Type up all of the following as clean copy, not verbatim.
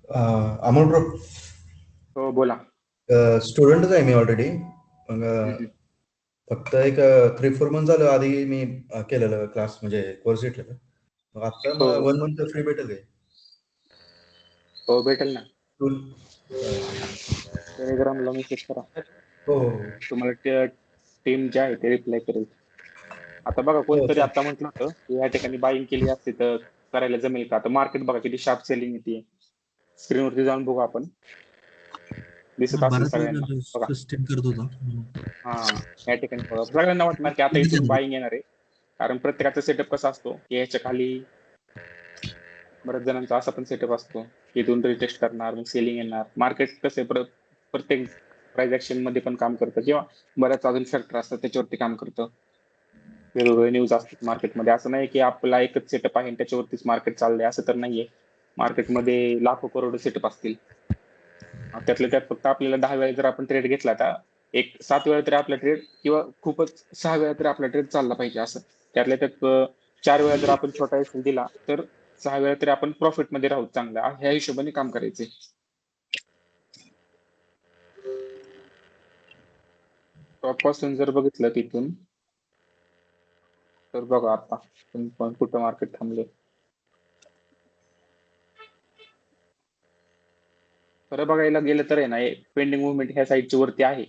Amol bro, हो बोला. स्टुडंटच आहे मी ऑलरेडी. मग हम्म. फक्त एक 3-4 मंथ झालं आधी मी केलेलं क्लास म्हणजे कोर्स घेतलेला. मग आता हो मला 1 मंथ फ्री भेटेल काय? हो भेटेल ना. टूल टेलिग्रामला मेसेज करा. हो हो तुम्हाला टीम जे आहे ते रिप्लाय करेल. आता बघा हो कोणतरी चालेल. आता म्हटलं होतं की या ठिकाणी बाईंग केली असते तर करायला जमेल का. आता मार्केट बघा किती शार्प सेलिंग येते. स्क्रीनवरती जाऊन बघू आपण. दिसत असेल बराच वेळ सगळ्यांना झालं बघा. सस्टेन करत होता. हा या ठिकाणी बघा सगळ्यांना वाटणार की आता इथून बाईंग येणार आहे. कारण प्रत्येकाचा सेटअप कसा असतो की याच्या खाली बऱ्याच जणांचा असा पण सेटअप असतो की इथून रिटेस्ट करणार मग सेलिंग येणार. मार्केट कसं आहे प्रत्येक प्राइस ऍक्शन मध्ये पण काम करतं किंवा बऱ्याच अजून फॅक्टर असतात त्याच्यावरती काम करतं. वेगवेगळे न्यूज असतात मार्केटमध्ये. असं नाही की आपला एकच सेटअप आहे आणि त्याच्यावरतीच मार्केट चाललंय असं तर नाहीये. मार्केटमध्ये लाखो करोडो सेटअप असतील. त्यातल्या त्यात फक्त आपल्याला 10 वेळा जर आपण ट्रेड घेतला तर एक 7 वेळा तरी आपला ट्रेड किंवा खूपच 6 वेळा तरी आपला ट्रेड चालला पाहिजे असं. त्यातल्या त्यात 4 वेळा जर आपण छोटा एस दिला तर 6 वेळा तरी आपण प्रॉफिट मध्ये राहू चांगला ह्या हिशोबाने काम करायचे. टॉप पासून जर बघितलं तिथून तर बघा आता पण कुठं मार्केट थांबले. खरं बघायला गेलं तर आहे ना पेंडिंग मुवमेंट ह्या साईडच्या वरती आहे.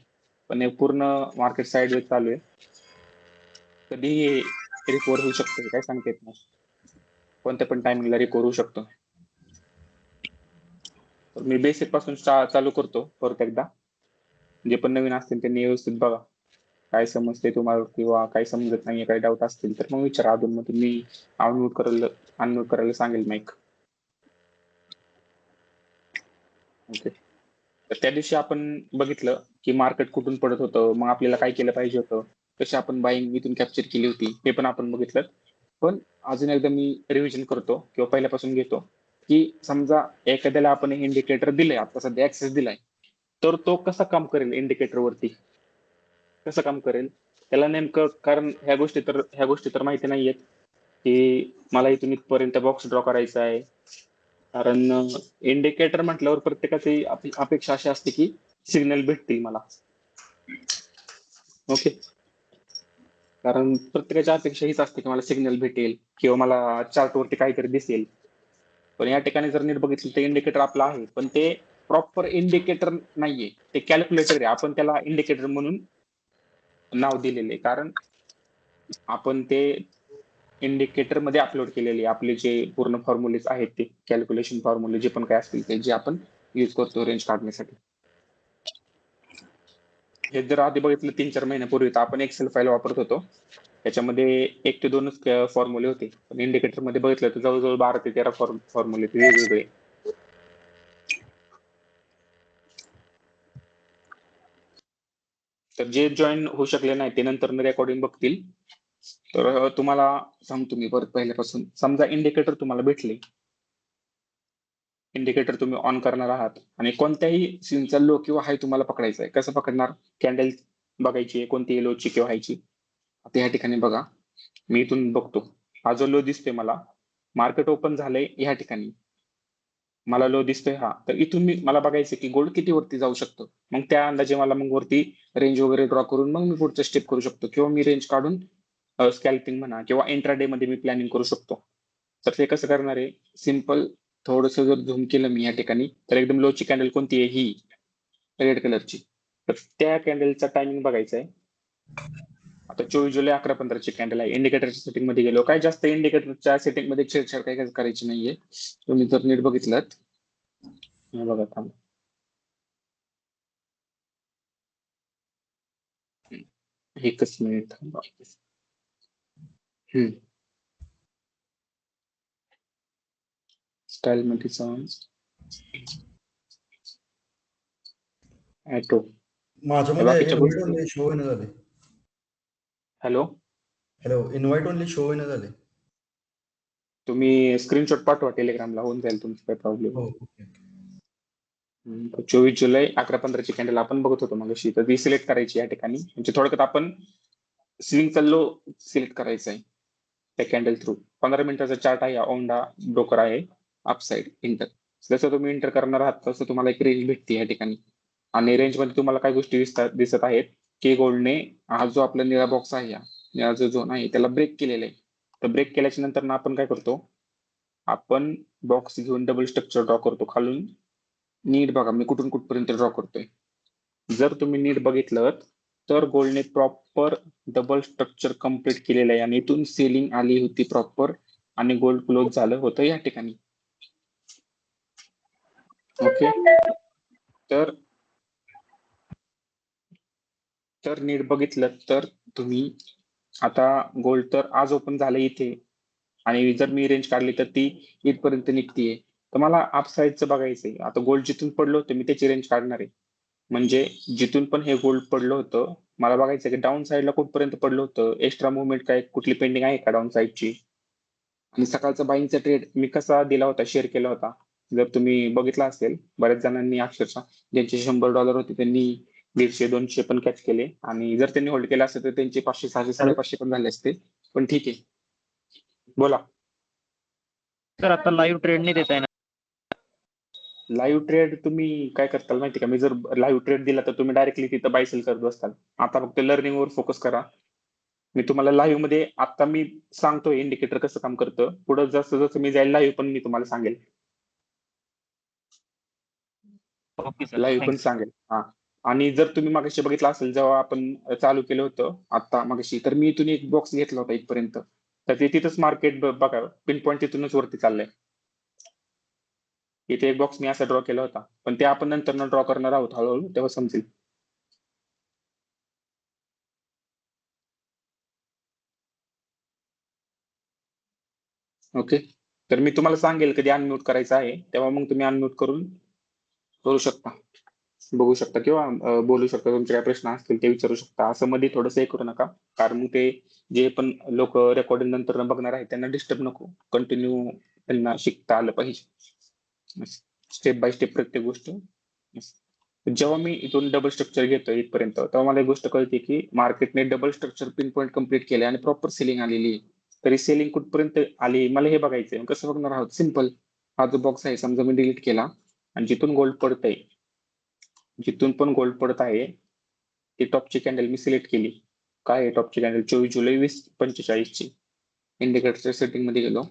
पण हे पूर्ण मार्केट साईड चालू आहे. कधीही रिकवर होऊ शकतं हे काय सांगता येत नाही. कोणत्या पण टायमिंगला रिकवर होऊ शकतो. तर मी बेसिक पासून चालू करतो परत एकदा. जे पण नवीन असतील त्यांनी व्यवस्थित बघा. काय समजते तुम्हाला किंवा काय समजत नाहीये काही डाऊट असतील तर मग विचारा अजून मग मी अनम्यूट करायला सांगेल माईक. ओके. तर त्या दिवशी आपण बघितलं की मार्केट कुठून पडत होतं मग आपल्याला काय केलं पाहिजे होतं. कशी आपण बाईंग इथून कॅप्चर केली होती हे पण आपण बघितलं. पण अजून एकदा मी रिव्हिजन करतो किंवा पहिल्यापासून घेतो की समजा एखाद्याला आपण इंडिकेटर दिलंय आता सध्या ऍक्सेस दिलाय तर तो कसा काम करेल इंडिकेटर वरती कसं काम करेल त्याला नेमकं. कारण ह्या गोष्टी तर माहिती नाहीयेत की मला इथून इथपर्यंत बॉक्स ड्रॉ करायचा आहे. कारण इंडिकेटर म्हटल्यावर प्रत्येकाची अपेक्षा अशी असते की सिग्नल भेटतील मला. ओके. कारण प्रत्येकाची अपेक्षा हीच असते की मला सिग्नल भेटेल किंवा मला चार्टवरती काहीतरी दिसेल. पण या ठिकाणी जर नीट बघितलं तर इंडिकेटर आपलं आहे पण ते प्रॉपर इंडिकेटर नाहीये. ते कॅल्क्युलेटर आहे. आपण त्याला इंडिकेटर म्हणून नाव दिलेले कारण आपण ते इंडिकेटर मध्ये अपलोड केलेले आपले जे पूर्ण फॉर्म्युलेज आहेत ते कॅल्क्युलेशन फॉर्म्युले जे पण काय असतील ते जे आपण युज करतो रेंज काढण्यासाठी. हे जर आधी बघितलं 3-4 महिन्यापूर्वी तर आपण एक्सेल फाईल वापरत होतो. त्याच्यामध्ये 1 ते 2च फॉर्म्युले होते. पण इंडिकेटर मध्ये बघितलं तर जवळजवळ 12 ते 13 फॉर्म्युले वेगवेगळे. तर जे जॉईन होऊ शकले नाही ते नंतर रेकॉर्डिंग बघतील. तर तुम्हाला सांगतो मी परत पहिल्यापासून. समजा इंडिकेटर तुम्हाला भेटले. इंडिकेटर तुम्ही ऑन करणार आहात आणि कोणत्याही सीनचा लो किंवा हाय तुम्हाला पकडायचा आहे. कसं पकडणार. कॅन्डल बघायची कोणती लोची किंवा हायची. आता या ठिकाणी बघा मी इथून बघतो हा जो लो दिसतोय मला मार्केट ओपन झालंय या ठिकाणी मला लो दिसतोय हा. तर इथून मला बघायचं की गोल्ड किती वरती जाऊ शकतो. मग त्या अंदाजे मला मग वरती रेंज वगैरे ड्रॉ करून मग मी पुढचं स्टेप करू शकतो किंवा मी रेंज काढून स्कॅल्पिंग म्हणा किंवा इंट्राडे मध्ये मी प्लॅनिंग करू शकतो. तर ते कसं करणार आहे सिम्पल. थोडस जर झूम केलं मी या ठिकाणी तर एकदम लोची कॅन्डल कोणती आहे ही रेड कलरची. तर त्या कॅन्डलचा टायमिंग बघायचा आहे. आता 24 जुलै 11:15 कॅन्डल आहे. इंडिकेटरच्या सेटिंग मध्ये गेलो काय जास्त इंडिकेटरच्या सेटिंग मध्ये छेडछाड काही करायची नाहीये. तुम्ही जर नीट बघितलं बघा थांब. एकच मिनिट थांबा. स्टाईल मध्ये जाऊन ऍटो माझ्यामध्ये बाकीच्या इन्व्हाइट गोष्टी. ओनली शो होईना झाले. Hello. Hello, invite only show होईना झाले. तुम्ही स्क्रीनशॉट पाठवा टेलिग्रामला होऊन जाईल तुमचं काही प्रॉब्लेम. हो ओके. 24 जुलै 11:15 कॅन्डल आपण बघत होतो मग तर ती सिलेक्ट करायची या ठिकाणी. म्हणजे थोडक्यात आपण स्विंगचा लो सिलेक्ट करायचा आहे त्या कॅन्डल थ्रू. 15 मिनिटाचा चार्ट आहे. औंडा ब्रोकर आहे अपसाइड इंटर. जसं तुम्ही एंटर करणार आहात तसं तुम्हाला एक रेंज भेटते या ठिकाणी. आणि रेंजमध्ये तुम्हाला काय गोष्टी दिसत आहेत की गोल्डने हा जो आपला निळा बॉक्स आहे, निळा जो झोन आहे त्याला ब्रेक केलेला आहे. तर ब्रेक केल्याच्या नंतर आपण काय करतो, आपण बॉक्स घेऊन डबल स्ट्रक्चर ड्रॉ करतो खालून. नीट बघा मी कुठून कुठपर्यंत ड्रॉ करतोय. जर तुम्ही नीट बघितलं तर गोल्डने प्रॉपर डबल स्ट्रक्चर कम्प्लीट केलेलं आहे आणि इथून सेलिंग आली होती प्रॉपर आणि गोल्ड क्लोज झालं होतं या ठिकाणी. ओके, तर नीट बघितलं तर तुम्ही आता गोल्ड तर आज ओपन झालं इथे आणि जर मी रेंज काढली तर ती इथपर्यंत निघतीये. तर मला अपसाईडचं बघायचंय. आता गोल्ड जिथून पडलं होतं मी त्याची रेंज काढणार आहे. म्हणजे जिथून पण हे गोल्ड पडलं होतं मला बघायचं की डाऊन साईडला कुठपर्यंत पडलं होतं, एक्स्ट्रा मुवमेंट काय कुठली पेंडिंग आहे का डाऊन साईडची. आणि सकाळचा बाईंगचा ट्रेड मी कसा दिला होता, शेअर केला होता, जर तुम्ही बघितला असेल बऱ्याच जणांनी अक्षरशः ज्यांचे $100 होते त्यांनी 150-200 पण कॅच केले आणि जर त्यांनी होल्ड केला असतं तर त्यांचे 500-600 550 पण झाले असते. पण ठीक आहे, बोला. सर आता लाईव्ह ट्रेड नाही देता येणार. लाईव्ह ट्रेड तुम्ही काय करताल माहिती का, मी जर लाईव्ह ट्रेड दिला तर तुम्ही डायरेक्टली तिथं बाय सेल करत बसताल. आता फक्त लर्निंग वर फोकस करा. मी तुम्हाला लाईव्ह मध्ये आता मी सांगतोय इंडिकेटर कसं काम करतं, पुढे जसं जसं मी जाईल लाईव्ह पण मी तुम्हाला सांगेल. ओके सर, लाईव्ह पण सांगेल. हा, आणि जर तुम्ही मागाशी बघितलं असेल जेव्हा आपण चालू केलं होतं आता मागाशी, तर मी इथून एक बॉक्स घेतला होता इथपर्यंत. तर ते तिथंच मार्केट बघा पिन पॉईंट तिथूनच वरती चाललंय. इथे एक बॉक्स मी असा ड्रॉ केला होता, पण ते आपण नंतर ड्रॉ करणार आहोत हळूहळू, तेव्हा समजेल. ओके, तर मी तुम्हाला सांगेल कधी अनम्यूट करायचं आहे तेव्हा मग तुम्ही अनम्यूट करून करू शकता, बघू शकता किंवा बोलू शकता. तुमचे काय प्रश्न असतील ते विचारू शकता. असं मध्ये थोडंसं हे करू नका, कारण मग ते जे पण लोक रेकॉर्डिंग नंतर बघणार आहेत त्यांना डिस्टर्ब नको. कंटिन्यू त्यांना शिकता आलं पाहिजे, स्टेप बाय स्टेप प्रत्येक गोष्ट. जेव्हा मी इथून डबल स्ट्रक्चर घेतोय इथपर्यंत तेव्हा मला एक गोष्ट कळते की मार्केटने double structure pin point complete केले आणि प्रॉपर सेलिंग आलेली आहे. तरी सेलिंग कुठपर्यंत आली मला हे बघायचंय. कसं बघणार आहोत, सिम्पल. हा जो बॉक्स आहे समजा मी डिलीट केला आणि जिथून गोल्ड पडतंय, जिथून पण गोल्ड पडत आहे ती टॉपची कॅन्डल मी सिलेक्ट केली. काय आहे टॉपची कॅन्डल, 24 जुलै 2045 ची. इंडिकेटरच्या सेटिंग मध्ये गेलो,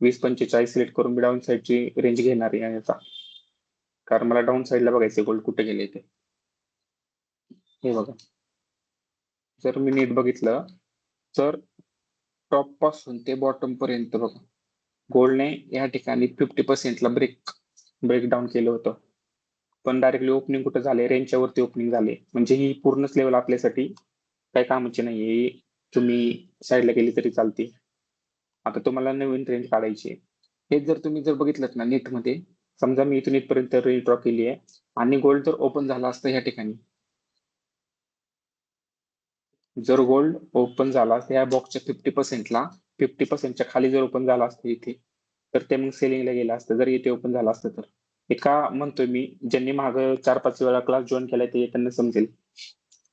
2045 सिलेक्ट करून मी डाऊन साईडची रेंज घेणार आहे याचा, कारण मला डाऊन साईडला बघायचं गोल्ड कुठे गेले ते. हे बघा, जर मी नीट बघितलं तर टॉप पासून ते बॉटम पर्यंत बघा गोल्डने या ठिकाणी 50% ला ब्रेकडाऊन केलं होतं. पण डायरेक्टली ओपनिंग कुठं झाले, रेंजच्या वरती ओपनिंग झाले. म्हणजे ही पूर्णच लेवल आपल्यासाठी काही कामाची नाहीये, तुम्ही साईडला गेली तरी चालते. आता तुम्हाला नवीन रेंज काढायची आहे. हे जर तुम्ही बघितलं ना नेट मध्ये, समजा मी इथून इथपर्यंत रेंज ड्रॉ केली आहे आणि गोल्ड जर ओपन झाला असतं या ठिकाणी, जर गोल्ड ओपन झाला तर या बॉक्सच्या 50%ला 50%च्या खाली जर ओपन झाला असतं इथे, तर ते मग सेलिंगला गेलं असतं. जर इथे ओपन झालं असतं तर. हे का म्हणतोय मी, ज्यांनी माग 4-5 वेळा क्लास जॉईन केलाय ते त्यांना समजेल,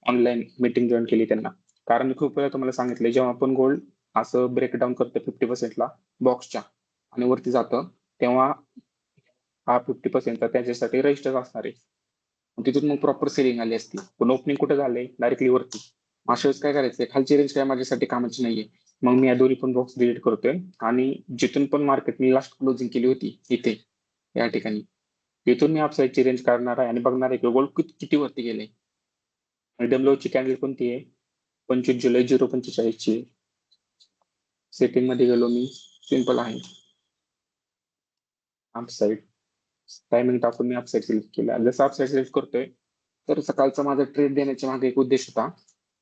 ऑनलाईन मीटिंग जॉईन केली त्यांना. कारण मी खूप वेळा तुम्हाला सांगितलं, जेव्हा आपण गोल्ड असं ब्रेकडाऊन करतो 50%ला बॉक्सच्या आणि वरती जातं, तेव्हा हा 50% त्याच्यासाठी रजिस्टर असणार आहे. तिथून मग प्रॉपर सेलिंग आली असती. पण ओपनिंग कुठे झालंय, डायरेक्टली वरती. अशा वेळेस काय करायचंय, खालची रेंज काय माझ्यासाठी कामाची नाहीये. मग मी या दोन्ही पण बॉक्स डिलीट करतोय आणि जिथून पण मार्केटने लास्ट क्लोजिंग केली होती इथे या ठिकाणी, इथून मी अपसाईडची रेंज काढणार आहे आणि बघणार आहे की गोल्ड किती वरती गेले. मीडियम लोची कॅन्डल कोणती आहे, 25 जुलै 045 ची. सेटिंग मध्ये गेलो मी, सिंपल आहे, अपसाईड टायमिंग टाकून मी अपसाईड सिलेक्ट केला. जसं अपसाईड सिलेक्ट करतोय तर सकाळचा माझा ट्रेड देण्याच्या मागे एक उद्देश होता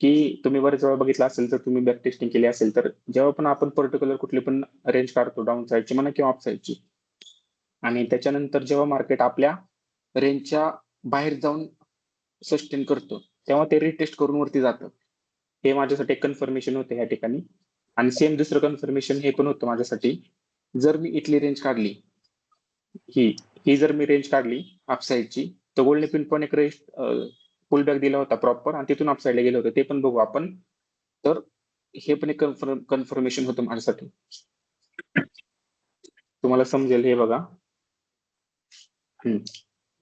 की तुम्ही बरेच वेळा बघितलं असेल, जर तुम्ही बॅक टेस्टिंग केली असेल तर जेव्हा पण आपण पर्टिक्युलर कुठली पण रेंज काढतो डाऊन साईडची म्हणा किंवा अप साईडची, आणि त्याच्यानंतर जेव्हा मार्केट आपल्या रेंजच्या बाहेर जाऊन सस्टेन करतो तेव्हा ते रिटेस्ट करून वरती जातं. हे माझ्यासाठी एक कन्फर्मेशन होतं या ठिकाणी. आणि सेम दुसरं कन्फर्मेशन हे पण होतं माझ्यासाठी, जर मी इथली रेंज काढली, ही ही जर मी रेंज काढली अपसाईडची, तर गोल्डने पिन पण एक रेंज पुल बॅक दिला होता प्रॉपर आणि तिथून अपसाईडला गेलं होतं, ते पण बघू आपण. तर हे पण एक कन्फर्मेशन होतं माझ्यासाठी, तुम्हाला समजेल. हे बघा,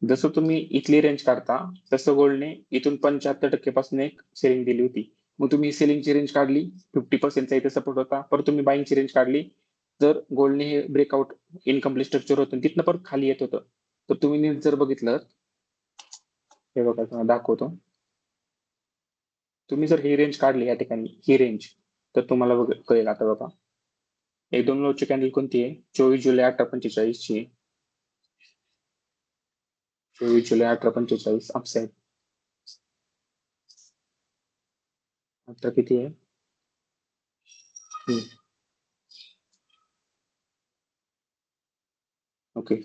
जसं तुम्ही इथली रेंज काढता तसं गोल्डने इथून 75% पासून एक सेलिंग दिली होती. मग तुम्ही सेलिंगची रेंज काढली, 50%चा इथे सपोर्ट होता, परत तुम्ही बाईंगची रेंज काढली, जर गोल्डने हे ब्रेकआउट इनकम्प्लीट स्ट्रक्चर होतं तिथनं परत खाली येत होतं, तर तुम्ही नीट जर बघितलं, हे बघा तुम्हाला दाखवतो. तुम्ही जर ही रेंज काढली या ठिकाणी, ही रेंज, तर तुम्हाला कळेल. आता बघा, एकदम लोची कॅन्डल कोणती आहे? 24 जुलै 1845 ची. 24 जुलै 1845 अपसाईड. आता किती आहे? ओके.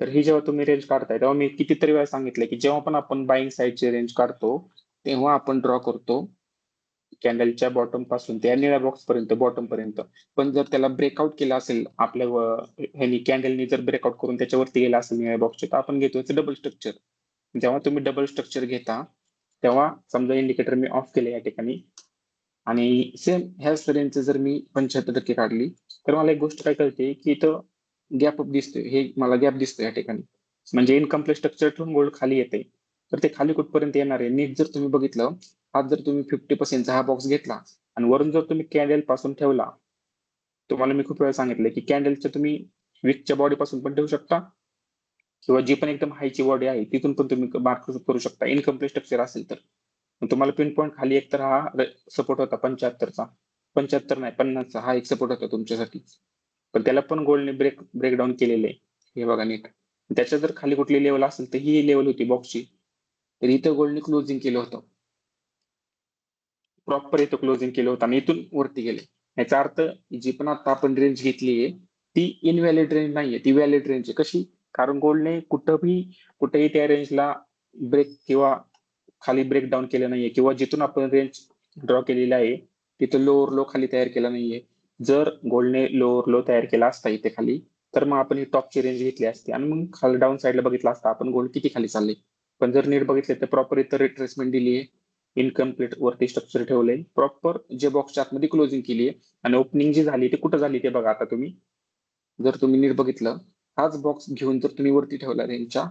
तर ही जेव्हा तुम्ही रेंज काढताय तेव्हा मी कितीतरी वेळा सांगितलंय की जेव्हा पण आपण बाईंग साईडची रेंज काढतो तेव्हा आपण ड्रॉ करतो कॅन्डलच्या बॉटम पासून त्या निळ्या बॉक्स पर्यंत, बॉटम पर्यंत. पण जर त्याला ब्रेकआउट केला असेल आपल्या ह्यानी, कॅन्डलनी जर ब्रेकआउट करून त्याच्यावरती गेला असेल निळ्या बॉक्सचे, तर आपण घेतो डबल स्ट्रक्चर. जेव्हा तुम्ही डबल स्ट्रक्चर घेता तेव्हा समजा इंडिकेटर मी ऑफ केले या ठिकाणी आणि सेम ह्याच रेंजचं जर मी 75% काढली, तर मला एक गोष्ट काय कळते की इथं गॅप दिसतोय, हे मला गॅप दिसतोय या ठिकाणी, म्हणजे इनकम्प्लीट स्ट्रक्चर ठेवून गोल्ड खाली येते. तर ते खाली कुठपर्यंत येणार आहे नीट जर तुम्ही बघितलं, आज जर तुम्ही 50%चा हा बॉक्स घेतला आणि वरून जर तुम्ही कॅन्डल पासून ठेवला, तुम्हाला मी खूप वेळा सांगितलं की कॅन्डलच्या तुम्ही विकच्या बॉडी पासून पण ठेवू शकता किंवा जी पण एकदम हायची बॉडी आहे तिथून पण तुम्ही मार्क करू शकता इनकम्प्लीट स्ट्रक्चर असेल तर. तुम्हाला पिन पॉईंट खाली एक तर हा सपोर्ट होता 75चा, 75 नाही 50चा हा एक सपोर्ट होता तुमच्यासाठी, पण त्याला पण गोल्डने ब्रेकडाऊन केलेले आहे. हे बघा नीट. त्याच्या जर खाली कुठली लेवल असेल तर ही लेवल होती बॉक्सची, तर इथं गोल्डने क्लोजिंग केलं होतं, प्रॉपर इथं क्लोजिंग केलं होतं आणि इथून वरती गेले. याचा अर्थ जी पण आता आपण रेंज घेतलीये ती इनव्हॅलिड रेंज नाहीये, ती व्हॅलिड रेंज आहे. कशी? कारण गोल्डने कुठेही त्या रेंजला ब्रेक किंवा खाली ब्रेकडाऊन केलं नाहीये किंवा जिथून आपण रेंज ड्रॉ केलेली आहे तिथं लोअर लो खाली तयार केला नाहीये. जर गोल्डने लोअर लो तयार केला असता इथे खाली, तर मग आपण ही टॉपची रेंज घेतली असती आणि मग खाली डाऊन साईडला बघितलं असतं आपण गोल्ड किती खाली चालले. पण जर नीट बघितलं तर प्रॉपर इथं रिट्रेसमेंट दिली आहे, इनकम्प्लीट वरती स्ट्रक्चर ठेवलंय, प्रॉपर जे बॉक्सच्या आतमध्ये क्लोजिंग केली आहे आणि ओपनिंग जी झाली ती कुठं झाली ते बघा. आता तुम्ही जर तुम्ही नीट बघितलं, हाच बॉक्स घेऊन जर तुम्ही वरती ठेवला रेंजच्या,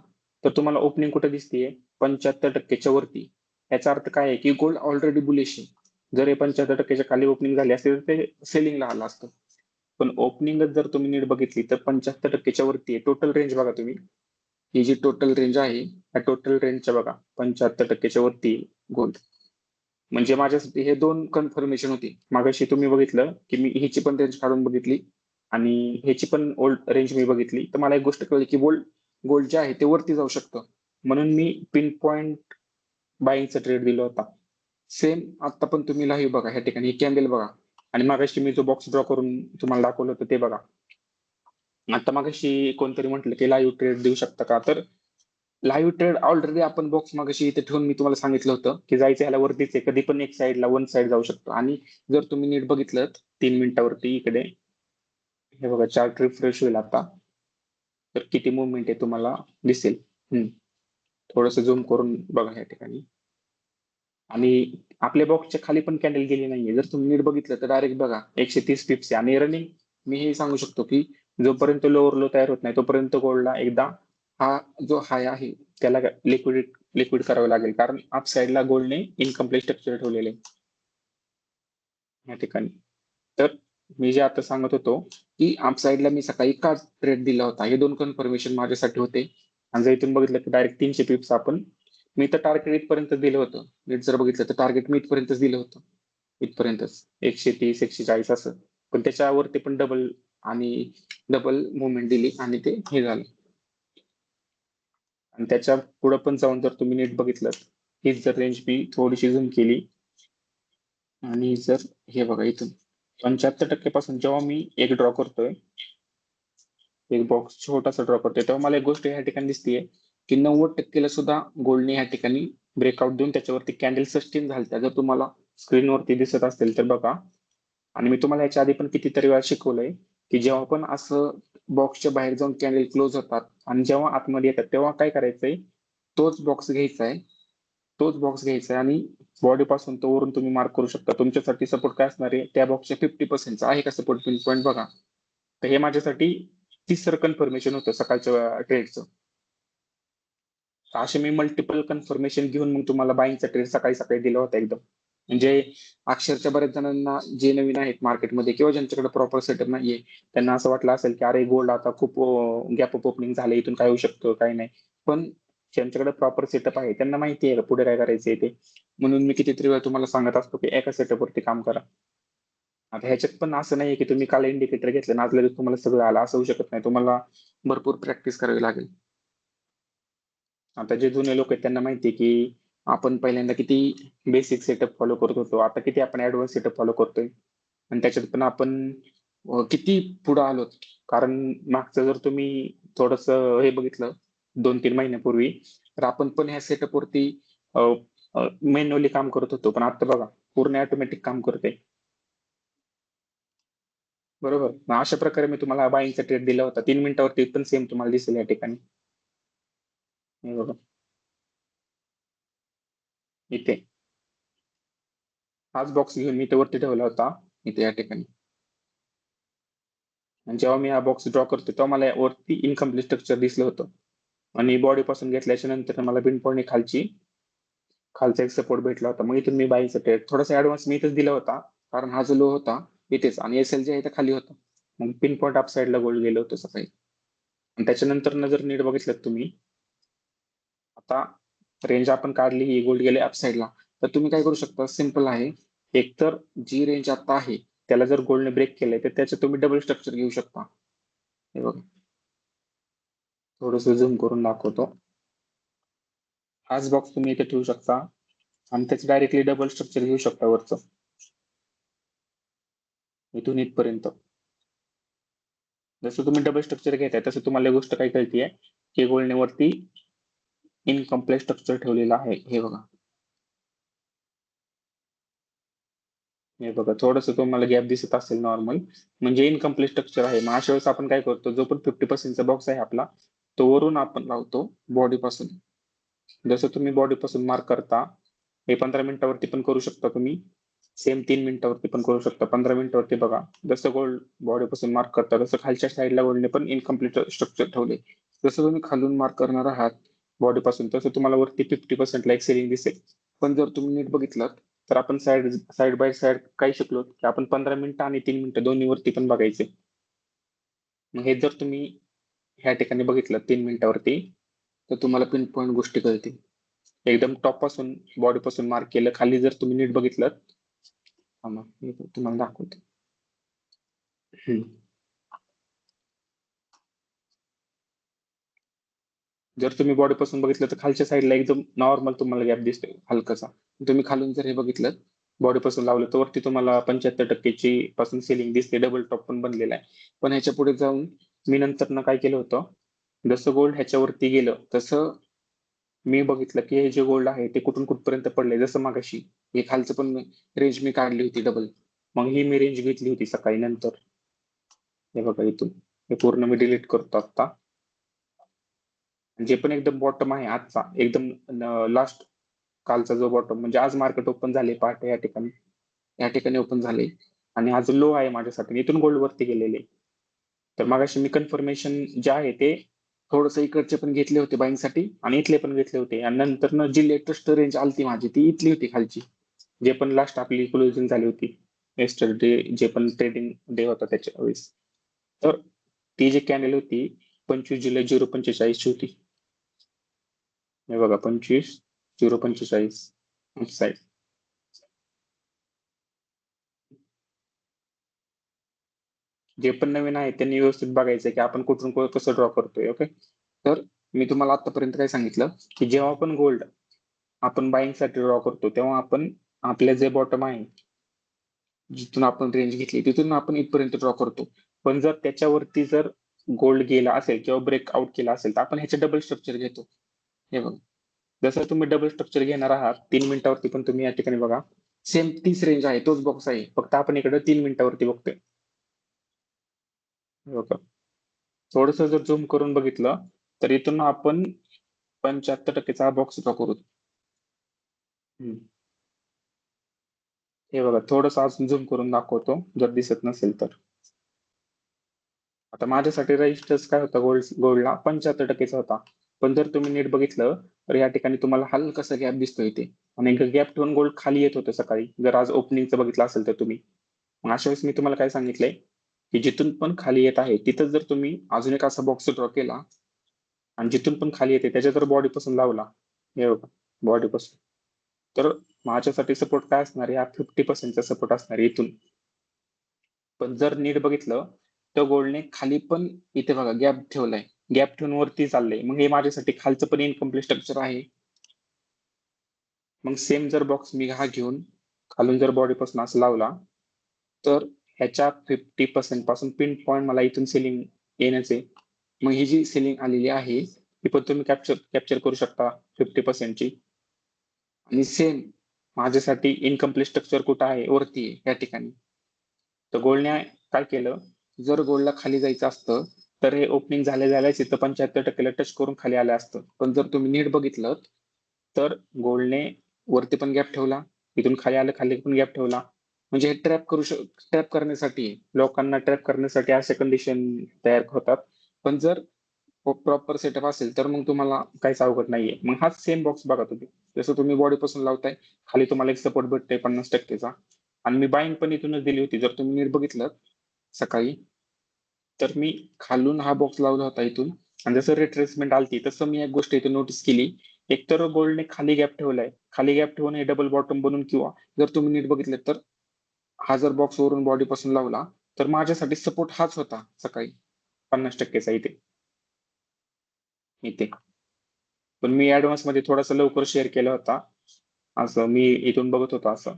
तर तुम्हाला ओपनिंग कुठे दिसतीये? 75%च्या वरती. याचा अर्थ काय आहे की गोल्ड ऑलरेडी बुलिश आहे. जर हे 75%च्या खाली ओपनिंग झाली असते तर ते सेलिंगला आलं असतं. पण ओपनिंगच जर तुम्ही नीट बघितली तर 75%च्या वरती आहे. टोटल रेंज बघा तुम्ही, ही जी टोटल रेंज आहे त्या टोटल रेंजच्या बघा 75%च्या वरती गोल्ड. म्हणजे माझ्यासाठी हे दोन कन्फर्मेशन होती. मागाशी तुम्ही बघितलं की मी ह्याची पण रेंज काढून बघितली आणि ह्याची पण ओल्ड रेंज मी बघितली, तर मला एक गोष्ट कळली की गोल्ड जे आहे ते वरती जाऊ शकतं, म्हणून मी पिन पॉइंट बाईंगचा ट्रेड दिला होता. सेम आता पण तुम्ही लाईव्ह बघा, ह्या ठिकाणी कॅन्डल बघा आणि मागाशी मी जो बॉक्स ड्रॉ करून तुम्हाला दाखवलं होतं ते बघा. आता मागाशी कोणतरी म्हटलं की लाईव्ह ट्रेड देऊ शकता का, तर लाईव्ह ट्रेड ऑलरेडी आपण बॉक्स मागाशी इथे ठेवून मी तुम्हाला सांगितलं होतं की जायचं ह्याला वरतीच आहे, कधी पण एक साईडला वन साईड जाऊ शकतो. आणि जर तुम्ही नीट बघितलं 3 मिनिटावरती इकडे हे बघा चार्ट रिफ्रेश होईल आता, तर किती मुवमेंट आहे तुम्हाला दिसेल. थोडस झूम करून बघा या ठिकाणी. आणि आपल्या बॉक्सच्या खाली पण कॅन्डल गेली नाहीये. जर तुम्ही नीट बघितलं तर डायरेक्ट बघा 130 पिप्स आहे आणि रनिंग मी हे सांगू शकतो की जोपर्यंत लोअर लो तयार होत नाही तोपर्यंत गोल्डला एकदा हा जो हाय आहे त्याला लिक्विड करावं लागेल, कारण अप साईडला गोल्डने इनकम्प्लीट स्ट्रक्चर ठेवलेले या ठिकाणी. तर मी जे आता सांगत होतो की अप साईडला मी सकाळी का ट्रेड दिला होता, हे दोन कन्फर्मेशन माझ्यासाठी होते. आणि जर इथून बघितलं की डायरेक्ट 300 पिप्स आपण, मी तर टार्गेट इथपर्यंत दिलं होतं. नीट जर बघितलं तर टार्गेट मी इथपर्यंतच दिलं होतं, इथपर्यंतच 130 140 असं. पण त्याच्यावरती पण डबल मुवमेंट दिली आणि ते हे झालं. आणि त्याच्या पुढे पण जाऊन जर तुम्ही नीट बघितलं, हीच जर रेंज मी थोडीशी झूम केली आणि जर हे बघा इथून 75% पासून जेव्हा मी एक ड्रॉ करतोय, एक बॉक्स छोटासा ड्रॉ करतोय, तेव्हा मला एक गोष्ट या ठिकाणी दिसतीये की 90%ला सुद्धा गोल्डने या ठिकाणी ब्रेकआउट देऊन त्याच्यावरती कॅन्डल सस्टेन झाल्या. जर तुम्हाला स्क्रीनवरती दिसत असेल तर बघा. आणि मी तुम्हाला याच्या आधी पण कितीतरी वेळा शिकवलंय की जेव्हा पण असं बॉक्सच्या बाहेर जाऊन कॅन्डल क्लोज होतात आणि जेव्हा आतमध्ये येतात तेव्हा काय करायचंय, तोच बॉक्स घ्यायचा आहे आणि बॉडी पासून तो वरून तुम्ही मार्क करू शकता. तुमच्यासाठी सपोर्ट काय असणार आहे, त्या बॉक्सच्या 50%चा आहे का सपोर्ट पिन पॉईंट बघा. तर हे माझ्यासाठी तिसरं कन्फर्मेशन होतं सकाळच्या ट्रेडचं. असे मी मल्टिपल कन्फर्मेशन घेऊन मग तुम्हाला बाईंगचा ट्रेड सकाळी सकाळी दिला होता एकदम. म्हणजे अक्षरशः बऱ्याच जणांना जे नवीन आहेत मार्केटमध्ये किंवा ज्यांच्याकडे प्रॉपर सेटअप नाहीये त्यांना असं वाटलं असेल की अरे गोल्ड आता खूप गॅप अप ओपनिंग झालं, इथून काय होऊ शकतं काय नाही. पण ज्यांच्याकडे प्रॉपर सेटअप आहे त्यांना माहिती आहे पुढे काय करायचंय ते. म्हणून मी कितीतरी वेळा तुम्हाला सांगत असतो की एका सेटअप वरती काम करा. आता ह्याच्यात पण असं नाहीये की तुम्ही काल इंडिकेटर घेतलं ना आज लगेच तुम्हाला सगळं आलं, असं होऊ शकत नाही. तुम्हाला भरपूर प्रॅक्टिस करावी लागेल. आता जे जुने लोक आहेत त्यांना माहिती आहे की आपण पहिल्यांदा किती बेसिक सेटअप फॉलो करत होतो, आता किती आपण ऍडव्हान्स सेटअप फॉलो करतोय. आणि त्याच्यात पण आपण किती पुढे आलोत. कारण मागचं जर तुम्ही थोडस हे बघितलं 2-3 महिन्यापूर्वी, तर आपण पण ह्या सेटअप वरती मॅन्युअली काम करत होतो, पण आता बघा पूर्ण ऑटोमॅटिक काम करते. बरोबर. मग अशा प्रकारे मी तुम्हाला बाईंगचा ट्रेड दिला होता 3 मिनिटावरती पण सेम तुम्हाला दिसेल या ठिकाणी. हे बघा इथे हाच बॉक्स घेऊन मी इथे वरती ठेवला होता इथे या ठिकाणी. आणि जेव्हा मी हा बॉक्स ड्रॉ करतो तेव्हा मला वरती इनकम्प्लीट स्ट्रक्चर दिसलं होतं. आणि बॉडी पासून घेतल्याच्या नंतर मला पिनपॉईंट खालचा एक सपोर्ट भेटला होता. मग इथून मी बाईचा ट्रेड थोडासा ऍडव्हान्स मी इथेच दिला होता, कारण हा जो लो होता इथेच आणि एसएल जे आहे ते खाली होता. मग पिनपॉईंट अप साईडला गोल्ड गेलं होतं सकाळी. आणि त्याच्यानंतर जर नीट बघितलं तुम्ही, आता रेंज आपण काढली ही गोल्ड गेले अप साईडला, तर तुम्ही काय करू शकता, सिंपल आहे. एकतर जी रेंज आता आहे त्याला जर गोल्डने ब्रेक केलंय तर त्याचं तुम्ही डबल स्ट्रक्चर घेऊ शकता. हे बघा थोडस झूम करून दाखवतो. हाच बॉक्स तुम्ही इथे ठेवू शकता आणि त्याचं डायरेक्टली डबल स्ट्रक्चर घेऊ शकता वरचं इथून इथपर्यंत. जसं तुम्ही डबल स्ट्रक्चर घेताय तसं तुम्हाला गोष्ट काय कळतीये की गोल्डने वरती इनकम्प्लीट स्ट्रक्चर ठेवलेलं आहे. हे बघा, हे बघा थोडस तुम्हाला गॅप दिसत असेल नॉर्मल, म्हणजे इनकम्प्लीट स्ट्रक्चर आहे. मग अशा वेळेस आपण काय करतो, जो पण 50% बॉक्स आहे आपला तो वरून आपण लावतो बॉडी पासून. जसं तुम्ही बॉडी पासून मार्क करता, हे 15 मिनिटावरती पण करू शकता तुम्ही, सेम 3 मिनिटावरती पण करू शकता. 15 मिनिटावरती बघा जसं गोल्ड बॉडी पासून मार्क करता तसं खालच्या साईडला गोल्डने पण इनकम्प्लीट स्ट्रक्चर ठेवले. जसं तुम्ही खालून मार्क करणार आहात बॉडी पासून तसं तुम्हाला वरती 50% ला एक सेलिंग दिसेल. पण जर तुम्ही नीट बघितलं तर आपण साइड बाय साइड काय शिकलो की आपण 15 मिनिटं आणि 3 मिनिटं दोन्ही वरती पण बघायचे. मग हे जर तुम्ही ह्या ठिकाणी बघितलं 3 मिनिटावरती तर तुम्हाला पिन पॉईंट गोष्टी कळतील. एकदम टॉप पासून बॉडी पासून मार्क केलं, खाली जर तुम्ही नीट बघितलं मी तुम्हाला दाखवतो. जर तुम्ही बॉडी पासून बघितलं तर खालच्या साईडला एकदम नॉर्मल तुम्हाला गॅप दिसतोय हलकासा. तुम्ही खालून जर हे बघितलं बॉडी पासून लावलं तर वरती तुम्हाला 75% पासून सेलिंग दिसते, डबल टॉप पण बनलेला आहे. पण ह्याच्या पुढे जाऊन मी नंतर काय केलं होतं, जसं गोल्ड ह्याच्यावरती गेलं तसं मी बघितलं की हे जे गोल्ड आहे ते कुठून कुठपर्यंत पडले. जसं मागाशी हे खालचं पण रेंज मी काढली होती डबल, मग ही मी रेंज घेतली होती सकाळी नंतर. हे बघा इथून हे पूर्ण मी डिलीट करतो आता. जे पण एकदम बॉटम आहे आजचा एकदम लास्ट कालचा जो बॉटम, म्हणजे आज मार्केट ओपन झाले पहाटे या ठिकाणी ओपन झाले आणि आज लो आहे माझ्यासाठी, इथून गोल्ड वरती गेलेले. तर मगाशी मी कन्फर्मेशन जे आहे ते थोडस इकडचे पण घेतले होते बाईंगसाठी आणि इथले पण घेतले होते. आणि नंतर जी लेटेस्ट रेंज आलती माझी ती इथली होती खालची, जे पण लास्ट आपली क्लोजिंग झाली होती येस्टरडे, जे पण ट्रेडिंग डे होता त्याच्या वेळेस. तर ती जी कॅन्डल होती 25 जुलै 045 ची होती. हे बघा 25/045 साईड. जे पण नवीन आहे त्यांनी व्यवस्थित बघायचं की आपण कुठून कसं ड्रॉ करतोय. ओके, तर मी तुम्हाला आतापर्यंत काय सांगितलं की जेव्हा आपण गोल्ड आपण बाईंग साठी ड्रॉ करतो तेव्हा आपण आपल्या जे बॉटम आहे जिथून आपण रेंज घेतली तिथून आपण इथपर्यंत ड्रॉ करतो. पण जर त्याच्यावरती जर गोल्ड गेला असेल किंवा ब्रेकआउट केला असेल तर आपण ह्याचे डबल स्ट्रक्चर घेतो. हे बघा जसं तुम्ही डबल स्ट्रक्चर घेणार आहात 3 मिनिटावरती पण तुम्ही या ठिकाणी बघा सेम तीच रेंज आहे, तोच बॉक्स आहे, फक्त आपण इकडे 3 मिनिटावरती बघतोय. थोडस जर झूम करून बघितलं तर इथून आपण 75%चा हा बॉक्स ड्रॉ करू. हे बघा थोडस अजून झूम करून दाखवतो जर दिसत नसेल तर. आता माझ्यासाठी रेजिस्टर्स काय होता, गोल्डला 75% होता. पण जर तुम्ही नीट बघितलं तर या ठिकाणी तुम्हाला हलकासा गॅप दिसतो इथे, आणि गॅप ठेवून गोल्ड खाली येत होतं सकाळी, जर आज ओपनिंगचं बघितलं असेल तर तुम्ही. मग अशा वेळेस मी तुम्हाला काय सांगितलंय की जिथून पण खाली येत आहे तिथं जर तुम्ही अजून एक असा बॉक्स ड्रॉ केला आणि जिथून पण खाली येते त्याच्या जर बॉडी पासून लावला, हे बघा बॉडी पासून, तर माझ्यासाठी सपोर्ट काय असणार आहे, हा 50% सपोर्ट असणार आहे इथून. पण जर नीट बघितलं तर गोल्डने खाली पण इथे बघा गॅप ठेवलाय, गॅप ठेवून वरती चाललंय, मग हे माझ्यासाठी खालचं पण इनकम्प्लीट स्ट्रक्चर आहे. मग सेम जर बॉक्स मी हा घेऊन खालून जर बॉडी पासून असं लावला तर ह्याच्या 50% पासून पिन पॉईंट मला इथून सेलिंग येण्याचे, मग ही जी सेलिंग आलेली आहे ती पण तुम्ही कॅप्चर करू शकता 50% ची. आणि सेम माझ्यासाठी इनकम्प्लीट स्ट्रक्चर कुठं आहे, वरती आहे या ठिकाणी. तर गोल्डने काय केलं, जर गोल्डला खाली जायचं असतं तर हे ओपनिंग झाल्याच इथं 75% टच करून खाली आलं असतं. पण जर तुम्ही नीट बघितलं तर गोल्डने वरती पण गॅप ठेवला, इथून खाली आलं, खाली पण गॅप ठेवला. म्हणजे हे ट्रॅप करण्यासाठी, लोकांना ट्रॅप करण्यासाठी अशा कंडिशन तयार होतात. पण जर प्रॉपर सेटअप असेल तर मग तुम्हाला काहीच अवघड नाहीये. मग हाच सेम बॉक्स बघा तुम्ही, जसं तुम्ही बॉडी पासून लावताय, खाली तुम्हाला एक सपोर्ट भेटतोय 50%चा, आणि मी बाईंग पण इथूनच दिली होती. जर तुम्ही नीट बघितलं सकाळी तर मी खालून हा बॉक्स लावला होता इथून, आणि जसं रिट्रेसमेंट आलती तसं मी एक गोष्ट इथून नोटीस केली, एकतर गोल्डने खाली गॅप ठेवलाय, खाली गॅप ठेवून हे डबल बॉटम बनून, किंवा जर तुम्ही नीट बघितलं तर हा जर बॉक्स वरून बॉडी पासून लावला तर माझ्यासाठी सपोर्ट हाच होता सकाळी 50%चा इथे. पण मी ऍडव्हान्स मध्ये थोडासा लवकर शेअर केला होता, असं मी इथून बघत होतो. असं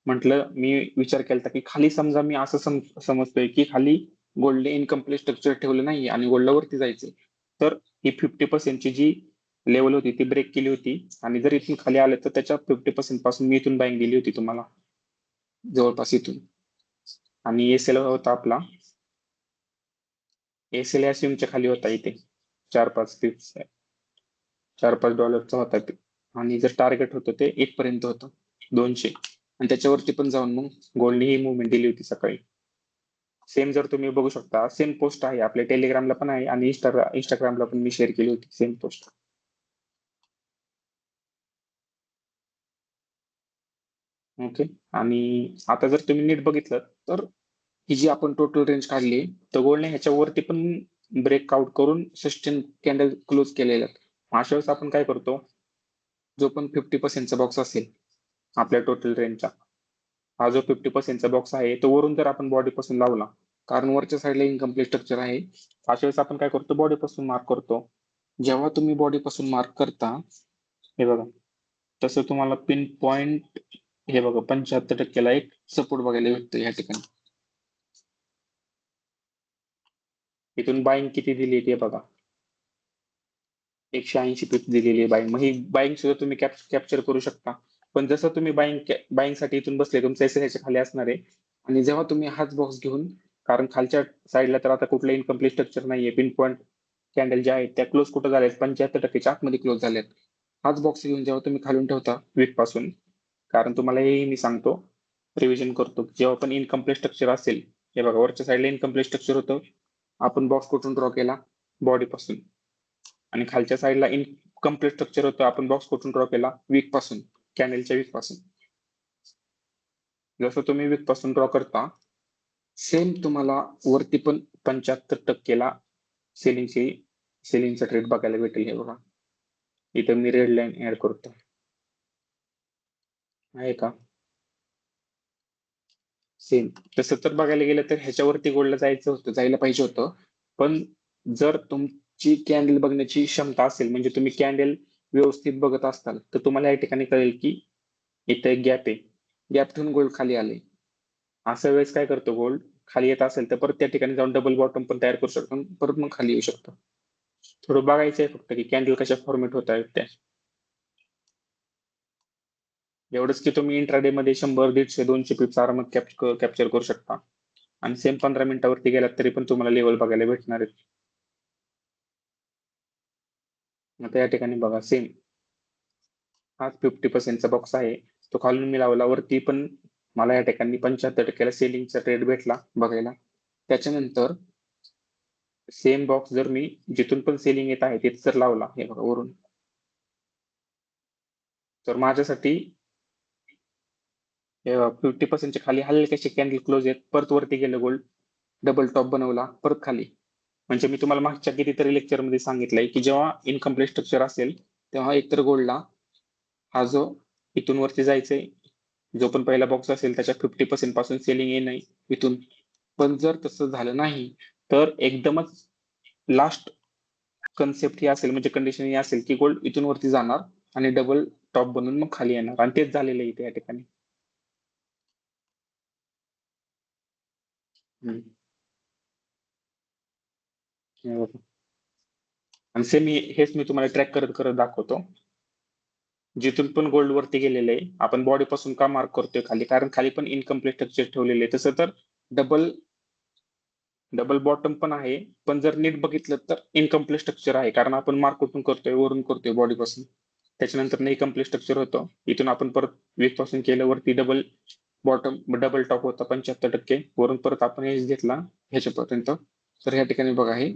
म्हटलं, मी विचार केला की खाली समजा मी असं समजतोय की खाली गोल्डने इनकम्प्लीट स्ट्रक्चर ठेवलं नाही आणि गोल्डला वरती जायचे, तर ही 50%ची जी लेवल होती ती ब्रेक केली होती, आणि जर इथून खाली आलं तर त्याच्या 50% पासून मी इथून बाईंग दिली होती तुम्हाला, जवळपास इथून. आणि एसएल होता आपला, एसएल च्या खाली होता इथे 4-5 टिप्स, $4-5 होता ते. आणि जर टार्गेट होतं ते 1 पर्यंत होतं, 200, आणि त्याच्यावरती पण जाऊन मग गोल्डने ही मुवमेंट दिली होती सकाळी. सेम जर तुम्ही बघू शकता, सेम पोस्ट आहे आपल्या टेलिग्रामला पण आहे, आणि इंस्टाग्रामला पण मी शेअर केली होती सेम पोस्ट. ओके. आणि आता जर तुम्ही नीट बघितलं तर ही जी आपण टोटल रेंज काढली, तर गोल्डने ह्याच्यावरती पण ब्रेकआउट करून सस्टेन कॅन्डल क्लोज केलेलं. अशा वेळेस आपण काय करतो, जो पण 50%चा बॉक्स असेल आपल्या टोटल रेंजचा, हा जो 50%चा बॉक्स आहे तो वरून जर आपण बॉडी पासून लावला, कारण वरच्या साईडला इनकम्प्लीट स्ट्रक्चर आहे, अशा वेळेस आपण काय करतो, बॉडी पासून मार्क करतो. जेव्हा तुम्ही बॉडी पासून मार्क करता, हे बघा, तसं तुम्हाला पिन पॉइंट हे बघा 75%ला एक सपोर्ट बघायला भेटतो या ठिकाणी. इथून बाईंग किती दिली ते बघा, 180 पिप दिलेली आहे बाईंग. मग ही बाईंग सुद्धा तुम्ही कॅप्चर करू शकता. पण जसं तुम्ही बाईंग साठी इथून बसले, तुमचं एसएल खाली असणार आहे, आणि जेव्हा तुम्ही हाच बॉक्स घेऊन, कारण खालच्या साईडला तर आता कुठलं इनकम्प्लीट स्ट्रक्चर नाहीये, पिन पॉईंट कॅन्डल ज्या आहेत त्या क्लोज कुठं झाल्यात, 75%च्या आतमध्ये क्लोज झाल्यात. हाच बॉक्स घेऊन जेव्हा तुम्ही खालून ठेवता वीक पासून, कारण तुम्हाला हेही मी सांगतो, रिव्हिजन करतो, जेव्हा पण इनकम्प्लीट स्ट्रक्चर असेल, हे बघा वरच्या साईडला इनकम्प्लीट स्ट्रक्चर होतं, आपण बॉक्स कुठून ड्रॉ केला, बॉडी पासून, आणि खालच्या साईडला इनकम्प्लीट स्ट्रक्चर होतं, आपण बॉक्स कुठून ड्रॉ केला, वीक पासून, कॅन्डलच्या वीक पासून. जसं तुम्ही वीक पासून ड्रॉ करता, सेम तुम्हाला वरती पण 75%ला सेलिंगचा ट्रेड बघायला भेटेल. हे बघा, इथं मी रेड लाईन ऍड करतो, आहे का, सेम. तसं तर बघायला गेलं तर ह्याच्यावरती गोल्डला जायला पाहिजे होतं. पण जर तुमची कॅन्डल बघण्याची क्षमता असेल, म्हणजे तुम्ही कॅन्डल व्यवस्थित बघत असताल, तर तुम्हाला या ठिकाणी कळेल की इथं एक गॅप आहे, गॅप ठेवून गोल्ड खाली आले. अशा वेळेस काय करतो, गोल्ड खाली येत असेल तर परत त्या ठिकाणी जाऊन डबल बॉटम पण तयार करू शकतो, परत मग खाली येऊ शकतो. थोडं बघायचं आहे फक्त की कॅन्डल कशा फॉर्मेट होत आहेत त्या. एवढंच की तुम्ही इंट्राडे मध्ये 100, 150, 200 पिप्स आरामात कॅप्चर करू शकता, आणि सेम 15 मिनिटावरती गेलात तरी पण तुम्हाला लेवल बघायला भेटणार आहेत. आता या ठिकाणी बघा, सेम हा 50%चा बॉक्स आहे, तो खालून मी लावला, वरती पण मला या ठिकाणी 75%ला सेलिंगचा ट्रेड भेटला बघायला. त्याच्यानंतर सेम बॉक्स जर मी जिथून पण सेलिंग येत आहे तिथे जर लावला, हे बघा वरून, तर माझ्यासाठी 50% खाली हलकेसे कॅन्डल क्लोज आहेत, परत वरती गेलं गोल्ड, डबल टॉप बनवला, परत खाली. म्हणजे मी तुम्हाला मागच्या कितीतरी लेक्चर मध्ये सांगितलंय की जेव्हा इनकम्प्लीट स्ट्रक्चर असेल तेव्हा एकतर गोल्डला हा जो इथून वरती जायचंय, जो पण पहिला बॉक्स असेल त्याच्या 50% पासून सेलिंग येणं इथून. पण जर तसं झालं नाही तर एकदमच लास्ट कन्सेप्ट ही असेल, म्हणजे कंडिशन ही असेल की गोल्ड इथून वरती जाणार आणि डबल टॉप बनून मग खाली येणार, आणि तेच झालेलं आहे इथे या ठिकाणी. हे बघा. आणि सेम हेच मी तुम्हाला ट्रॅक करत करत दाखवतो. जिथून पण गोल्ड वरती गेलेलं आहे, आपण बॉडी पासून का मार्क करतोय खाली, कारण खाली पण इनकम्प्लीट स्ट्रक्चर ठेवलेले आहे. तसं तर डबल बॉटम पण आहे, पण जर नीट बघितलं तर इनकम्प्लीट स्ट्रक्चर आहे, कारण आपण मार्क कुठून करतोय, वरून करतोय बॉडी पासून. त्याच्यानंतर नाही कम्प्लीट स्ट्रक्चर होतं, इथून आपण परत वीक पासून केलं, वरती डबल बॉटम डबल टॉप होता 75%, वरून परत आपण एज घेतला ह्याच्यापर्यंत. तर ह्या ठिकाणी बघा हे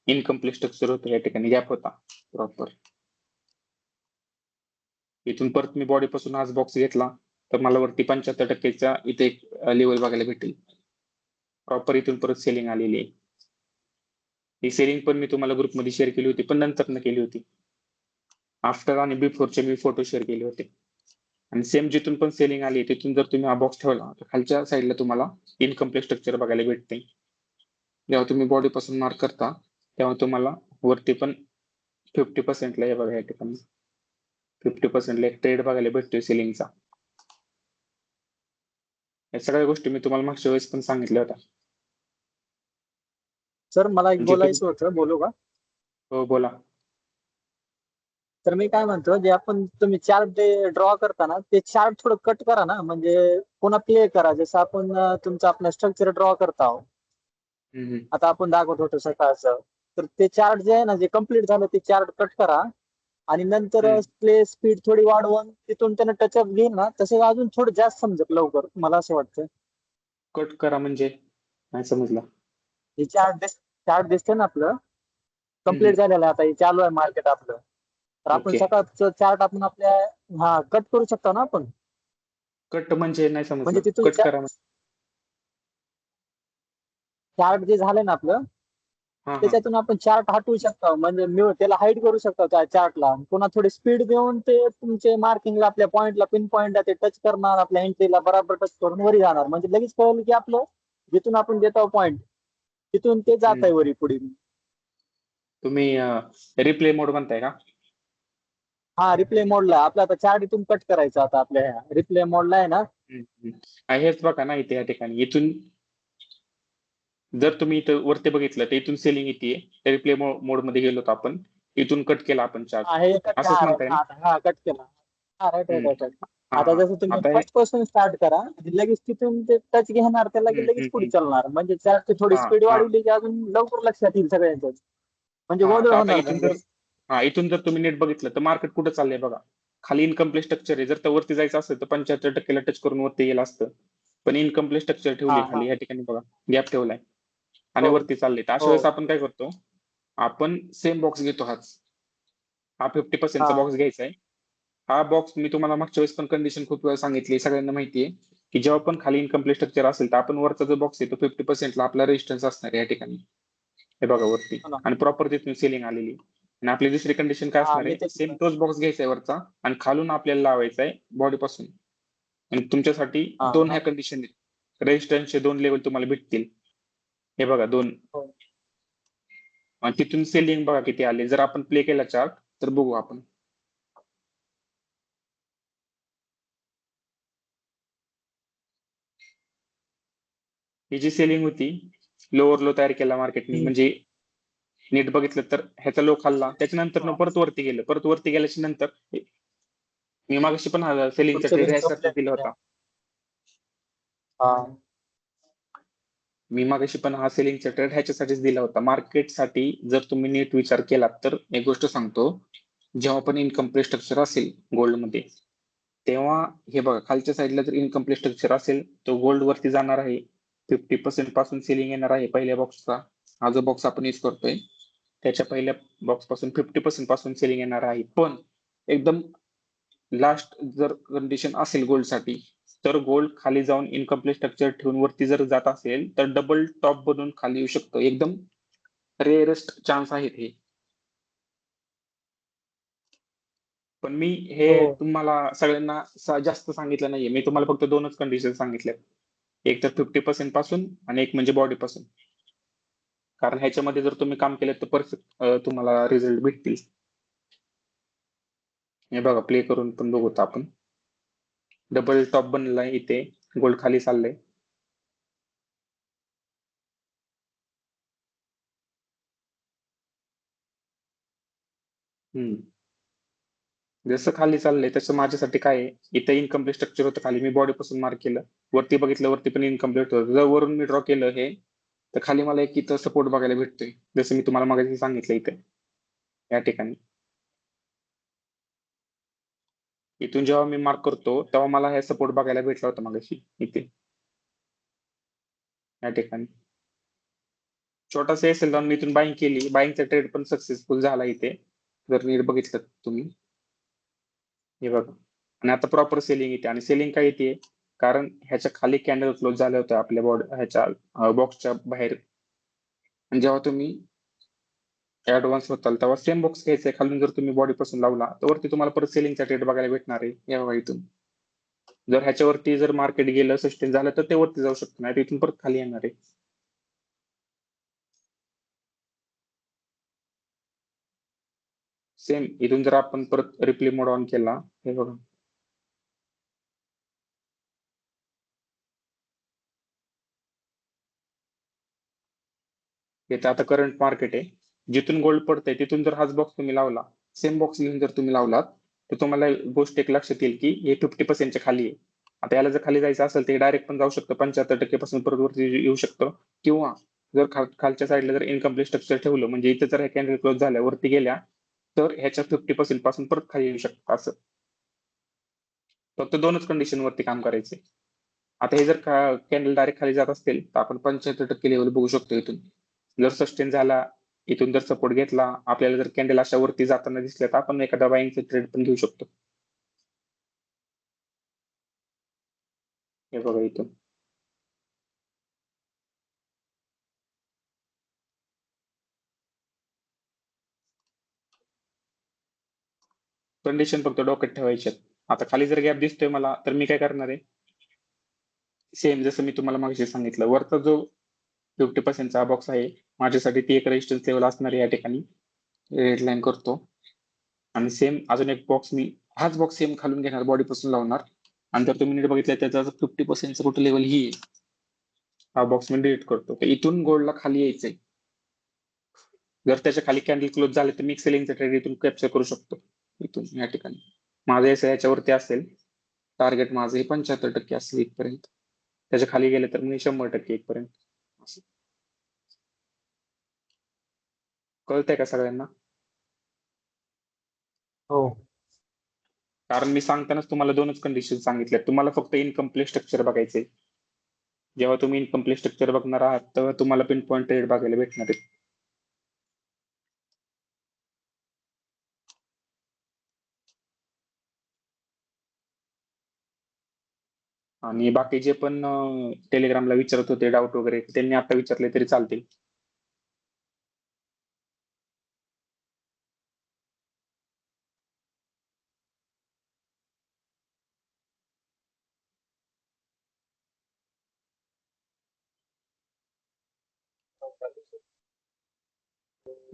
इनकम्प्लीट स्ट्रक्चर होतं, या ठिकाणी गॅप होता प्रॉपर. इथून परत मी बॉडी पासून आज बॉक्स घेतला तर मला वरती 75%चा इथे एक लेवल बघायला भेटेल. प्रॉपर इथून परत सेलिंग आलेली आहे. ही सेलिंग पण मी तुम्हाला ग्रुपमध्ये शेअर केली होती, पण नंतर न केली होती. आफ्टर आणि बिफोरचे मी फोटो शेअर केले होते. आणि सेम जिथून पण सेलिंग आली तिथून जर तुम्ही हा बॉक्स ठेवला तर खालच्या साईडला तुम्हाला इनकम्प्लीट स्ट्रक्चर बघायला भेटते. जेव्हा तुम्ही बॉडी पासून मार्क करता तेव्हा तुम्हाला वरती पण 50%ला हे बघा या ठिकाणी 50%ला एक ट्रेड बघायला भेटतोय सेलिंगचा. या सगळ्या गोष्टी मी तुम्हाला मागच्या वेळेस पण सांगितल्या होत्या. सर मला एक म्हणजे बोलायचं होतं, बोलू का? हो बोला. तर मी काय म्हणतो, जे आपण तुम्ही चार्ट ड्रॉ करता ना, ते चार्ट थोडं कट करा ना, म्हणजे पुन्हा प्ले करा. जसं आपण तुमचं आपलं स्ट्रक्चर ड्रॉ करता आहोत. हम्म. आता आपण दाखवत होतो सकाळचं, तर ते चार्ट जे आहे ना, जे कम्प्लीट झालं ते चार्ट कट करा आणि नंतर प्ले स्पीड थोडी वाढवून तिथून त्यानं टचअप घेईन ना, तसं अजून थोडं जास्त समजत लवकर, मला असं वाटतं. कट करा म्हणजे नाही समजलं. हे चार्ट दिसते ना आपलं, कम्प्लीट झालेलं आहे आता, हे चालू आहे मार्केट आपलं. तर आपण Okay. सकाळचं चार्ट आपण आपल्या कट करू शकतो ना आपण. कट म्हणजे नाही म्हणजे समजलं. तिथून कट करा म्हणजे चार्ट जे झालं ना आपलं, हा त्याच्यातून आपण चार्ट हटवू शकतो, म्हणजे त्याला हाईड करू शकतो त्या चार्टला. पुन्हा थोडी स्पीड देऊन ते तुमचे मार्किंगला आपल्या पॉइंटला पिन पॉइंटला ते टच करणार, आपल्या एंट्रीला बराबर टच करून वरी जाणार. म्हणजे लगेच कळलं की आपलं जिथून आपण देतो पॉइंट तिथून ते जात आहे वरी पुढे. तुम्ही रिप्ले मोड म्हणताय का? हा, रिप्ले मोडला आपला. आता चार्ट इथून कट करायचा, आता आपल्या रिप्ले मोडला आहे ना. हेच बघा ना इथे या ठिकाणी, इथून जर तुम्ही इथं वरती बघितलं तर इथून सेलिंग येते, रिप्ले मोड मध्ये गेलो तर आपण इथून कट केला आपण चार्ट, हे कट असंच म्हणताय ना? हा कट केला. हा, राईट राईट राईट. आता हा, जसं तुम्ही आता हे फर्स्ट पासून स्टार्ट करा, लगेच तिथून ते टच घेणार त्याला की लगेच पुढे चालणार. म्हणजे चार्टची थोडी हा, स्पीड हा. वाढवली की अजून लवकर लक्षात येईल सगळ्यांचं, म्हणजे हा, गोंधळ तर आता होणार इथून नाही. जर इथून जर तुम्ही नेट बघितलं तर मार्केट कुठं चाललंय बघा. खाली इनकम्प्लीट स्ट्रक्चर आहे, जर तर वरती जायचं असेल तर 75%ला टच करून वरती गेलं असतं, पण इनकम्प्लीट स्ट्रक्चर ठेवली हा खाली या ठिकाणी बघा, गॅप ठेवलाय आणि हो वरती चाललंय. तर अशा हो वेळेस आपण काय करतो, आपण सेम बॉक्स घेतो, हा 50%चा हा बॉक्स घ्यायचा आहे. हा बॉक्स मी तुम्हाला मागच्या वेळेस पण कंडिशन खूप वेळा सांगितली, सगळ्यांना माहिती आहे की जेव्हा पण खाली इनकम्प्लीट स्ट्रक्चर असेल तर आपण वरचा जो बॉक्स आहे तो 50%ला आपला रेजिस्टन्स असणार आहे या ठिकाणी, हे बघा वरती, हो ना. आणि प्रॉपर तिथून सेलिंग आलेली. आणि आपली दुसरी कंडिशन काय असणार मी आहे, ते सेम तोच बॉक्स घ्यायचा आहे वरचा आणि खालून आपल्याला लावायचा आहे बॉडी पासून. आणि तुमच्यासाठी हा दोन हा ह्या कंडिशन रेजिस्टन्सचे 2 लेवल तुम्हाला भेटतील, हे बघा 2. हो. आणि तिथून सेलिंग बघा किती आले. जर आपण प्ले केला चार्ट तर बघू आपण. ही जी सेलिंग होती, लोअर लो तयार केला मार्केटने, म्हणजे नीट बघितलं तर ह्याचा लो खाल्ला, त्याच्यानंतर परत वरती गेलं, परत वरती गेल्याच्या नंतर मी मागाशी पण सेलिंगचा पुढच्या ट्रेड दिवशी ह्यासाठी कंप्लेंट दिला केल्या. होता. हा मी मागाशी पण हा सेलिंगचा ट्रेड ह्याच्यासाठीच दिला होता. मार्केटसाठी जर तुम्ही नीट विचार केला तर एक गोष्ट सांगतो, जेव्हा पण इनकम्प्लीट स्ट्रक्चर असेल गोल्डमध्ये, तेव्हा हे बघा खालच्या साईडला जर इनकम्प्लीट स्ट्रक्चर असेल तो गोल्ड वरती जाणार आहे, 50% पासून सेलिंग येणार आहे पहिल्या बॉक्सचा, हा जो बॉक्स आपण यूज करतोय त्याच्या पहिल्या बॉक्स पासून 50% पासून सेलिंग येणार आहे. पण एकदम लास्ट जर कंडिशन असेल गोल्डसाठी, तर गोल्ड खाली जाऊन इनकम्प्लीट स्ट्रक्चर ठेवून वरती जर जात असेल तर डबल टॉप बनून खाली येऊ शकतो. एकदम रेअरेस्ट चान्स आहेत हे. पण मी हे हो. तुम्हाला सगळ्यांना जास्त सांगितलं नाहीये. मी तुम्हाला फक्त 2च कंडिशन सांगितल्यात. एक तर 50% पासून आणि एक म्हणजे बॉडी पासून. कारण ह्याच्यामध्ये जर तुम्ही काम केलं तर परफेक्ट तुम्हाला रिझल्ट भेटतील. हे बघा प्ले करून पण बघू आपण. डबल टॉप बनलाय इथे, गोल्ड खाली चाललंय. जसं खाली चाललंय तसं माझ्यासाठी काय आहे, इथं इनकम्प्लीट स्ट्रक्चर होतं खाली, मी बॉडी पासून मार्क केलं. वरती बघितलं वरती पण इनकम्प्लीट होतं. जर वरून मी ड्रॉ केलं हे, तर खाली मला एक इथं सपोर्ट बघायला भेटतोय. जसं मी तुम्हाला मागे सांगितलं इथे या ठिकाणी. इथून जेव्हा मी मार्क करतो तेव्हा मला हे सपोर्ट बघायला भेटला होता मागाशी इथे या ठिकाणी. छोटासा एस एल लावून मी इथून बाईंग केली. बाईंगचा ट्रेड पण सक्सेसफुल झाला इथे, जर नीट बघितलं तुम्ही. हे बघा. आणि आता प्रॉपर सेलिंग येते. आणि सेलिंग काय येते, कारण ह्याच्या खाली कॅन्डल क्लोज झाले होते आपल्या ह्याच्या बॉक्सच्या बाहेर. आणि जेव्हा तुम्ही ऍडव्हान्स होताल तेव्हा सेम बॉक्स घ्यायचा आहे. खालून जर तुम्ही बॉडी पासून लावला तर वरती तुम्हाला परत सेलिंगचा ट्रेड बघायला भेटणार आहे या बघा इथून. जर ह्याच्यावरती जर मार्केट गेलं सस्टेन झालं तर ते वरती जाऊ शकतं, नाही इथून परत खाली येणार आहे. सेम इथून जर आपण परत रिप्ले मोड ऑन केला, हे बघा इथे आता करंट मार्केट आहे. जिथून गोल्ड पडतंय तिथून जर हाच बॉक्स तुम्ही लावला, सेम बॉक्स घेऊन जर तुम्ही लावलात, तर तुम्हाला गोष्ट एक लक्षात येईल की हे 50% खाली आहे. आता याला जर खाली जायचं असेल तर डायरेक्ट पण जाऊ शकतं, 75% पासून परत वरती येऊ शकतं. किंवा जर खालच्या साईडला जर इनकम्प्लीट स्ट्रक्चर ठेवलं, म्हणजे इथे जर कॅन्डल क्लोज झाल्या वरती गेल्या, तर ह्याच्या 50% पासून परत खाली येऊ शकतं. असं फक्त 2च कंडिशन वरती काम करायचे. आता हे जर कॅन्डल डायरेक्ट खाली जात असतील तर आपण 75% लेवल बघू शकतो इथून. जर सस्टेन झाला, इथून जर सपोर्ट घेतला, आपल्याला जर कॅन्डल अशा वरती जाताना दिसल्या तर आपण एखादा बाईंगचा ट्रेड पण घेऊ शकतो. हे बघा इथून. कंडिशन फक्त डोक्यात ठेवायचे. आता खाली जर गॅप दिसतोय मला, तर मी काय करणार आहे, सेम जसं मी तुम्हाला मागे सांगितलं, वरचा जो 50%चा बॉक्स आहे माझ्यासाठी ती एक रेजिस्टन्स लेवल असणार आहे. या ठिकाणी रेड लाईन करतो आणि सेम अजून एक बॉक्स मी हाच बॉक्स सेम खालून घेणार, बॉडी पासून लावणार. आणि जर तुम्ही नीट बघितलं त्याचा 50%चा कुठं लेवल ही आहे, हा बॉक्स मी डिलीट करतो. तर इथून गोल्डला खाली यायचंय. जर त्याच्या खाली कॅन्डल क्लोज झाले तर मी सेलिंगचा ट्रेड इथून कॅप्चर करू शकतो. इथून या ठिकाणी माझं याच्यावरती असेल, टार्गेट माझं हे 75% असेल इथपर्यंत. त्याच्या खाली गेले तर मी 100% इथपर्यंत. कळतंय का सगळ्यांना? हो. कारण मी सांगतानाच तुम्हाला 2च कंडिशन सांगितल्या. तुम्हाला फक्त इनकम्प्लीट स्ट्रक्चर बघायचंय. जेव्हा तुम्ही इनकम्प्लीट स्ट्रक्चर बघणार आहात तेव्हा तुम्हाला पिन पॉईंट ट्रेड बघायला भेटणार आहे. आणि बाकी जे पण टेलिग्रामला विचारत होते डाऊट वगैरे, त्यांनी आता विचारले तरी चालतील.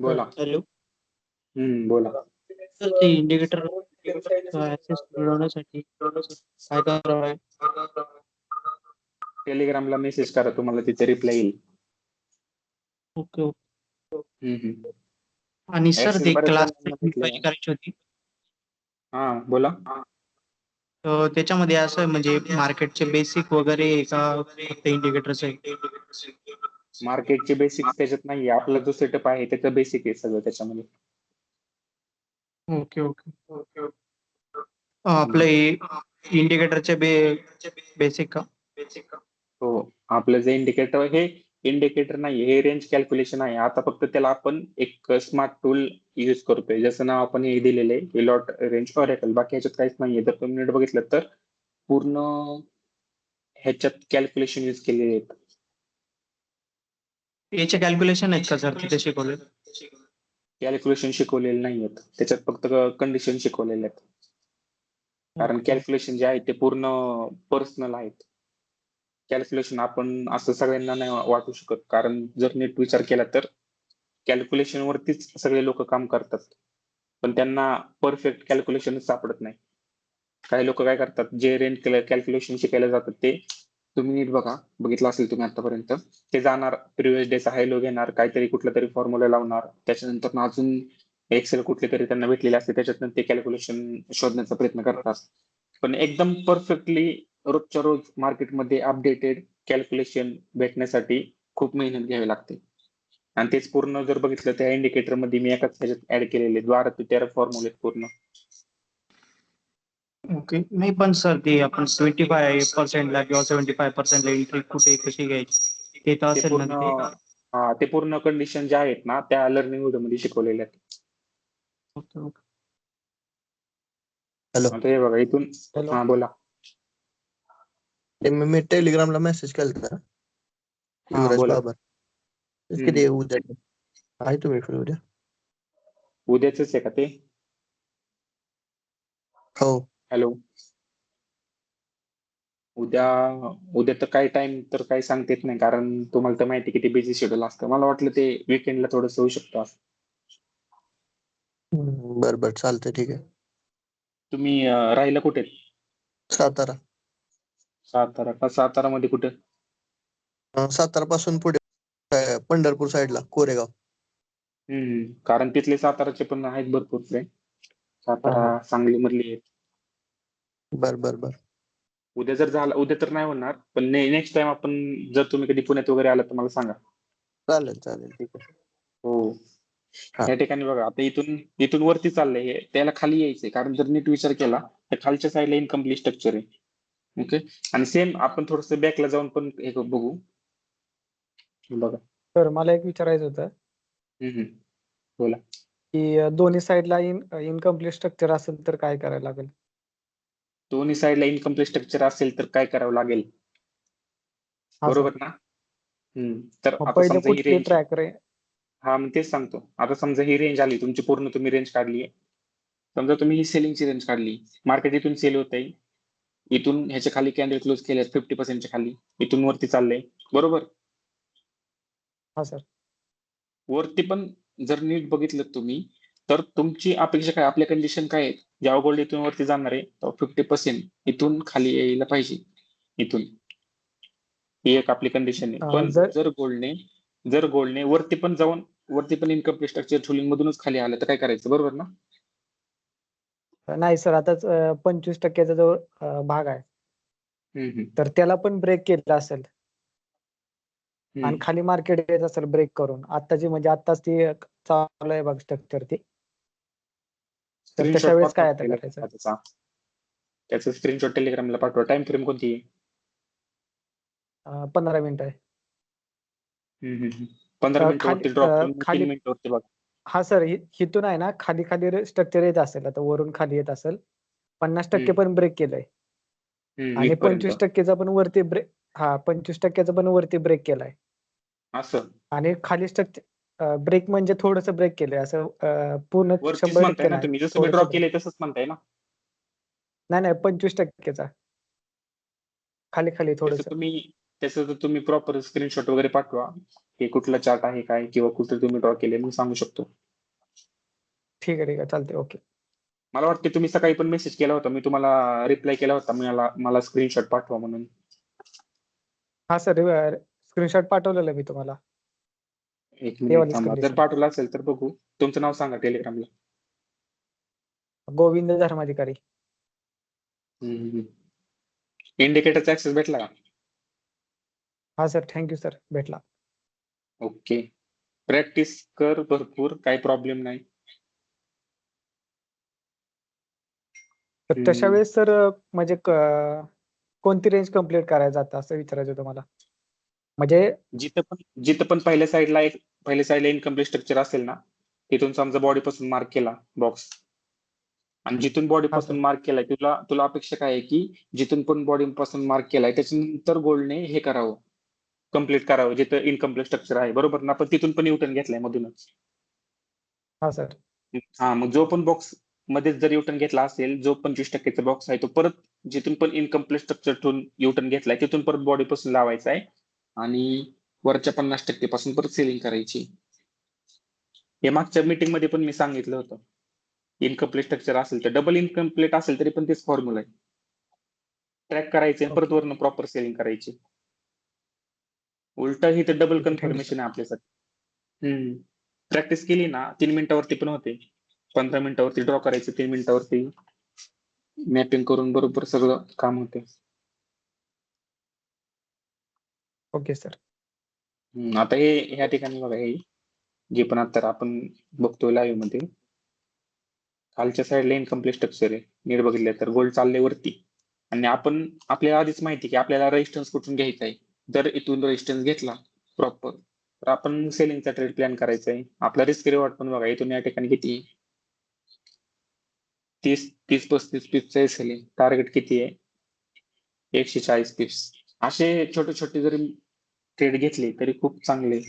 बोला. हॅलो बोला. सर, ते इंडिकेटर ऍक्सेस मिळवण्यासाठी काय करावं आहे? टेलिग्रामला मेसेज करा, तुम्हाला तिथे रिप्लाय येईल. Okay okay. हम्म. आणि सर Access ते बऱ्याच क्लास जणांना इन्क्वायरी भेटले. करायची होती. हा बोला. तर त्याच्यामध्ये असं म्हणजे मार्केटचे बेसिक वगैरे का फक्त इंडिकेटर्स आहे? मार्केटचे बेसिक्स त्याच्यात नाहीये. आपला जो सेटअप आहे त्याचं बेसिक आहे सगळं त्याच्यामध्ये. Okay okay. आपलं इंडिकेटरचे बेसिक का? हो, आपलं जे इंडिकेटर हे इंडिकेटर नाही, हे रेंज कॅल्क्युलेशन आहे. आता फक्त त्याला आपण एक स्मार्ट टूल यूज करतोय, जसं नाव आपण हे दिलेलं आहे लॉट रेंज ऑरेकल. बाकी ह्याच्यात काहीच नाहीये. जर तुम्ही नीट बघितलं तर पूर्ण ह्याच्यात कॅल्क्युलेशन यूज केलेले आहेत. याचे कॅल्क्युलेशन आहेत का सर तिथे शिकवले? कॅल्क्युलेशन शिकवलेले नाहीयेत त्याच्यात, फक्त कंडिशन शिकवलेले आहेत. कारण Okay. कॅल्क्युलेशन जे आहे ते पूर्ण पर्सनल आहेत. कॅल्क्युलेशन आपण असं सगळ्यांना नाही वाटू शकत, कारण जर नीट विचार केला तर कॅल्क्युलेशन वरतीच सगळे लोक काम करतात, पण त्यांना परफेक्ट कॅल्क्युलेशन सापडत नाही. काही लोक काय करतात, जे रेंज कॅल्क्युलेशन शिकायला जातात ते तुम्ही नीट बघितलं असेल तुम्ही आतापर्यंत, ते जाणार प्रिव्हियस डेचा हायलो घेणार, काहीतरी कुठला तरी फॉर्म्युला लावणार, त्याच्यानंतर अजून एक्सेल कुठले तरी त्यांना भेटलेले असते, त्याच्यातनं ते कॅल्क्युलेशन शोधण्याचा प्रयत्न करतात. पण एकदम परफेक्टली रोजच्या रोज मार्केटमध्ये अपडेटेड कॅल्क्युलेशन भेटण्यासाठी खूप मेहनत घ्यावी लागते. आणि तेच पूर्ण जर बघितलं त्या इंडिकेटर मध्ये मी एकाच ह्याच्यात ऍड केलेले 12 ते 13 फॉर्म्युले पूर्ण. ओके. नाही पण सर ते आपण 25% ला किंवा 75% ला एंट्री कुठे कशी घ्यायची ते तर ते असेल ना पूर्ण तिथे? ते पूर्ण कंडिशन ज्या आहेत ना त्या लर्निंग व्हिडिओ मध्ये शिकवलेल्या आहेत. Okay, okay. हॅलो. आता हे बघा इथून. Hello. हा बोला. मी टेलिग्रामला मेसेज केलता युवराज बोला. बाबर. किती आहे उद्या? आहे तुम्ही फ्री उद्या? उद्याच आहे का ते? हो. हॅलो. उद्या तर काय टाइम तर काही सांगता येत नाही, कारण तुम्हाला तर माहिती किती बिझी शेड्यूल असतं. मला वाटलं ते विकेंडला थोडस होऊ शकतं असं. बरं बरं चालतंय, ठीक आहे. तुम्ही राहिला कुठे? सातारा. सातारा मध्ये कुठे? सातारा पासून पुढे पंढरपूर साईडला कोरेगाव. कारण तिथले साताराचे पण आहेत भरपूर फ्रेंड. सातारा सांगली मधले आहेत. बरं बरं बरं. उद्या जर झालं, उद्या तर नाही होणार, पण नेक्स्ट टाइम आपण जर तुम्ही कधी पुण्यात वगैरे आलात तर मला सांगा. चालेल चालेल, ठीक आहे. हो. हा. या ठिकाणी बघा, आता इथून वरती चाललंय हे, त्याला खाली यायचंय, कारण जर नीट विचार केला तर खालच्या साईडला इनकम्प्लीट स्ट्रक्चर आहे. ओके. आणि सेम आपण थोडस बॅकला जाऊन पण हे बघू. बघा. तर मला एक विचारायचं होतं बोला. की दोन्ही साईडला इनकम्प्लीट स्ट्रक्चर असेल तर काय करायला लागेल? दोन्ही साईडला इनकम्प्लीट स्ट्रक्चर असेल तर काय करावं लागेल, हा सर. बरोबर ना? तर मग आता पहिले समजा ही कुठली रेंज. ट्रॅक रे? हा, मग तेच सांगतो. आता समजा ही रेंज आली तुमची, पूर्ण तुम्ही रेंज काढली. समजा तुम्ही ही सेलिंगची रेंज काढली, मार्केट इथून सेल होत आहे, इथून ह्याच्या खाली कॅन्डल क्लोज केले 50% खाली, इथून वरती चाललंय, बरोबर? हा सर. वरती पण जर नीट बघितलं तुम्ही तर तुमची अपेक्षा काय, आपल्या कंडिशन काय आहे, जेव्हा गोल्ड इथून वरती जाणार आहे तेव्हा 50% इथून खाली यायला पाहिजे इथून. ही एक आपली कंडिशन आहे. पण जर गोल्डने वरती पण जाऊन वरती पण इनकम्प्लीट स्ट्रक्चर ठेवून मधूनच खाली आलं तर काय करायचं, बरोबर ना? नाही सर, आताच 25% जो भाग आहे तर त्याला पण ब्रेक केला असेल आणि खाली मार्केट येत असेल ब्रेक करून, आताची म्हणजे आताच ती चालू आहे बघ स्ट्रक्चर ती, तर तशा वेळेस काय आता करायचं? त्याचं स्क्रीनशॉट टेलिग्रामला पाठवा. टाइम फ्रेम कोणती आहे? 15 मिनिटं आहे. 15 मिनिटावरती ड्रॉप करून 3 खाली मिनिटावरती बघा. हा सर, हिथून आहे ना खाली खाली स्ट्रक्चर येत असेल, आता वरून खाली येत असेल, 50% पण ब्रेक केलंय आणि इथपर्यंत 25%चा पण वरती ब्रेक. हा, 25%चा पण वरती ब्रेक केलाय असं आणि खाली स्ट्रक्चर ब्रेक म्हणजे थोडस ब्रेक केलंय, असं पूर्ण वरतीच 100% म्हणताय ना नाही, तुम्ही, जसं मी थोडस ड्रॉ ब्रेक. केलंय तसंच म्हणताय ना? नाही 25%चा खाली खाली थोडस. त्याचं तर तुम्ही प्रॉपर स्क्रीनशॉट वगैरे पाठवा, की कुठला चार्ट आहे काय, किंवा कुठं तुम्ही ड्रॉ केले, मी सांगू शकतो. ठीक आहे चालते. ओके. मला वाटते तुम्ही सकाळी पण मेसेज केला होता, मी तुम्हाला रिप्लाय केला होता, मला स्क्रीनशॉट पाठवा म्हणून. हा सर, स्क्रीनशॉट पाठवलेलं मी तुम्हाला. एक ते मिनिट वालीच थांबा, जर condition. पाठवलं असेल तर बघू. तुमचं नाव सांगा टेलिग्रामला. गोविंद धर्माधिकारी. इंडिकेटरचा ऍक्सेस भेटला का? हा सर, थँक्यू सर, भेटला. ओके. प्रॅक्टिस कर भरपूर, काही प्रॉब्लेम नाही. तर तशा वेळेस सर म्हणजे कोणती रेंज कम्प्लीट करायचं आता, असं विचारायचं तुम्हाला? म्हणजे जिथं पण पहिल्या साईडला इनकम्प्लीट स्ट्रक्चर असेल ना, तिथून समजा बॉडी पासून मार्क केला बॉक्स, आणि जिथून बॉडी हा पासून सर. मार्क केलाय, तुला अपेक्षा काय आहे की जिथून पण बॉडी पासून मार्क केलाय त्याच्यानंतर गोल्डने हे करावं, कम्प्लीट करावं जिथं इनकम्प्लीट स्ट्रक्चर आहे, बरोबर ना? पण तिथून पण युटर्न घेतलाय मधूनच. हा सर. हा, मग जो पण बॉक्स मध्ये जर युटर्न घेतला असेल, जो 25% बॉक्स आहे तो परत जिथून पण इनकम्प्लीट स्ट्रक्चर ठेवून युटर्न घेतलाय तिथून परत बॉडी पासून लावायचा आहे, आणि वरच्या 50% पासून परत सेलिंग करायची. हे मागच्या मीटिंग मध्ये पण मी सांगितलं होतं. इनकम्प्लीट स्ट्रक्चर असेल तर, डबल इनकम्प्लीट असेल तरी पण तेच फॉर्म्युला आहे. ट्रॅक करायचे आणि परत ओके. वरनं प्रॉपर सेलिंग करायची. उलट ही तर डबल ठीक आहे. Thank you sir. कन्फर्मेशन आहे आपल्यासाठी. प्रॅक्टिस केली ना 3 मिनिटावरती पण होते. 15 मिनिटावरती ड्रॉ करायचं, 3 मिनिटावरती मॅपिंग करून बरोबर सगळं काम होते. Okay sir. आता हे ह्या ठिकाणी बघा, हे जे पण आता आपण बघतोय लाईव्ह मध्ये, खालच्या साईडला इनकम्प्लीट स्ट्रक्चर आहे. नीट बघितलं तर गोल्ड चालले वरती, आणि आपल्याला आधीच माहिती की आपल्याला रेजिस्टन्स कुठून घ्यायचा आहे. जर इथून रेजिस्टन्स घेतला प्रॉपर, तर आपण सेलिंगचा ट्रेड प्लॅन करायचा आहे. आपला रिस्क रिवॉर्ड पण बघा, इथून या ठिकाणी किती आहे? 30-35 पिप्सचं सेलिंग टार्गेट किती आहे? 140 पिप्स. असे छोटे छोटे जरी ट्रेड घेतले तरी खूप चांगले.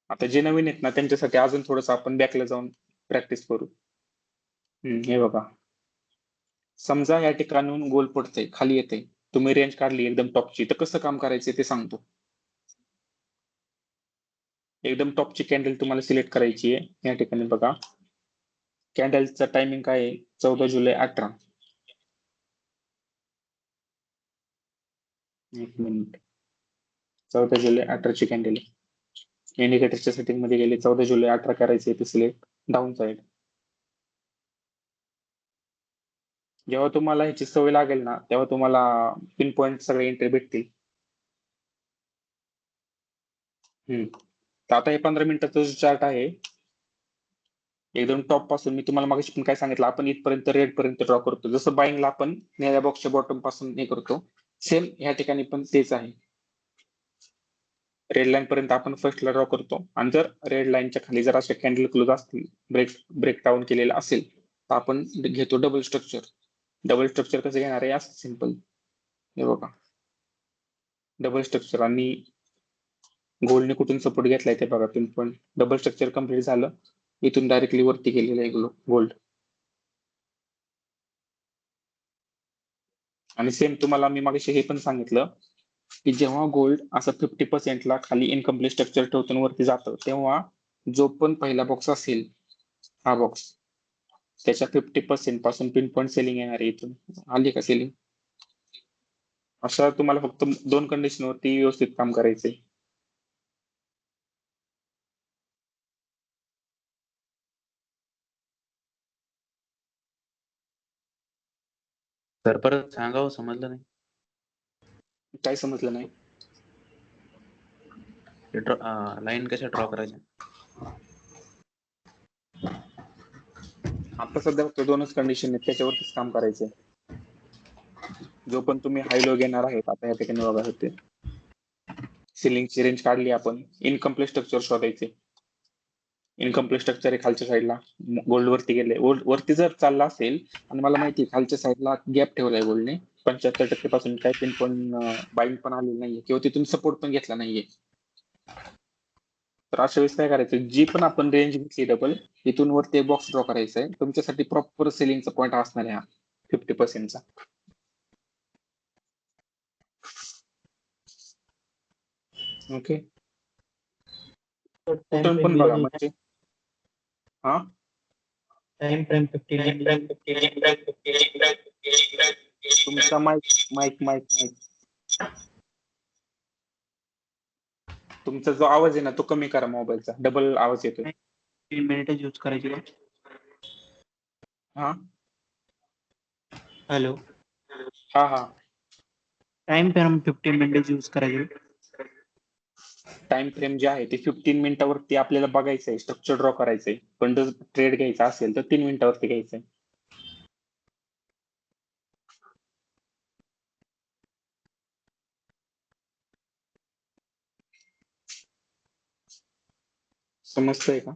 आता जे नवीन आहेत ना त्यांच्यासाठी अजून थोडंसं आपण बॅकला जाऊन प्रॅक्टिस करू. हे बघा, समजा या ठिकाणून गोल पडतंय, खाली येतंय, तुम्ही रेंज काढली एकदम टॉपची, तर कसं काम करायचं ते सांगतो. एकदम टॉपची कॅन्डल तुम्हाला सिलेक्ट करायची आहे. या ठिकाणी बघा, कॅन्डलचा टायमिंग काय आहे? 14 जुलै 18. एक मिनिट, 14 जुलै 18 ची कॅन्डल आहे. इंडिकेटरच्या सेटिंग मध्ये गेले, 14 जुलै 18 करायचे ते सिलेक्ट, डाऊन साइड. जेव्हा तुम्हाला ह्याची सवय लागेल ना, तेव्हा तुम्हाला पिन पॉईंट सगळे एंट्री भेटतील. तर आता हे 15 मिनिटाचा जो चार्ट आहे, एकदम टॉप पासून मी तुम्हाला मागाशी पण काय सांगितलं, आपण इथपर्यंत रेड पर्यंत ड्रॉ करतो. जसं बाईंगला आपण निळ्या बॉक्सच्या बॉटम पासून हे करतो, सेम ह्या ठिकाणी पण तेच आहे. रेड लाईन पर्यंत आपण फर्स्टला ड्रॉ करतो, आणि जर रेड लाईनच्या खाली जर असे कॅन्डल क्लोज असतील, ब्रेक डाऊन केलेला असेल, तर आपण घेतो डबल स्ट्रक्चर. डबल स्ट्रक्चर कसं घेणार आहे? असं सिंपल, हे बघा, डबल स्ट्रक्चर आणि गोल्डने कुठून सपोर्ट घेतलाय ते बघा. पण डबल स्ट्रक्चर कम्प्लीट झालं, इथून डायरेक्टली वरती गेलेलं आहे गोल्ड. आणि सेम तुम्हाला मी मागाशी हे पण सांगितलं की जेव्हा गोल्ड असं 50%ला खाली इनकम्प्लीट स्ट्रक्चर ठेवतो वरती जातं, तेव्हा जो पण पहिला बॉक्स असेल, हा बॉक्स, त्याच्या 50% पासून पिन पॉईंट सेलिंग येणार आहे. इथून आली का सेलिंग? अशा तुम्हाला फक्त 2 कंडिशनवरती व्यवस्थित काम करायचंय. सर परत सांगा हो, समजलं नाही. काय समजलं नाही? लाईन कशा ड्रॉ करायच्या? आता सध्या फक्त 2च कंडिशन आहेत, त्याच्यावरतीच काम करायचंय. जो पण तुम्ही हाय लो घेणार आहेत, आता या ठिकाणी बघा होते, सिलिंगची रेंज काढली आपण, इनकम्प्लीट स्ट्रक्चर शोधायचे. इनकम्प्लीट स्ट्रक्चर आहे खालच्या साईडला, गोल्ड वरती गेले. वरती जर चालला असेल आणि मला माहिती आहे खालच्या साईडला गॅप ठेवलाय गोल्डने, 75% पासून काही पिन पण बाईंग पण आलेली नाहीये, किंवा तिथून सपोर्ट पण घेतला नाहीये, तर अशा वेळेस काय करायचं? जी पण आपण रेंज घेतली डबल, इथून वरती एक बॉक्स ड्रॉ करायचा आहे. तुमच्यासाठी प्रॉपर सेलिंगचा पॉईंट असणार आहे हा 50%चा. ओके, टाइम कुठून फ्रेम पण बघा बिलो म्हणजे. हा, टाइम फ्रेम 15 तुमचा माईक माईक माईक माईक तुमचा जो आवाज आहे ना तो कमी करा, मोबाईलचा डबल आवाज येतोय. मिनिटच यूज करायची का? हा हॅलो, हा हा टाइम फ्रेम 15 मिनिटच यूज करायची. टाइम फ्रेम जे आहे ते 15 मिनिटावरती आपल्याला बघायचंय, स्ट्रक्चर ड्रॉ करायचंय. पण जर ट्रेड घ्यायचा असेल तर 3 मिनिटावरती घ्यायचंय. समजतंय का?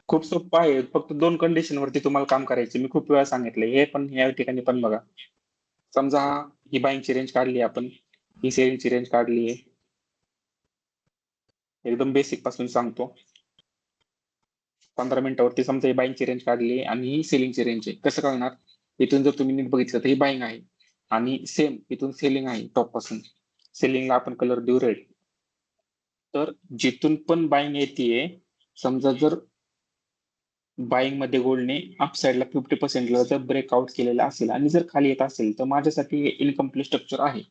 खूप सोपं आहे. फक्त 2 कंडिशन वरती तुम्हाला काम करायचे. मी खूप वेळा सांगितलंय. हे पण या ठिकाणी पण बघा. समजा ही बाईंगची रेंज काढली आपण. ही सेलिंगची रेंज काढली आहे. एकदम बेसिक पासून सांगतो. 15 मिनिटावरती समजा ही बाईंगची रेंज काढली आणि ही सेलिंगची रेंज आहे. कसं कळणार? इथून जर तुम्ही नीट बघितलं तर ही बाईंग आहे आणि सेम इथून सेलिंग आहे टॉप पासून. सेलिंगला आपण कलर देऊ रेड. तर जिथून पण बाईंग येतेय, समजा जर बाईंग मध्ये गोल्डने अप साईडला 50% ला जर ब्रेकआउट केलेला असेल आणि जर खाली येत असेल तर माझ्यासाठी इनकम्प्लीट स्ट्रक्चर आहे.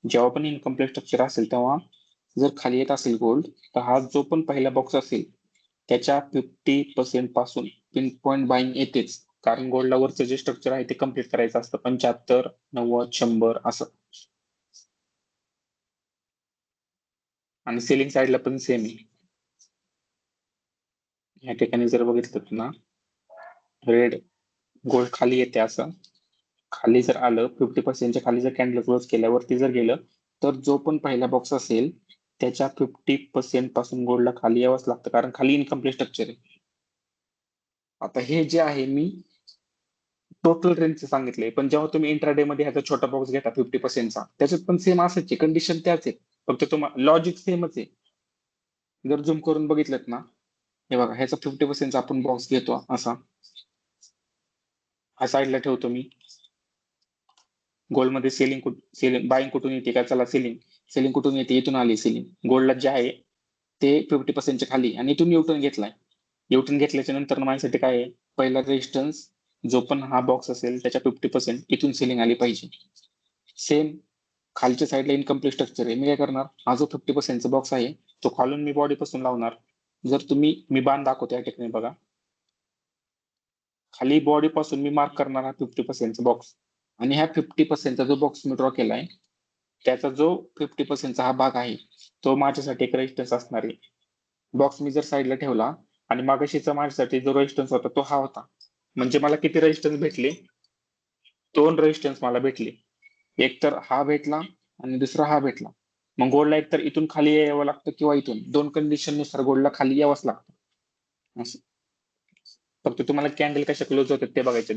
जेव्हा पण इनकम्प्लीट स्ट्रक्चर असेल तेव्हा जर खाली येत असेल गोल्ड तर हा जो पण पहिला बॉक्स असेल त्याच्या 50% पासून पिन पॉईंट बाईंग येतेच. कारण गोल्डला वरचं जे स्ट्रक्चर आहे ते कम्प्लीट करायचं असतं 75, 90, 100 असं. आणि सेलिंग साईडला पण सेम आहे. या ठिकाणी जर बघितलं ना रेड गोल्ड खाली येते असं. खाली जर आलं 50% खाली जर कॅन्डल क्लोज केल्यावरती जर गेलं तर जो पण पहिला बॉक्स असेल त्याच्या 50% पासून गोल्डला खाली यावंच लागतं कारण खाली इनकम्प्लीट स्ट्रक्चर आहे. आता हे जे आहे मी टोटल रेंजचं सांगितलंय पण जेव्हा तुम्ही इंट्राडे मध्ये ह्याचा छोटा बॉक्स घेता 50%चा त्याच्यात पण सेम असंच आहे. कंडिशन त्याच आहेत. फक्त तुम्हाला लॉजिक सेमच आहे. जर झूम करून बघितलं ना हे बघा ह्याचा 50% आपण बॉक्स घेतो असा. हा साईडला ठेवतो मी. गोल्ड मध्ये सेलिंग बाईंग कुठून येते का? चला सेलिंग कुठून येते? इथून आली सेलिंग. गोल्डला जे आहे ते 50%च्या खाली आणि इथून युटर्न घेतलाय. युटर्न घेतल्याच्या नंतर माझ्यासाठी काय आहे? पहिला रेजिस्टन्स जो पण हा बॉक्स असेल त्याच्या 50% इथून सेलिंग आली पाहिजे. सेम खालच्या साईडला इनकम्प्लीट स्ट्रक्चर आहे. मी काय करणार? हा जो 50%चा बॉक्स आहे तो खालून मी बॉडी पासून लावणार. जर मी बाण दाखवतो या ठिकाणी बघा. खाली बॉडी पासून मी मार्क करणार हा 50%चा बॉक्स आणि ह्या 50%चा जो बॉक्स मी ड्रॉ केलाय त्याचा जो 50%चा हा भाग आहे तो माझ्यासाठी एक रेजिस्टन्स असणार आहे. बॉक्स मी जर साईडला ठेवला आणि मागाशीचा माझ्यासाठी जो रेजिस्टन्स होता तो हा होता. म्हणजे मला किती रेजिस्टन्स भेटले? 2 रेजिस्टन्स मला भेटले. एक तर हा भेटला आणि दुसरा हा भेटला. मग गोल्डला एक तर इथून खाली यावं लागतं किंवा इथून. 2 कंडिशन नुसार गोल्डला खाली यावंच लागतं. असं. फक्त तुम्हाला कॅन्डल कशा क्लोज होतात ते बघायचे.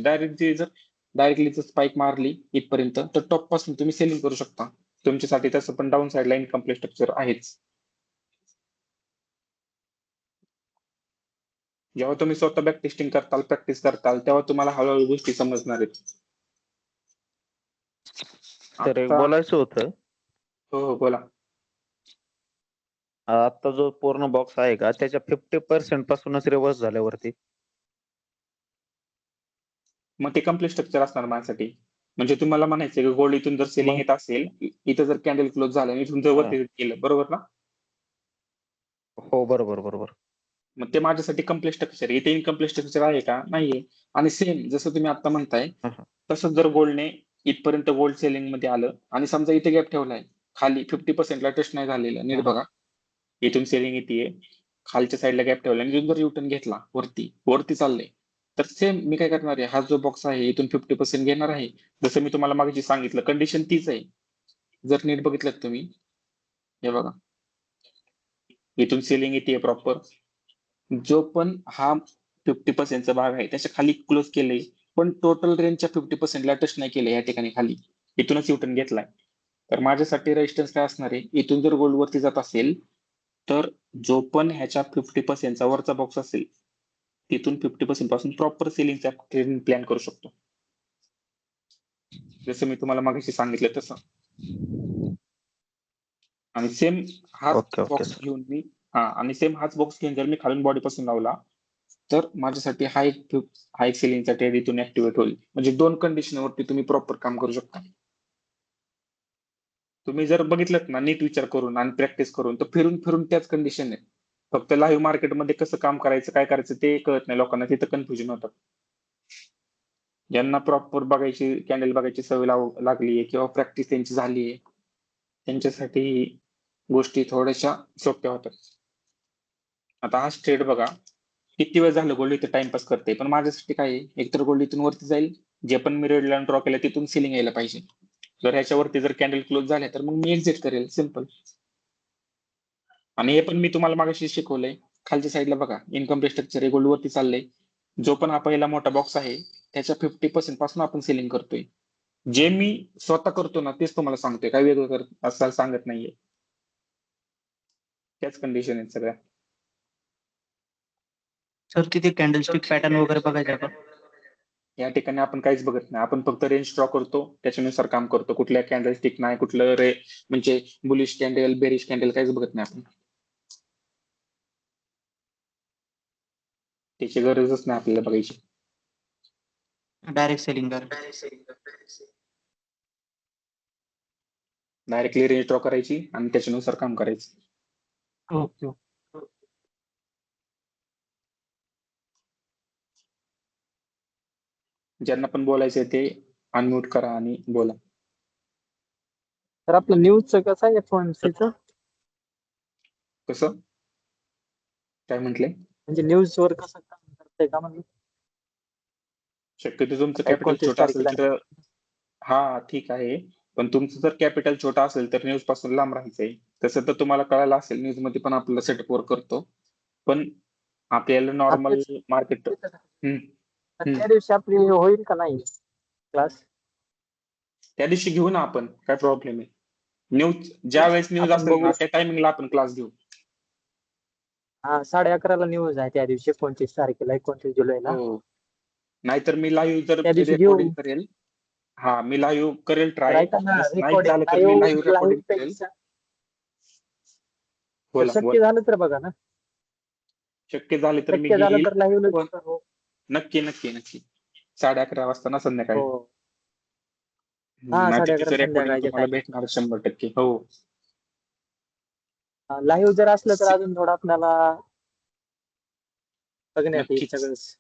डायरेक्टली जर स्पाइक मारली इथपर्यंत तर टॉप पासून तुम्ही सेलिंग करू शकता. तुमच्यासाठी तसं पण डाऊन साईडला इनकम्प्लीट स्ट्रक्चर आहेच. जेव्हा तुम्ही स्वतः बॅक टेस्टिंग करताल, प्रॅक्टिस करताल तेव्हा तुम्हाला हळूहळू गोष्टी समजणार आहेत. तर एक आता बोलायचं होतं. हो बोला. आता जो पूर्ण बॉक्स आहे का त्याच्या 50% पासूनच रिव्हर्स झाल्यावरती मग ते कम्प्लीट स्ट्रक्चर असणार माझ्यासाठी. म्हणजे तुम्हाला म्हणायचं की गोल्ड इथून जर सेलिंग मग येत असेल, इथं जर कॅन्डल क्लोज झाला आणि इथून जर हा. वरती गेलं बरोबर ना? हो बरोबर. मग ते माझ्यासाठी कम्प्लीट स्ट्रक्चर आहे. इथे इनकम्प्लीट स्ट्रक्चर आहे का? नाहीये. आणि सेम जसं तुम्ही आता म्हणताय हा, हा. तसंच जर गोल्डने इथपर्यंत गोल्ड सेलिंग मध्ये आलं आणि समजा इथे गॅप ठेवलाय खाली 50% ला टच नाही झालेलं नीट हा. बघा. इथून सेलिंग येते खालच्या साईडला गॅप ठेवला आणि इथून जर युटर्न घेतला वरती चाललंय तर सेम मी काय करणार आहे? हा जो बॉक्स आहे इथून 50% घेणार आहे. जसं मी तुम्हाला मागे सांगितलं कंडिशन तीच आहे. जर नीट बघितलं तुम्ही हे बघा इथून सेलिंग येते प्रॉपर. जो पण हा 50%चा भाग आहे त्याच्या खाली क्लोज केलंय पण टोटल रेंजच्या 50% ला टच नाही केलं या ठिकाणी खाली. इथूनच युटर्न घेतलाय. तर माझ्यासाठी रेजिस्टन्स काय असणार आहे? इथून जर गोल्ड वरती जात असेल तर जो पण ह्याच्या 50%चा वरचा बॉक्स असेल तिथून 50% पासून प्रॉपर सेलिंगचा ट्रेंड प्लॅन करू शकतो. जसं मी तुम्हाला मागाशी सांगितलं तसं. आणि सेम हाच ओके बॉक्स सर. घेऊन मी आणि सेम हाच बॉक्स घेऊन जर मी खालून बॉडी पासून लावला तर माझ्यासाठी हा एक सेलिंगचा ट्रेड इथून ऍक्टिव्हेट होईल. म्हणजे 2 कंडिशनवरती तुम्ही प्रॉपर काम करू शकता. तुम्ही जर बघितलं ना नीट विचार करून आणि प्रॅक्टिस करून तर फिरून फिरून त्याच कंडिशन आहे. फक्त लाईव्ह मार्केटमध्ये कसं काम करायचं काय करायचं ते कळत नाही लोकांना. तिथं कन्फ्युजन होतं. ज्यांना प्रॉपर बघायची कॅन्डल बघायची सवय लागली आहे किंवा प्रॅक्टिस त्यांची झाली आहे त्यांच्यासाठी गोष्टी थोड्याशा सोप्या होतात. आता हा ट्रेड बघा किती वेळ झालं गोल्ड इथे टाइमपास करते पण माझ्यासाठी काय आहे? एकतर गोल्ड इथून वरती जाईल जे पण मी रेड लाईन ड्रॉ केलं तिथून सेलिंग यायला पाहिजे. जर ह्याच्यावरती जर कॅन्डल क्लोज झाले तर मग मी एक्झिट करेल सिंपल. आणि हे पण मी तुम्हाला मागाशी शिकवलंय खालच्या साईडला बघा इन्कम स्ट्रक्चर आहे गोल्ड वरती चाललंय. जो पण हा पहिला मोठा बॉक्स आहे त्याच्या 50% पासून आपण सेलिंग करतोय. जे मी स्वतः करतो ना तेच तुम्हाला सांगतोय, काय वेगळं करत असं सांगत नाहीये. त्याच कंडिशन आहेत सगळ्या. सर तिथे कॅन्डलस्टिक पॅटर्न वगैरे बघायचा का? या ठिकाणी आपण काहीच बघत नाही, आपण फक्त रेंज ड्रॉ करतो त्याच्यानुसार काम करतो. कुठल्या कॅन्डल स्टिक नाही, कुठलं म्हणजे बुलिश कॅन्डल बेरिश कॅन्डल काहीच बघत नाही आपण. त्याची गरजच नाही आपल्याला बघायची. डायरेक्ट सेलिंग कर. डायरेक्टली रेंज ड्रॉ करायची आणि त्याच्यानुसार काम करायचं. ओके. ज्यांना पण बोलायचं ते अनम्यूट करा आणि बोला. तर आपलं न्यूजचं कसं आहे एफओएमसीचं? कसं काय म्हंटले? म्हणजे न्यूज वर कसं काम करतंय का म्हणलं? शक्यतो तुमचं आता कॅपिटल 29 छोटं असेल तारखेला तर हा ठीक आहे, पण तुमचं जर कॅपिटल छोटा असेल तर न्यूज पासून लांब राहायचंय. तसं तर तुम्हाला कळायला असेल न्यूज मध्ये पण आपल्याला सेटअप वर करतो, पण आपल्याला नॉर्मल मार्केट. त्या दिवशी आपली होईल का नाही क्लास? त्या दिवशी घेऊ ना आपण, काय प्रॉब्लेम आहे. ज्या वेळेस न्यूज आपण असेल ना बघू. त्या टायमिंगला आपण क्लास घेऊ. हा 11:30 न्यूज आहे त्या दिवशी 29 तारखेला 29 जुलैला. हो, नाहीतर मी लाईव्ह जर त्या दिवशी रेकॉर्डिंग घेऊ. करेल. हा मी लाईव्ह करेल तर ट्राय. ऐका ना, नाही झालं तर मी लाईव्ह रेकॉर्डिंग करेल. पेक्षा बोला शक्य बोला. झालं तर बघा ना. शक्य झाले तर मी शक्य झालं घेईल. तर लाईव्ह नक्की नक्की नक्की 11:30 वाजता ना संध्याकाळी. हो. हा, नाही 11:30 तिचं रेकॉर्डिंग संध्याकाळच्या तुम्हाला time. भेटणार 100%. हो लाईव्ह जर असलं तर अजून थोडं आपल्याला बघण्यात येईल नक्कीच. सगळंच.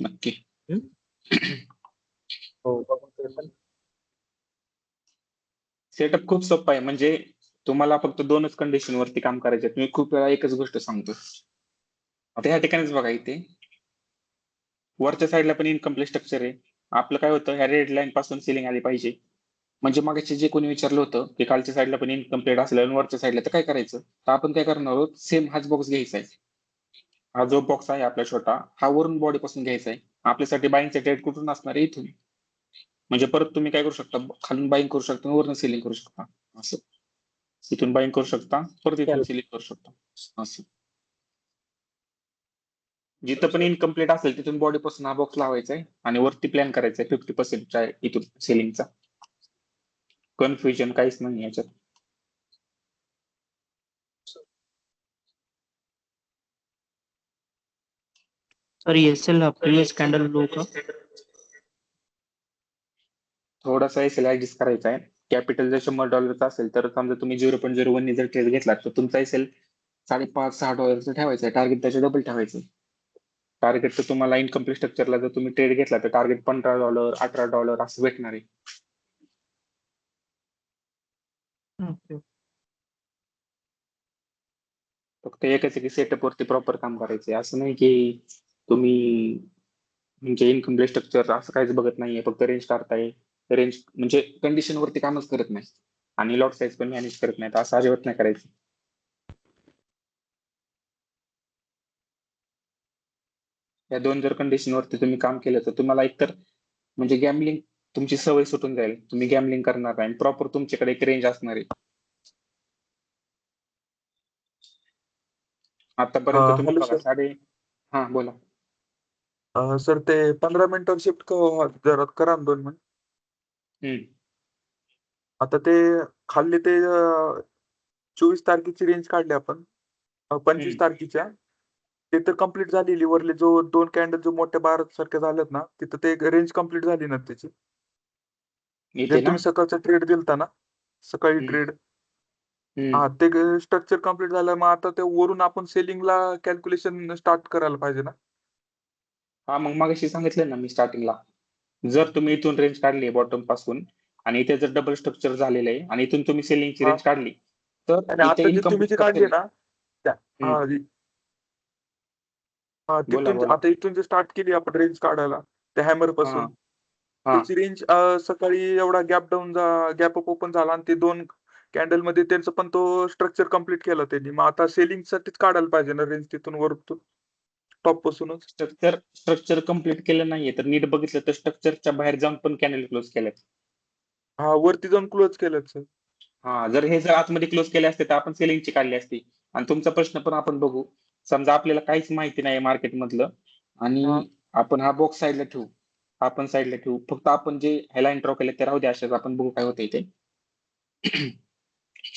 नक्की. हो बघून ते पण. सेटअप खूप सोपं आहे, म्हणजे तुम्हाला फक्त 2च कंडिशन वरती काम करायचे. मी खूप वेळा एकच गोष्ट सांगतो. आता ह्या ठिकाणीच बघा, इथे वरच्या साईडला पण इनकम्प्लीट स्ट्रक्चर आहे. आपलं काय होतं, ह्या रेड लाईन पासून सिलिंग आली पाहिजे. म्हणजे मागाशी जे कोणी विचारलं होतं की खालच्या साईडला पण इनकम्प्लीट असलं आणि वरच्या साईडला तर काय करायचं, तर आपण काय करणार आहोत, सेम हाच बॉक्स घ्यायचा आहे. हा जो बॉक्स आहे आपला छोटा, हा वरून बॉडी पासून घ्यायचा आहे. आपल्यासाठी बाईंगचा ट्रेड कुठून असणार आहे, इथून. म्हणजे परत तुम्ही काय करू शकता, खालून बाईंग करू शकता, वरून सेलिंग करू शकता. असं इथून बाईंग करू शकता, परत इथून सिलेक्ट करू शकता. असं जिथं पण इनकम्प्लीट असेल तिथून बॉडी पासून हा बॉक्स लावायचा आहे आणि वरती प्लॅन करायचा आहे 50%च्या इथून सेलिंगचा. कन्फ्युजन काहीच नाही याच्यात. Sir SL previous candle low का? थोडासा एसएल ऍडजस्ट करायचा आहे. कॅपिटल जर $100 असेल तर समजा तुम्ही 0.01 जर ट्रेड घेतला तर तुमचा एसएल $5.5-6 ठेवायचा आहे. टार्गेट त्याच्या डबल ठेवायचं. टार्गेट तर तुम्हाला इनकम्प्लीट स्ट्रक्चरला जर तुम्ही ट्रेड घेतला तर टार्गेट $15, $18 असं भेटणार आहे. फक्त एकच आहे की सेटअप वरती प्रॉपर काम करायचंय. असं नाही की तुम्ही म्हणजे इनकम्प्लीट स्ट्रक्चर असं काहीच बघत नाहीये, फक्त रेंज टाळताय. रेंज म्हणजे कंडिशन वरती कामच करत नाही आणि लॉट साईज पण मॅनेज करत नाही. असं अजिबात नाही करायचं. या 2 जर कंडिशन वरती तुम्ही काम केलं तर तुम्हाला एकतर म्हणजे गॅमलिंग तुमची सवय सुटून जाईल. तुम्ही गॅमलिंग करणार नाही. प्रॉपर तुमच्याकडे एक रेंज असणार आहे. आतापर्यंत तुम्ही हॅलो बघा सर. हा बोला. सर ते 15 मिनिटावर शिफ्ट जरा करा ना 2 मिनिट. आता ते खाल्ले ते 24 तारखेची रेंज काढली आपण 25 तारखेच्या. ते तर कम्प्लीट झालेली. वरले जो 2 कॅन्डल जो मोठ्या भारत सारख्या झाल्यात ना, तिथं ते रेंज कम्प्लीट झाली ना त्याची. इथे जे ना तुम्ही सकाळचा ट्रेड दिलता ना, सकाळी ट्रेड. हा ते स्ट्रक्चर कम्प्लीट झालं. मग आता ते वरून आपण सेलिंगला कॅल्क्युलेशन स्टार्ट करायला पाहिजे ना. हा मग मागाशी सांगितलं ना मी स्टार्टिंगला, जर तुम्ही इथून रेंज काढली बॉटम पासून आणि इथे जर डबल स्ट्रक्चर झालेलं आहे आणि इथून तुम्ही सेलिंगची रेंज काढली तर आणि इथे आता जे तुम्ही इनकम्प्लीट जे काढली स्ट्रक्चर. ना बोला तिथून बोला. आता इथून जे स्टार्ट केली आपण रेंज काढायला त्या हॅमर पासून, हा त्याची रेंज सकाळी एवढा गॅप अप ओपन झाला आणि ते 2 कॅन्डल मध्ये त्यांचं पण तो स्ट्रक्चर कम्प्लीट केला त्यांनी. मग आता सेलिंग साठीच काढायला पाहिजे ना रेंज तिथून वर टॉप पासूनच. स्ट्रक्चर कम्प्लीट केलं नाहीये तर नीट बघितलं तर स्ट्रक्चरच्या बाहेर जाऊन पण कॅन्डल क्लोज केल्यात. हा वरती जाऊन क्लोज केलं सर. जर हे जर आतमध्ये क्लोज केले असते तर आपण सेलिंगची काढली असती. आणि तुमचा प्रश्न पण आपण बघू. समजा आपल्याला काहीच माहिती नाही मार्केट मधलं हा. आणि आपण हा बॉक्स साईडला ठेवू. आपण साईडला ठेवू. फक्त आपण जे ह्याला एंट्रो केले ते राहू द्या अशाच आपण बघू काय होतंय ते.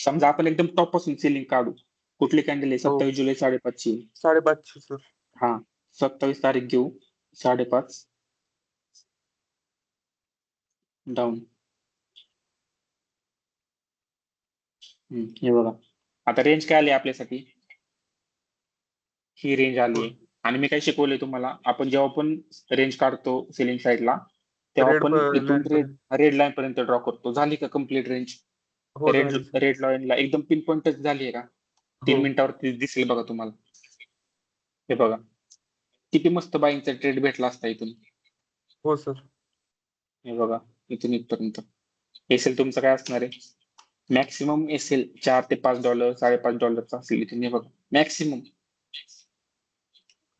समजा आपण एकदम टॉप पासून सेलिंग काढू. कुठली कॅन्डल आहे? हो 27 जुलै 5:30ची. 5:30 सर. हा 27 तारीख घेऊ 5:30 डाऊन. हे बघा आता रेंज काय आली आपल्यासाठी? ही रेंज आली आहे. आणि मी काय शिकवलंय तुम्हाला? आपण जेव्हा पण रेंज काढतो सेलिंग साईडला तेव्हा रेड आपण इथून लाईन पर्यंत. रेड लाईन पर्यंत ड्रॉ करतो. झाली का कम्प्लीट रेंज? हो रेड झाली सर. रेड लाईनला एकदम पिन पॉइंट टच झाली आहे का? 3 हो मिनिटावरती दिसेल बघा तुम्हाला. हे बघा किती मस्त बाईंगचा ट्रेड भेटला असता इथून. हो सर. हे बघा इथून इथपर्यंत. एसएल तुमचं काय असणार आहे? मॅक्सिमम एसएल $4 ते $5 $5.5 असेल इथून. हे बघा मॅक्सिमम.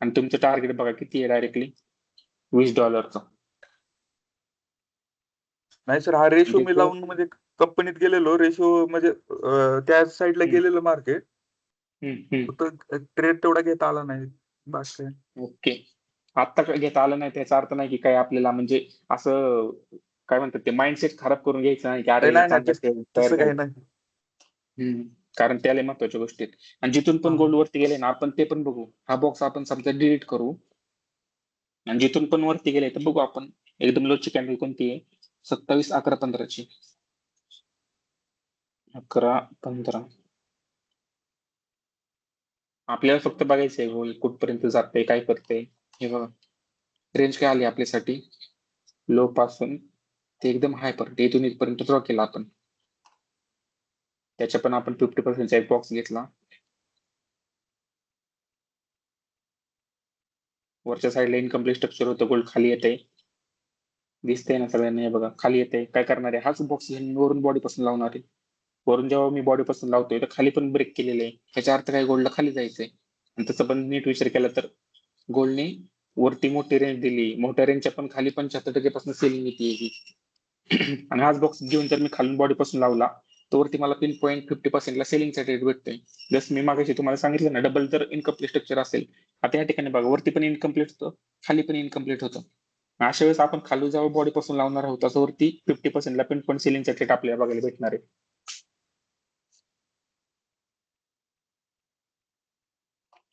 आणि तुमचं टार्गेट बघा किती आहे डायरेक्टली $20. नाही सर हा रेशो मी म्हणजे लावून म्हणजे कंपनीत गेलेलो रेशो म्हणजे त्या साईडला गेलेलं मार्केट फक्त ट्रेड तेवढा घेता आला नाही. बाकी काय. ओके. आत्ता घेता आलं नाही त्याचा अर्थ नाही की काय आपल्याला म्हणजे असं काय म्हणतात ते माइंडसेट खराब करून घ्यायचं नाही की नाही अरे नाही चांगलं तयार तसं काही झालं. नाही. कारण त्याला महत्वाच्या गोष्टी आहेत. आणि जिथून पण हा. गोल्ड वरती गेले ना आपण ते पण बघू. हा बॉक्स आपण समजा डिलीट करू आणि जिथून पण वरती गेले तर बघू आपण एकदम लोची कॅन्डल कोणती आहे? 27/11/15ची. 11/15. आपल्याला फक्त बघायचंय गोल्ड कुठपर्यंत जाते काय करते. हे बघा रेंज काय आली आपल्यासाठी? लो पासून ते एकदम हाय पर्यंत इथून इथपर्यंत ड्रॉ केला आपण. त्याच्या पण आपण 50% एक बॉक्स घेतला. वरच्या साईडला इनकम्प्लीट स्ट्रक्चर होतं. गोल्ड खाली येते. दिसतंय ना सगळ्यांना? हे बघा खाली येते. काय करणार आहे? हाच बॉक्स वरून बॉडी पासून लावणार आहे. वरून जेव्हा मी बॉडी पासून लावतोय तर खाली पण ब्रेक केलेलं आहे. त्याच्या अर्थ काय गोल्डला खाली जायचंय. आणि तसं पण नीट विचार केला तर गोल्डने वरती मोठी रेंज दिली. मोठ्या रेंजच्या पण खाली 75% पासून सेलिंग येते ही. आणि हाच बॉक्स घेऊन जर मी खालून बॉडी पासून लावला तर वरती मला पिन पॉईंट 50% ला सेलिंगचा रेट भेटतोय. जसं मी मागाशी तुम्हाला सांगितलं ना डबल जर इनकम्प्लीट स्ट्रक्चर असेल. आता या ठिकाणी बघा वरती पण इनकम्प्लीट होतं खाली पण इनकम्प्लीट होतं. अशा वेळेस आपण खाली जेव्हा बॉडी पासून लावणार आहोत तसं वरती 50% ला पिन पॉईंट सेलिंगचा रेट आपल्याला बघायला भेटणार आहे.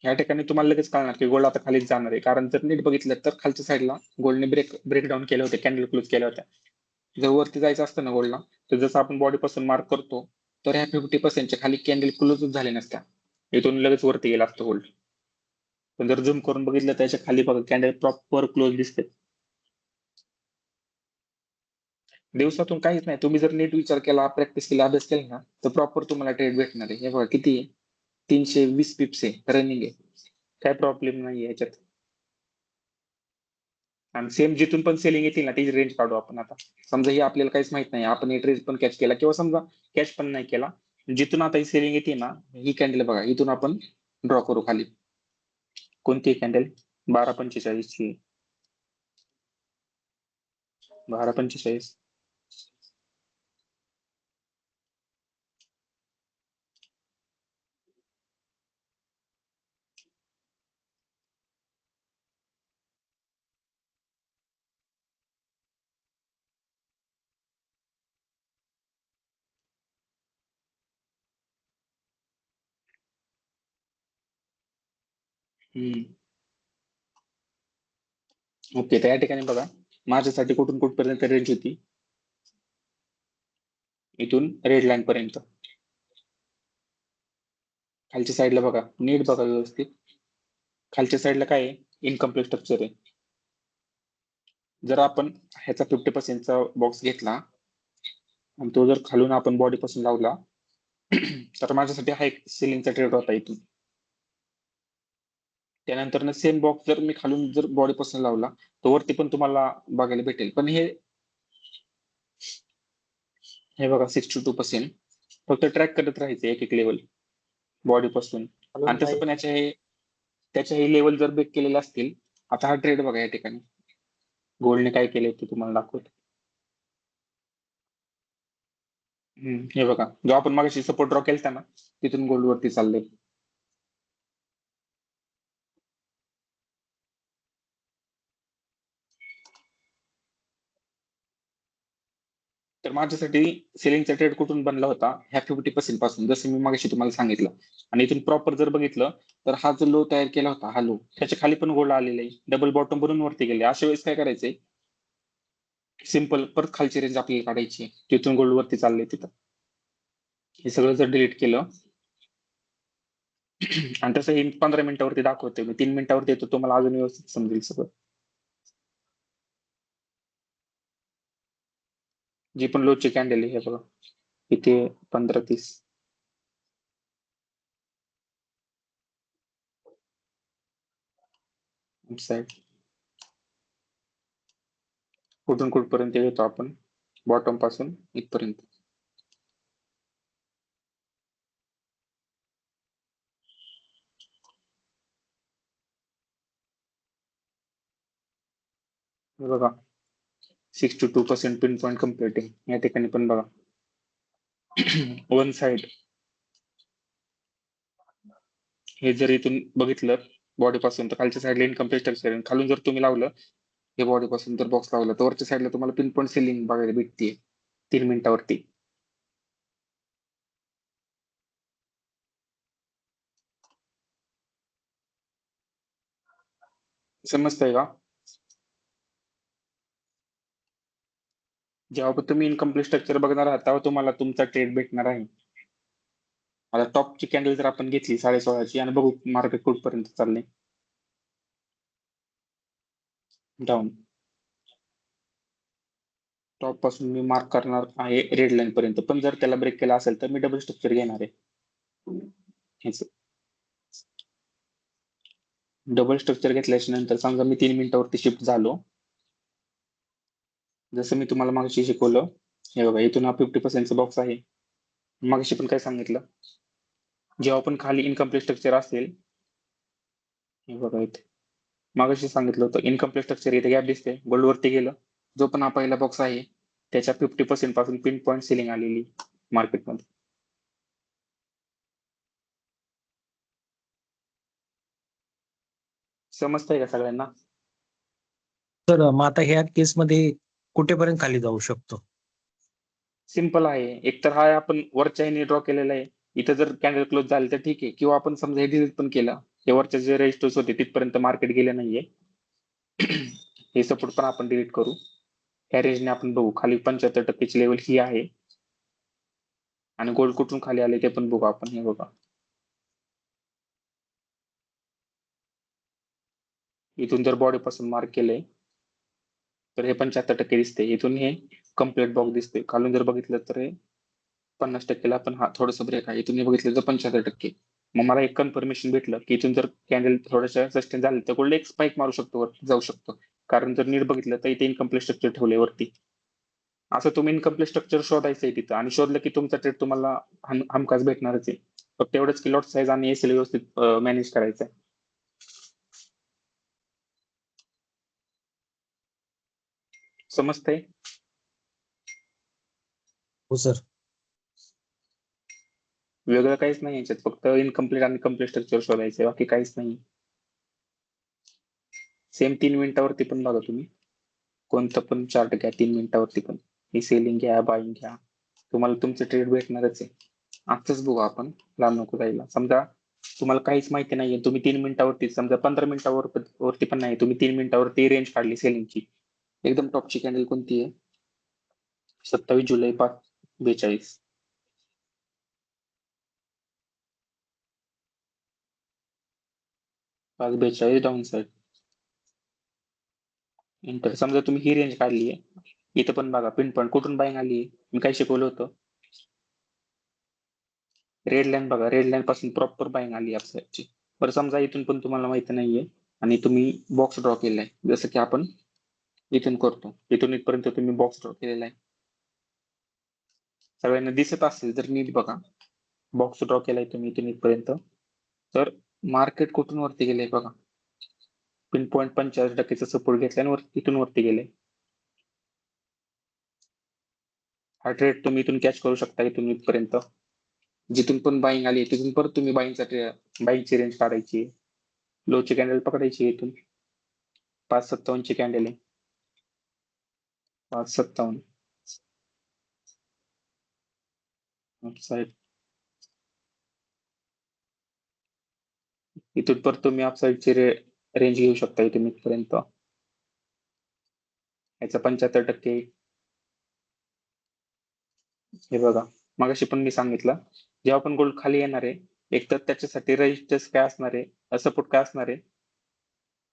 या ठिकाणी तुम्हाला लगेच कळणार की गोल्ड आता खालीच जाणार आहे. कारण जर नीट बघितलं तर खालच्या साईडला गोल्डने ब्रेकडाऊन केले होते. कॅन्डल क्लोज केल्या होत्या. जर वरती जायचं असतं ना गोल्डला तर जसं आपण बॉडी पासून मार्क करतो तर ह्या 50%च्या खाली कॅन्डल क्लोजच झाले नसत्या. इथून लगेच वरती गेला असतं गोल्ड. पण जर झूम करून बघितलं त्याच्या खाली बघा कॅन्डल प्रॉपर क्लोज दिसते. दिवसातून काहीच नाही. तुम्ही जर नीट विचार केला प्रॅक्टिस केला अभ्यास केला ना तर प्रॉपर तुम्हाला ट्रेड भेटणार आहे. हे बघा किती आहे? 320 पिप्स आहे. रनिंग आहे. काय प्रॉब्लेम नाही याच्यात. आणि सेम जिथून पण सेलिंग येतील ना ती रेंज काढू आपण आता. समजा ही आपल्याला काहीच माहित नाही. आपण हे ट्रेड पण कॅच केला किंवा समजा कॅच पण नाही केला. जिथून आता ही सेलिंग येते ना ही कॅन्डल बघा इथून आपण ड्रॉ करू खाली. कोणती कॅन्डल? 12/45 ची. 12/45. ओके. तर या ठिकाणी बघा माझ्यासाठी कुठून कुठपर्यंत रेंज होती? इथून रेड लाईन पर्यंत. खालच्या साईडला बघा नीट बघा व्यवस्थित. खालच्या साईडला काय आहे? इनकम्प्लीट स्ट्रक्चर आहे. जर आपण ह्याचा 50%चा बॉक्स घेतला आणि तो जर खालून आपण बॉडी पासून लावला तर माझ्यासाठी हा एक सेलिंगचा ट्रेड होता इथून. त्यानंतर सेम बॉक्स जर मी खालून जर बॉडी पासून लावला तर वरती पण तुम्हाला बघायला भेटेल. पण हे बघा 62%. फक्त ट्रॅक करत राहायचं एक एक लेवल बॉडी पासून. हॅलो आणि तसं भाई. पण त्याच्या हे लेवल जर ब्रेक केलेले असतील, आता हा ट्रेड बघा या ठिकाणी गोल्डने काय केलंय ते तुम्हाला दाखवतो. हे बघा, जो आपण मगाशी सपोर्ट ड्रॉ केलता ना, तिथून गोल्ड वरती चाललंय. तर माझ्यासाठी सेलिंगचा ट्रेड कुठून बनला होता, ह्या 50% पासून, जसं मी मगाशी तुम्हाला सांगितलं. आणि इथून प्रॉपर जर बघितलं तर हा जो लो तयार केला होता, हा लो, त्याच्या खाली पण गोल्ड आलेला आहे, डबल बॉटम बनून वरती गेले. अशा वेळेस काय करायचंय, सिंपल परत खालची रेंज आपल्याला काढायची, तिथून गोल्ड वरती चाललंय तिथं. हे सगळं जर डिलीट केलं आणि तसं हे 15 मिनिटावरती दाखवतोय मी, 3 मिनिटावरती येतो, तुम्हाला अजून व्यवस्थित समजेल सगळं. जी पण लोची कॅन्डल आहे, हे बघा इथे 15-30 साईड कुठून कुठपर्यंत येतो आपण, बॉटम पासून इथपर्यंत. हे बघा 62% पिन पॉईंट कम्प्लिटिंग. या ठिकाणी पण बघा वन साइड. हे जर इथून बघितलं बॉडी पासून तर खालच्या साईडला इनकम्प्लीट स्ट्रक्चर, खालून जर तुम्ही लावलं हे बॉडी पासून तर बॉक्स लावला तर वरच्या साईडला तुम्हाला पिन पॉईंट सेलिंग बघायला भेटते 3 मिनिटावरती. समजतंय का? जेव्हा पण तुम्ही इनकम्प्लीट स्ट्रक्चर बघणार आहात तेव्हा तुम्हाला तुमचा ट्रेड भेटणार आहे. आता टॉपची कॅन्डल जर आपण घेतली 16.5ची आणि बघू मार्केट कुठपर्यंत चाललंय. डाऊन टॉप पासून मी मार्क करणार आहे रेड लाईन पर्यंत, पण जर त्याला ब्रेक केला असेल तर मी डबल स्ट्रक्चर घेणार आहे. हेच डबल स्ट्रक्चर घेतल्याच्या नंतर समजा मी 3 मिनिटावरती शिफ्ट झालो, जसं मी तुम्हाला मागाशी शिकवलं. हे बघा इथून हा 50% बॉक्स आहे. मागाशी पण काय सांगितलं, जेव्हा पण खाली इनकम्प्लीट स्ट्रक्चर असेल, हे बघा इथे मागाशी सांगितलं होतं इनकम्प्लीट स्ट्रक्चर, इथे गॅप दिसते, गोल्ड वरती गेलं, जो पण हा पहिला बॉक्स आहे त्याच्या 50% पासून पिन पॉईंट सेलिंग आलेली मार्केटमध्ये. समजतंय का सगळ्यांना? तर मग आता ह्या केसमध्ये कुठेपर्यंत खाली जाऊ शकतो? सिंपल आहे, एकतर हा आपण वरच्या ह्याने ड्रॉ केलेला आहे, इथं जर कॅन्डल क्लोज झाले तर ठीक आहे, किंवा आपण समजा हे डिलीट पण केलं, हे वरच्या जे रेजिस्टर्स होते तिथपर्यंत मार्केट गेले नाहीये. हे सपोर्ट पण आपण डिलीट करू. ह्या रेंजने आपण बघू, खाली 75% लेवल ही आहे आणि गोल्ड कुठून खाली आले ते पण बघू आपण. हे बघा इथून जर बॉडी पासून मार्क केलंय तर हे 75% दिसते, इथून हे कम्प्लीट बॉक्स दिसते. खालून जर बघितलं तर हे 50%ला पण हा थोडंसं ब्रेक आहे, इथून हे बघितलं तर 75%. मग मला एक कन्फर्मेशन भेटलं की इथून जर कॅन्डल थोड्याशा सस्टेन झाले तर गोल्ड एक स्पाइक मारू शकतो, वरती जाऊ शकतो. कारण जर नीट बघितलं तर इथे इनकम्प्लीट स्ट्रक्चर ठेवलंय वरती. असं तुम्ही इनकम्प्लीट स्ट्रक्चर शोधायचंय तिथं, आणि शोधलं की तुमचा ट्रेड तुम्हाला हमखास भेटणारच आहे. फक्त एवढंच की लॉट साईज आणि एसएल व्यवस्थित मॅनेज करायचं आहे. समजतंय? हो सर. वेगळं काहीच नाही याच्यात, फक्त इनकम्प्लीट आणि कम्प्लीट स्ट्रक्चर शोधायचंय, बाकी काहीच नाही. सेम 3 मिनिटावरती पण बघा तुम्ही, कोणतं पण चार्ट घ्या 3 मिनिटावरती पण, ही सेलिंग घ्या बाईंग घ्या, तुम्हाला तुमचं ट्रेड भेटणारच आहे. आजच बघू आपण, लांब नको जायला. समजा तुम्हाला काहीच माहिती नाहीये, तुम्ही 3 मिनिटावरती, समजा 15 मिनिटावरती पण नाही, तुम्ही 3 मिनिटावरती रेंज काढली सेलिंगची. एकदम टॉपची कॅन्डल कोणती आहे? 27 जुलै 5:42. 5:42 डाऊन साईड. इंटर समजा तुम्ही ही रेंज काढली आहे, इथं पण बघा पिन पॉईंट कुठून बाईंग आली. मी काय शिकवलं होतं, रेड लाईन बघा, रेड लाईन पासून प्रॉपर बाईंग आली अपसाईडची. बरं समजा इथून पण तुम्हाला माहिती नाहीये आणि तुम्ही बॉक्स ड्रॉ केलाय, जसं की आपण इथून करतो, इथून इथपर्यंत तुम्ही बॉक्स ड्रॉ केलेला आहे. सगळ्यांना दिसत असेल तर नीट बघा. बॉक्स ड्रॉ केलाय तुम्ही इथून इथपर्यंत. तर मार्केट कुठून वरती गेलंय बघा. पिन पॉईंट 45% सपोर्ट घेतलाय आणि इथून वरती गेले. हा ट्रेड तुम्ही इथून कॅच करू शकता इथून इथपर्यंत. जिथून पण बाईंग आली तिथून परत तुम्ही बाईंगची रेंज काढायची. लोची कॅन्डल पकडायची इथून. 5.57 ची कॅन्डल आहे. 5.57 अपसाईड. इथून परत तुम्ही अपसाईडची रेंज घेऊ शकता इथून इथपर्यंत. याचा 75%. हे बघा मगाशी पण मी सांगितलं जेव्हा पण गोल्ड खाली येणार आहे एक तर त्याच्यासाठी रेजिस्टन्स काय असणार आहे, सपोर्ट काय असणार आहे.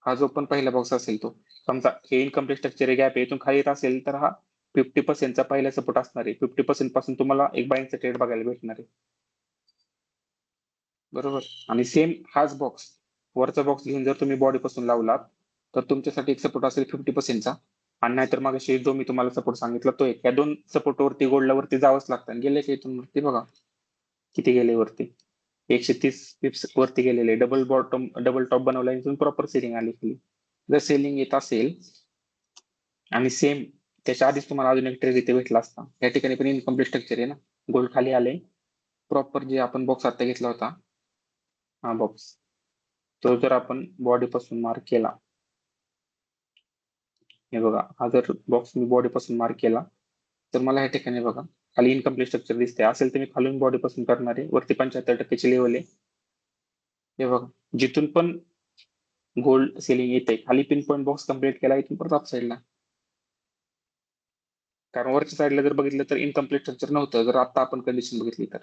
हा जो पण पहिला बॉक्स असेल तो समजा हे इन्कम स्ट्रक्चर गॅप आहे इथून खाली येत असेल तर हा 50% पहिला सपोर्ट असणार आहे. 50% पासून तुम्हाला एक बाईंगचा ट्रेड बघायला भेटणार आहे. बरोबर. आणि सेम हाच बॉक्स वरचा बॉक्स घेऊन जर तुम्ही बॉडी पासून लावलात तर तुमच्यासाठी एक सपोर्ट असेल 50%चा. आणि नाहीतर मग जो मी तुम्हाला सपोर्ट सांगितला तो एक. या दोन सपोर्ट वरती गोल्डला वरती जावंच लागतं. आणि गेले की इथून वरती बघा किती गेले वरती. 130 पिप्स वरती गेलेले. डबल टॉप बनवला इथून प्रॉपर सेलिंग आली खाली. जर सेलिंग येत असेल आणि सेम त्याच्या आधीच तुम्हाला अजून एक ट्रेड इथे भेटला असता. या ठिकाणी पण इनकम्प्लीट स्ट्रक्चर आहे ना. गोल्ड खाली आले प्रॉपर जे आपण बॉक्स आता घेतला होता हा बॉक्स तो जर आपण बॉडी पासून मार्क केला. हे बघा हा जर बॉक्स मी बॉडी पासून मार्क केला तर मला या ठिकाणी बघा खाली इनकम्प्लीट स्ट्रक्चर दिसते. असेल तर मी खालून बॉडी पासून करणार आहे. वरती 75% लेवल आहे. हे बघा जिथून पण गोल्ड सेलिंग येते खाली पिन पॉईंट बॉक्स कम्प्लीट केला इथून परत अप साईडला. कारण वरच्या साईडला जर बघितलं तर इनकम्प्लीट स्ट्रक्चर नव्हतं. जर आता आपण कंडिशन बघितली तर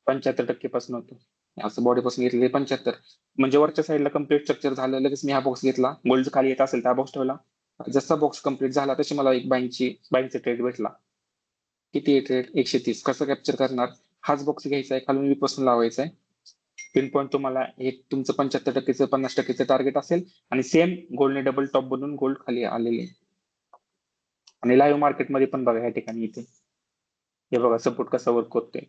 75% पासून होतं. असं बॉडी पासून घेतलेले 75 म्हणजे वरच्या साईडला कम्प्लीट स्ट्रक्चर झालं. लगेच मी हा बॉक्स घेतला. गोल्ड खाली येत असेल तर हा बॉक्स ठेवला. जसा बॉक्स कम्प्लीट झाला तशी मला एक बाईंगचा ट्रेड भेटला. किती ट्रेड 130. कसं कॅप्चर करणार. हाच बॉक्स घ्यायचा आहे खालून पासून लावायचा आहे. पिन पॉईंट तुम्हाला हे तुमचं 75%चं 50%चं टार्गेट असेल आणि सेम गोल्डने डबल टॉप बनवून गोल्ड खाली आलेले. आणि लाईव्ह मार्केटमध्ये पण बघा या ठिकाणी इथे हे बघा सपोर्ट कसा वर्क होतोय.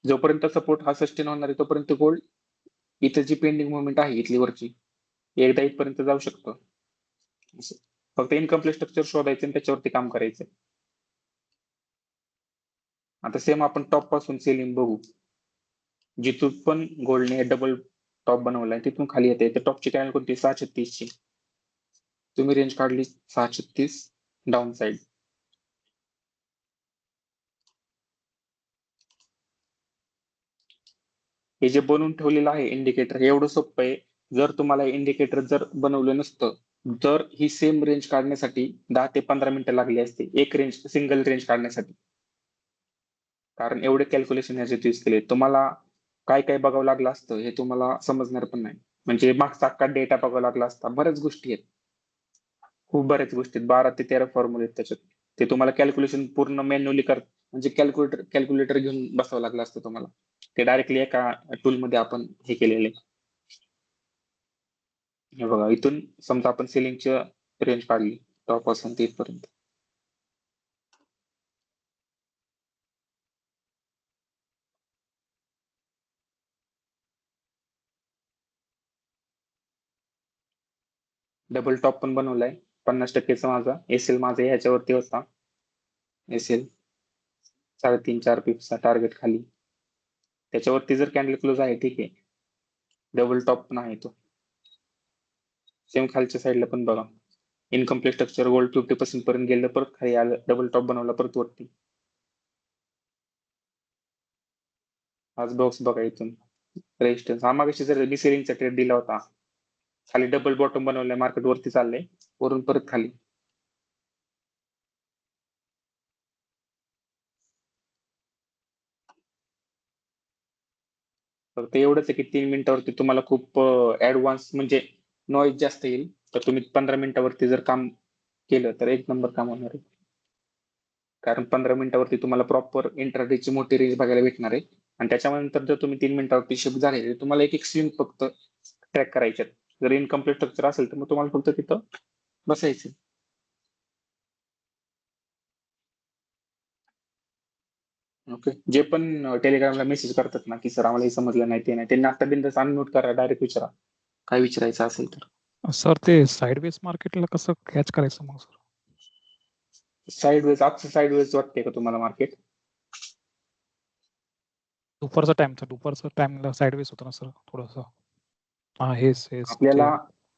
जोपर्यंत सपोर्ट हा सस्टेन होणार आहे तोपर्यंत गोल्ड इथे जी पेंडिंग मुवमेंट आहे इथली वरची एकदा इथपर्यंत जाऊ शकतो. फक्त इनकम्प्लीट स्ट्रक्चर शोधायचं आणि त्याच्यावरती काम करायचं. आता सेम आपण टॉप पासून सेलिंग बघू. जिथून पण गोल्डने डबल टॉप बनवलाय तिथून खाली येते. तर टॉपची कॅनल कोणती 636 ची. तुम्ही रेंज काढली 636 डाऊन साइड. हे जे बनवून ठेवलेलं आहे इंडिकेटर हे एवढं सोपं आहे. जर तुम्हाला इंडिकेटर जर बनवलं नसतं तर ही सेम रेंज काढण्यासाठी 10 ते 15 मिनिटं लागली असते. एक रेंज सिंगल रेंज काढण्यासाठी. कारण एवढे कॅल्क्युलेशन ह्याच्यात यूज केले. तुम्हाला काय काय बघावं लागलं असतं हे तुम्हाला समजणार पण नाही. म्हणजे मागचा अख्खा डेटा बघावा लागला असता. बऱ्याच गोष्टी आहेत. खूप बऱ्याच गोष्टी आहेत. 12 ते 13 फॉर्म्युले आहेत त्याच्यात. ते तुम्हाला कॅल्क्युलेशन पूर्ण मॅन्युअली म्हणजे कॅल्क्युलेटर घेऊन बसावं लागलं असतं तुम्हाला. ते डायरेक्टली एका टूलमध्ये आपण हे केलेले. हे बघा इथून समजा आपण सेलिंगची रेंज काढली टॉप पासून ते इथपर्यंत. डबल टॉप पण बनवलाय 50%चा माझा. एसएल माझा ह्याच्यावरती होता. एसएल 3.5-4 पिप्सचा टार्गेट खाली. त्याच्यावरती जर कॅन्डल क्लोज आहे ठीक आहे. डबल टॉप पण आहे तो. सेम खालच्या साईडला पण बघा इनकम्प्लीट स्ट्रक्चर गोल्ड 50% पर्यंत गेलं परत खाली आलं. डबल टॉप बनवला परत वरती. हाच बॉक्स बघा इथून रेजिस्टन्स. हा मागाशी जर मी सेलिंगचा ट्रेड दिला होता खाली डबल बॉटम बनवलाय मार्केट वरती चाललंय वरून परत खाली. फक्त एवढंच आहे की 3 मिनिटावरती तुम्हाला खूप ऍडव्हान्स म्हणजे नॉईज जास्त येईल. तर तुम्ही 15 मिनिटावरती जर काम केलं तर एक नंबर काम होणार आहे. कारण 15 मिनिटावरती तुम्हाला प्रॉपर इंट्राडेची मोठी रेंज बघायला भेटणार आहे. आणि त्याच्यानंतर जर तुम्ही 3 मिनिटावरती शिफ्ट झाले तर तुम्हाला एक स्विंग फक्त ट्रॅक करायचे. जर इनकम्प्लीट स्ट्रक्चर असेल तर मग तुम्हाला फक्त तिथं बसायचं. ओके. जे पण टेलिग्रामला मेसेज करतात ना की सर आम्हाला हे समजलं नाही ते नाही, त्यांनी आता बिंदास अनम्यूट करा, डायरेक्ट विचारा काय विचारायचं असेल तर. सर ते साईडवेज मार्केटला कसं कॅच करायचं मग सर? साईडवेज आजचं साईडवेज वाटते का तुम्हाला मार्केट? दुपारचा टाइमला साईडवेज होतं ना सर थोडंसं. हा हेच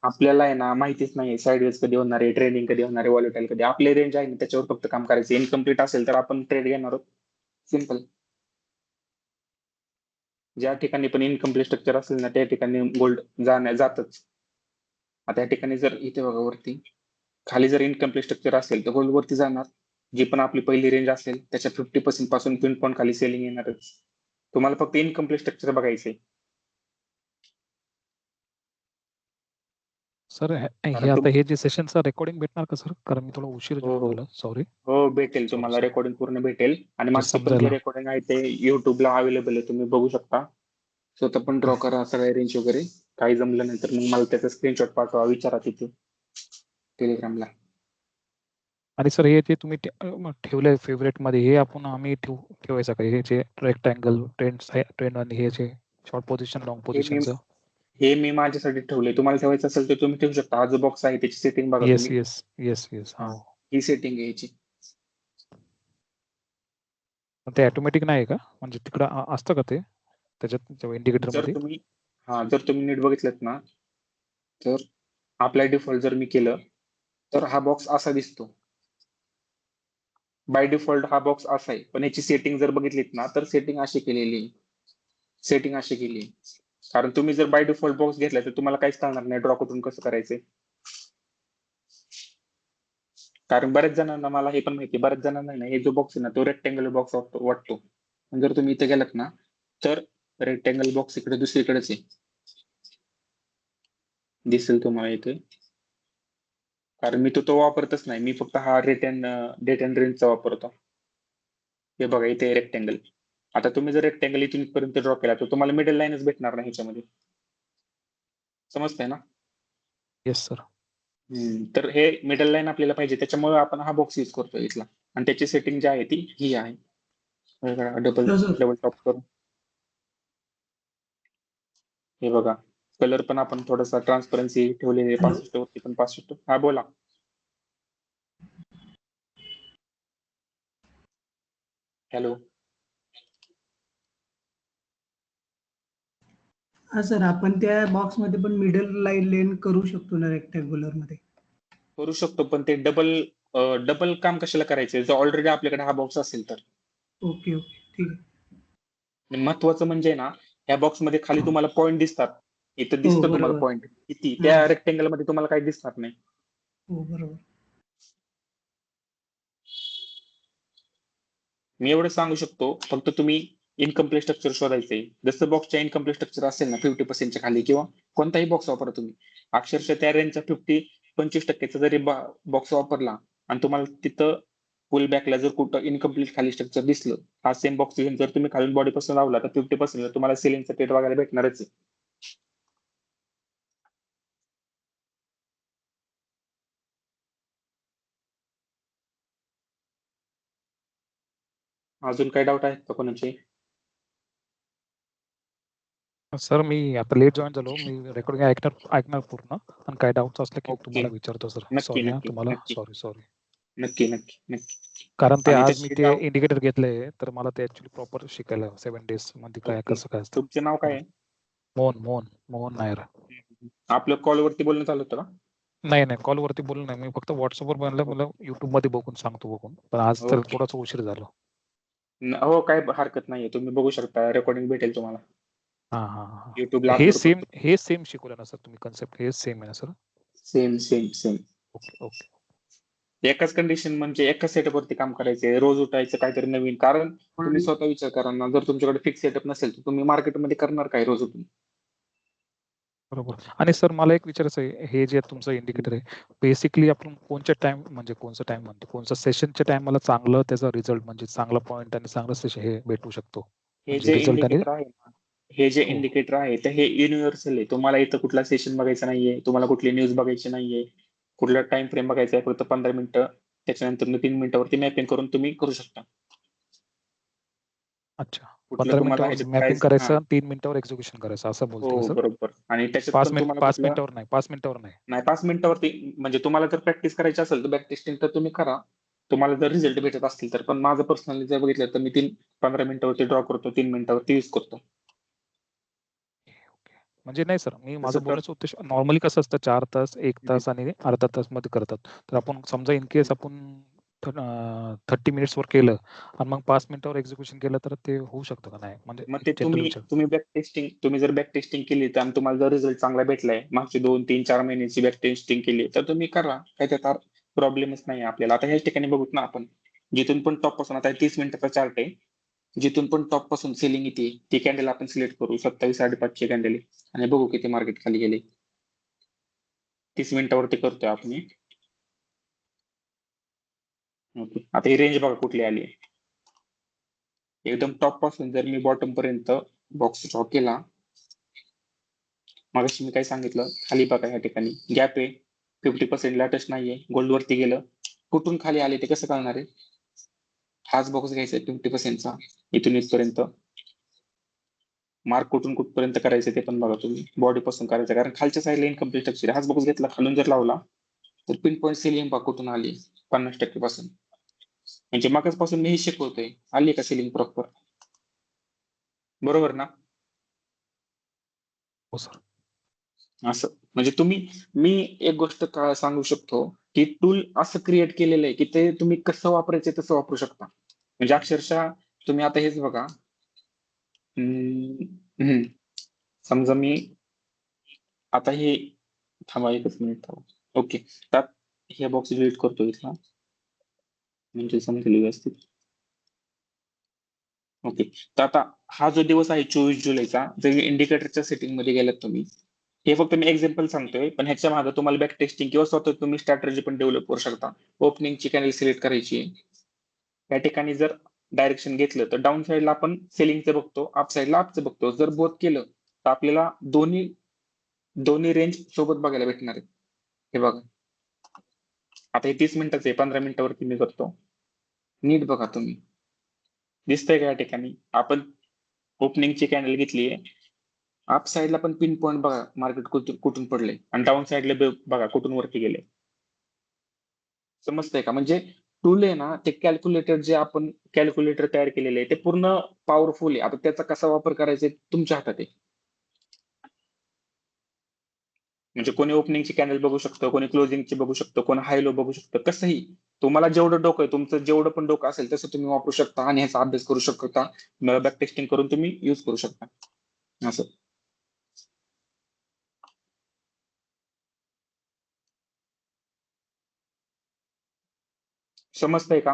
आपल्याला आहे ना माहितीच नाही साईडवेज कधी होणार आहे, ट्रेडिंग कधी होणार आहे, वॉलेटाईल कधी. आपले रेंज आहे ना त्याच्यावर फक्त काम करायचं. इनकम्प्लीट असेल तर आपण ट्रेड घेणार आहोत. सिम्पल. ज्या ठिकाणी पण इनकम्प्लीट स्ट्रक्चर असेल ना त्या ठिकाणी गोल्ड जातच. आता या ठिकाणी जर इथे बघा वरती खाली जर इनकम्प्लीट स्ट्रक्चर असेल तर गोल्ड वरती जाणार. जी पण आपली पहिली रेंज असेल त्याच्या 50% पासून पिन पॉईंट खाली सेलिंग येणारच. तुम्हाला फक्त इनकम्प्लीट स्ट्रक्चर बघायचंय. सर हे आता हे जे सेशनचं रेकॉर्डिंग भेटणार का सर? कारण मी थोडा उशीर जॉईन झाला. सॉरी. हो भेटेल Sorry, तुम्हाला sorry. रेकॉर्डिंग पूर्ण भेटेल. आणि मागचे पण जे समजायला. रेकॉर्डिंग आहे ते युट्यूबला अवेलेबल आहे, तुम्ही बघू शकता. स्वतः पण ड्रॉ करा सगळ्या रेंज वगैरे. काही जमलं नाही तर मग मला त्याचा स्क्रीनशॉट पाठवा, विचारा तिथे टेलिग्रामला. आणि सर हे जे तुम्ही ठेवलंय फेवरेट मध्ये हे आम्ही ठेवायचं का? हे जे रेक्टँगल ट्रेंड आणि हे जे शॉर्ट पोझिशन लॉंग पोझिशनचं? हे मी माझ्यासाठी ठेवलंय. तुम्हाला ठेवायचं असेल तर तुम्ही ठेवू शकता. हा जो बॉक्स आहे त्याची सेटिंग बघा येस तुम्ही. Yes yes. हा. ही सेटिंग आहे याची. ते ऑटोमॅटिक नाही का? म्हणजे तिकडं असतं का ते त्याच्यात इंडिकेटर मध्ये? जर तुम्ही नीट बघितलं ना तर आपल्या डिफॉल्ट जर मी केलं तर हा बॉक्स असा दिसतो. बाय डिफॉल्ट हा बॉक्स असा आहे, पण याची सेटिंग जर बघितलीत ना तर सेटिंग अशी केलेली. कारण तुम्ही जर बाय डिफॉल्ट बॉक्स घेतला तर तुम्हाला काहीच कळणार नाही ड्रॉ कुठून कसं करायचंय. कारण बऱ्याच जणांना, मला हे पण माहिती, बऱ्याच जणांना ना हे जो बॉक्स आहे ना तो रेक्टँगल बॉक्स वाटतो. पण जर तुम्ही इथे गेलात ना तर रेक्टँगल बॉक्स इकडे दुसरीकडेच आहे. दिसेल तुम्हाला इथे. कारण मी तो वापरतच नाही. मी फक्त हा डेट अँड रेंजचा वापरतो. हे बघा इथे रेक्टँगल. आता तुम्ही जर रेक्टँगल इथून इथपर्यंत ड्रॉ केला तर तुम्हाला मिडल लाईनच भेटणार नाही ह्याच्यामध्ये. समजतंय ना? Yes sir. तर हे मिडल लाईन आपल्याला पाहिजे, त्याच्यामुळे आपण हा बॉक्स यूज करतो इथला. आणि त्याची सेटिंग जी आहे ती ही आहे. डबल टॉप करून हे बघा. कलर पण आपण थोडासा ट्रान्सपरन्सी ठेवलेली 65 वरती पण 65. हा बोला. हॅलो. हा सर, आपण त्या बॉक्समध्ये पण मिडल लाईन करू शकतो ना रेक्टँग्युलर मध्ये? करू शकतो, पण ते डबल काम कशाला करायचंय जर ऑलरेडी आपल्याकडे हा बॉक्स असेल तर. ओके ओके, ठीक आहे. महत्वाचं म्हणजे ना या बॉक्स मध्ये खाली तुम्हाला पॉईंट दिसतात. इथं हो, दिसतं तुम्हाला बरोबर. पॉईंट किती. हा. त्या रेक्टँगल मध्ये तुम्हाला काही दिसणार नाही. हो, बरोबर. मी एवढं सांगू शकतो, फक्त तुम्ही इनकम्प्लीट स्ट्रक्चर शोधायचंय. जसं बॉक्सच्या इनकम्प्लीट स्ट्रक्चर असेल ना 50% खाली, किंवा कोणताही बॉक्स वापरा तुम्ही. अक्षरशः त्या रेंजचा 25% जरी बॉक्स वापरला आणि तुम्हाला तिथं फुल बॅकला जर कुठं इनकम्प्लीट खाली स्ट्रक्चर दिसलं, हा सेम बॉक्स घेऊन जर तुम्ही खालून बॉडी पासून लावला तर 50% तुम्हाला सेलिंगचा ट्रेड बघायला भेटणारच आहे. अजून काही डाऊट आहेत का कोणाचे? सर मी आता लेट जॉईन झालो. मी रेकॉर्डिंग ऐकणार पूर्ण. आणि काय डाऊट असले की ओके. तुम्हाला विचारतो सर. नक्की सॉरी नक्की तुम्हाला. नक्की सॉरी. नक्की. कारण ते आणि आज त्याची मी ते इंडिकेटर घेतलंय तर मला ते ऍक्च्युली प्रॉपर शिकायला 7 डेज मध्ये काय ओके. कसं काय असतं. तुमचं नाव काय आहे? मोहन नायर. आपलं कॉलवरती बोलणं चालू होतं का? नाही कॉलवरती बोललो नाही मी. फक्त व्हॉट्सअपवर बनलं, मला युट्यूब मध्ये बघून सांगतो. पण आज तर ओके. थोडासा उशीर झाला. हो, काय हरकत नाहीये. तुम्ही बघू शकता, रेकॉर्डिंग भेटेल तुम्हाला. हा. युट्यूबला हे अपलोड करतो. सेम शिकवलं ना सर तुम्ही? कन्सेप्ट हे सेम आहे ना सर? सेम. ओके. एकाच कंडिशन म्हणजे एकाच सेटअप वरती काम करायचंय. रोज उठायचं काहीतरी नवीन. कारण तुम्ही स्वतः विचार करा ना, जर तुमच्याकडे फिक्स सेटअप नसेल तर तुम्ही मार्केटमध्ये करणार काय रोज उठून? बरोबर. आणि सर मला एक विचारायचं आहे, हे जे तुमचं इंडिकेटर आहे बेसिकली आपण कोणत्या कोणत्या सेशनच्या टाइमला चांगलं त्याचा रिझल्ट म्हणजे चांगला पॉईंट आणि चांगलं सेशन हे भेटू शकतो? हे म्हणजे जे रिझल्ट आणि इंडिकेटर आहे ना, हे जे हो. इंडिकेटर आहे तर हे युनिव्हर्सल आहे. तुम्हाला इथं कुठला सेशन बघायचा नाहीये, तुम्हाला कुठली न्यूज बघायची नाहीये, कुठला टाइम फ्रेम बघायचा आहे. फक्त 15 मिनिटं, त्याच्यानंतर 3 मिनिटावरती मॅपिंग करून तुम्ही करू शकता. अच्छा. कुठलं 15 तुम्हाला मिनिटावर ह्याच्यात मॅपिंग करायचं करायचं आणि 3 मिनिटावर एक्झिक्युशन करायचं असं बोलतोय हो सर? बरोबर. आणि त्याच्यात 5 पण मिनिट तुम्हाला 5 कुठलं मिनिटावर नाही, 5 मिनिटावर नाही. नाही 5 मिनिटावरती म्हणजे तुम्हाला जर प्रॅक्टिस करायची असेल तर बॅक टेस्टिंग तर तुम्ही करा. तुम्हाला जर रिझल्ट भेटत असतील तर. पण माझं पर्सनली जर बघितलं तर मी 15 मिनिटावरती ड्रॉ करतो, 3 मिनिटावरती यूज करतो. ओके. म्हणजे नाही सर, मी तसं माझा तर बोलायचा उद्देश नॉर्मली कसं असतं 4 तास, 1 हं. तास आणि अर्धा तास मध्ये करतात. तर आपण समजा इन केस आपण 30 मिनिट्सवर केलं आणि मग 5 मिनिटावर एक्झिक्युशन केलं तर ते होऊ शकतं का नाही? म्हणजे मग ते जनरल विचार. तुम्ही जर बॅक टेस्टिंग केली तर आणि तुम्हाला जर रिझल्ट चांगला भेटलाय, मागची 2, 3, 4 महिन्याची बॅक टेस्टिंग केली तर तुम्ही करा. काही त्याचा प्रॉब्लेमच नाही आपल्याला. आता ह्याच ठिकाणी बघूत ना आपण. जिथून पण टॉप पासून आता 30 मिनिटाचा चार्ट आहे. जिथून पण टॉप पासून सेलिंग येते ती कॅन्डल आपण सिलेक्ट करू. 27.5 ची कॅन्डल आणि बघू किती मार्केट खाली गेले. 30 मिनिटावरती करतोय आपण. ओके. आता ही रेंज बघा कुठली आली. एकदम टॉप पासून जर मी बॉटम पर्यंत बॉक्स ड्रॉ केला, मगाशी मी काय सांगितलं, खाली बघा या ठिकाणी गॅप आहे, 50% ला टच नाहीये, गोल्ड वरती गेलं, कुठून खाली आले ते कसं कळणार आहे? हाच बॉक्स घ्यायचा आहे 50%चा, इथून इथपर्यंत. मार्क कुठून कुठपर्यंत करायचं ते पण बघा तुम्ही. बॉडी पासून करायचं, कारण खालच्या साईडला इनकम्प्लीट स्ट्रक्चर. हाच बॉक्स घेतला, खालून जर लावला तर पिन पॉईंट सेलिंग बघा कुठून आली, 50% पासून. म्हणजे मागच पासून मी हे शिकवतोय, आली का सेलिंग प्रॉपर? बरोबर ना? हो सर. असं म्हणजे मी एक गोष्ट का सांगू शकतो की टूल असं क्रिएट केलेलं आहे की ते तुम्ही कसं वापरायचं तसं वापरू शकता. म्हणजे अक्षरशः तुम्ही आता हेच बघा. समजा मी आता हे थांबा एकच मिनिट थांबा. ओके. तर हे बॉक्स डिलीट करतो इथला, म्हणजे समजेल व्यवस्थित. ओके. तर आता हा जो दिवस आहे 24 जुलैचा, जर इंडिकेटरच्या सेटिंग मध्ये गेलात तुम्ही, हे फक्त मी एक्झाम्पल सांगतोय, पण ह्याच्या मागे तुम्हाला बॅक टेस्टिंग किंवा स्वतः तुम्ही स्ट्रॅटेजी पण डेव्हलप करू शकता. ओपनिंगची कॅनल सिलेक्ट करायची आहे. या ठिकाणी जर डायरेक्शन घेतलं तर डाऊन साईडला आपण सेलिंगचं बघतो, अप साईडला अपचं बघतो. जर बोथ केलं तर आपल्याला दोन्ही रेंज सोबत बघायला भेटणार आहेत. हे बघा. आता हे 30 मिनिटाचं आहे, 15 मिनिटावरती मी करतो. नीट बघा तुम्ही. दिसतंय का या ठिकाणी? आपण ओपनिंगची कॅनल घेतली आहे. अप साईडला पण पिन पॉईंट बघा मार्केट कुठून पडले आणि डाऊन साईडला बघा कुठून वरती गेले. समजतंय का? म्हणजे टूल आहे ना, ते कॅल्क्युलेटर जे आपण कॅल्क्युलेटर तयार केलेले आहे ते पूर्ण पॉवरफुल आहे. आता त्याचा कसा वापर करायचा तुमच्या हातात आहे. म्हणजे कोणी ओपनिंगची कॅनल बघू शकतं, कोणी क्लोजिंगची बघू शकतं, कोणी हाय लो बघू शकतं. कसंही तुम्हाला जेवढं डोकं आहे, तुमचं जेवढं पण डोकं असेल तसं तुम्ही वापरू शकता आणि ह्याचा अभ्यास करू शकता. बॅक टेस्टिंग करून तुम्ही युज करू शकता. असं. समजतंय का?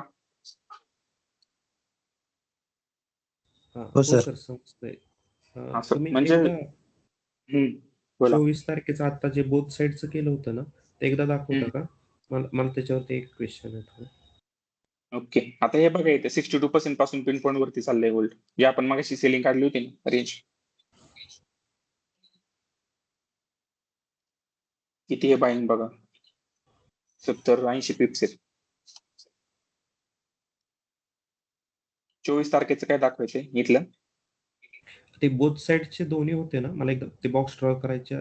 हो सर, समजतंय. असं तुम्ही म्हणजे एकदा बोला. 24 तारखेचं आता जे बोथ साइडचं केलं होतं ना, ते एकदा दाखवता का? मला त्याच्यावरती एक क्वेश्चन आहे थोडं. ओके. आता हे बघा इथे 62% पासून पिन पॉईंट वरती चाललंय गोल्ड. जे आपण मगाशी सेलिंग काढली होती ना रेंज. किती हे बाईंग बघा. 70-80 पिप्स आहेत. 24 तारखेचं काय दाखवायचंय इथलं? ते बोथ साइडचे दोन्ही होते ना, मला एकदा ते बॉक्स ड्रॉ करायच्या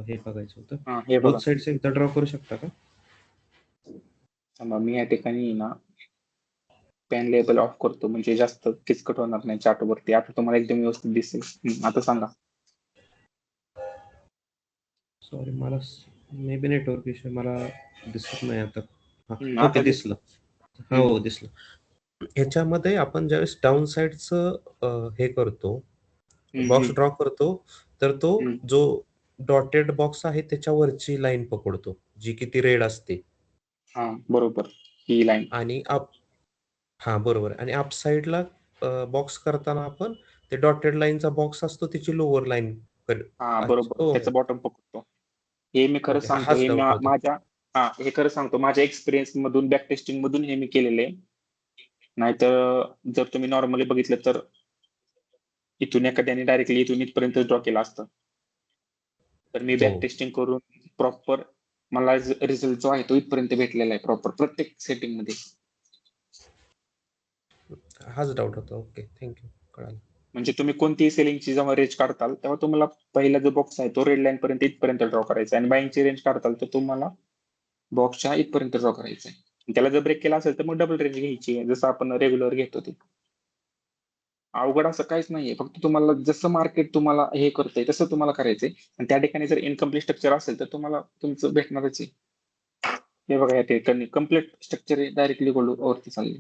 हे बघायचं होतं. हा हे बोथ बघा. साइडचे एकदा ड्रॉ करू शकता का? थांबा मी या ठिकाणी ना पेन लेबल ऑफ करतो, म्हणजे जास्त किचकट होणार नाही चार्ट वरती. आता तुम्हाला एकदम व्यवस्थित दिसेल. आता सांगा. सॉरी, मला मे बी नेटवर्क इश्यू, मला दिसत नाही आता. आता ओके, दिसलं. हो, दिसलं. ह्याच्यामध्ये आपण ज्यावेळेस डाऊन साइडचं हे करतो, बॉक्स ड्रॉ करतो, तर तो जो डॉटेड बॉक्स आहे त्याच्यावरची लाईन पकडतो, जी की ती रेड असते. हा बरोबर, ही लाईन. आणि बरोबर. आणि अप साइडला बॉक्स करताना आपण ते डॉटेड लाईनचा बॉक्स असतो त्याची लोअर लाईन. हा बरोबर, त्याचं बॉटम पकडतो. हे मी खरं ओके, सांगतो, हाच हे डाऊट होता. माझ्या हे खरं सांगतो, माझ्या एक्सपिरियन्स मधून बॅक टेस्टिंग मधून हे मी केलेले. नाहीतर जर तुम्ही नॉर्मली बघितलं तर इथून एखाद्याने डायरेक्टली इथून इथपर्यंत ड्रॉ केला असतं. तर मी बॅक टेस्टिंग करून प्रॉपर मला रिझल्ट जो आहे तो इथपर्यंत भेटलेला आहे प्रॉपर प्रत्येक सेटिंग मध्ये. हाच डाऊट होता. Okay, thank you. कळालं. म्हणजे तुम्ही कोणतीही सेलिंगची जेव्हा रेंज काढताल तेव्हा तुम्हाला पहिला जो बॉक्स आहे तो रेड लाईन पर्यंत इथपर्यंत ड्रॉ करायचा आणि बाईंगची रेंज काढताल तर तुम्हाला बॉक्सच्या इथपर्यंत ड्रॉ करायचा आहे. त्याला जर ब्रेक केला असेल तर मग डबल रेंज घ्यायची आहे, जसं आपण रेग्युलर घेतो ते. अवघड असं काहीच नाहीये, फक्त तुम्हाला जसं मार्केट तुम्हाला हे करतंय तसं तुम्हाला करायचंय. आणि त्या ठिकाणी जर इनकम्प्लीट स्ट्रक्चर असेल तर तुम्हाला तुमचं भेटणारच आहे. हे बघा या ठिकाणी कम्प्लीट स्ट्रक्चर आहे, डायरेक्टली गोल्ड वरती चालले.